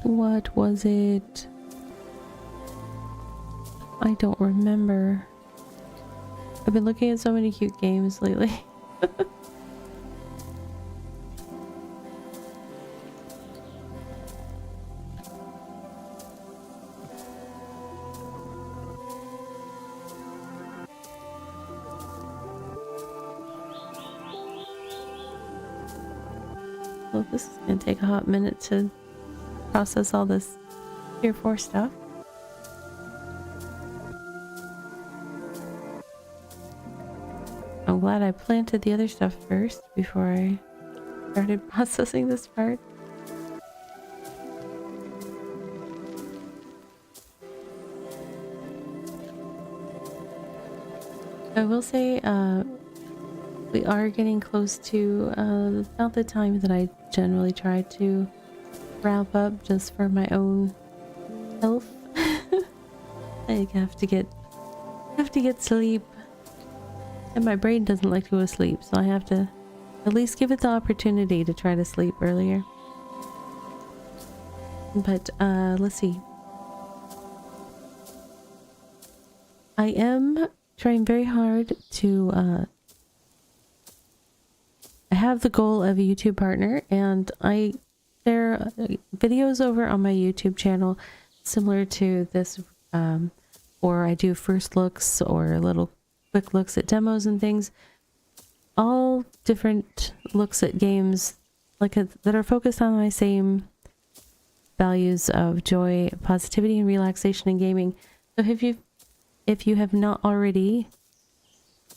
What was it? I don't remember. I've been looking at so many cute games lately. Well, this is gonna take a hot minute to process all this tier 4 stuff. I'm glad I planted the other stuff first before I started processing this part. I will say, we are getting close to about the time that I generally try to wrap up just for my own health. I have to get sleep. And my brain doesn't like to go to sleep, so I have to at least give it the opportunity to try to sleep earlier. But let's see. I am trying very hard to I have the goal of a YouTube partner, and there are videos over on my YouTube channel similar to this, or I do first looks or little quick looks at demos and things. all different looks at games that are focused on my same values of joy, positivity, and relaxation in gaming. So if you have not already,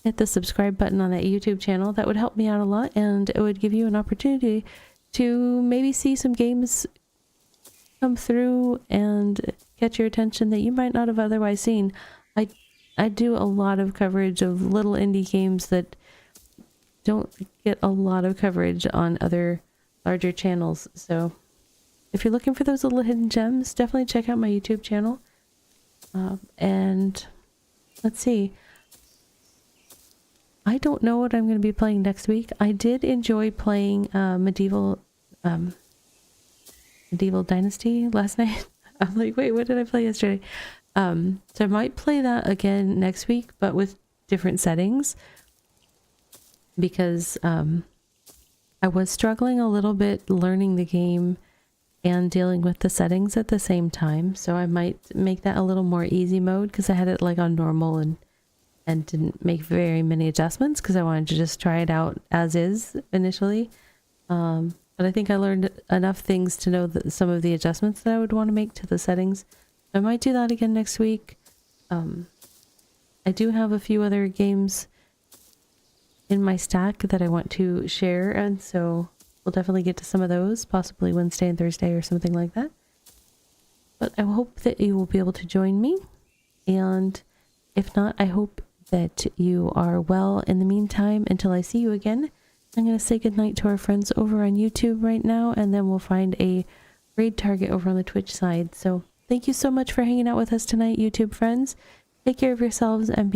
hit the subscribe button on that YouTube channel. That would help me out a lot, and it would give you an opportunity to maybe see some games come through and catch your attention that you might not have otherwise seen. I do a lot of coverage of little indie games that don't get a lot of coverage on other larger channels. So if you're looking for those little hidden gems, definitely check out my YouTube channel. And let's see. I don't know what I'm going to be playing next week. I did enjoy playing Medieval Dynasty last night. I'm like, wait, what did I play yesterday? So I might play that again next week, but with different settings, because I was struggling a little bit learning the game and dealing with the settings at the same time. So I might make that a little more easy mode, because I had it like on normal and didn't make very many adjustments because I wanted to just try it out as is initially. But I think I learned enough things to know that some of the adjustments that I would want to make to the settings. I might do that again next week. I do have a few other games in my stack that I want to share, and so we'll definitely get to some of those, possibly Wednesday and Thursday or something like that. But I hope that you will be able to join me, and if not, I hope that you are well in the meantime until I see you again. I'm going to say goodnight to our friends over on YouTube right now, and then we'll find a raid target over on the Twitch side. So thank you so much for hanging out with us tonight, YouTube friends. Take care of yourselves and be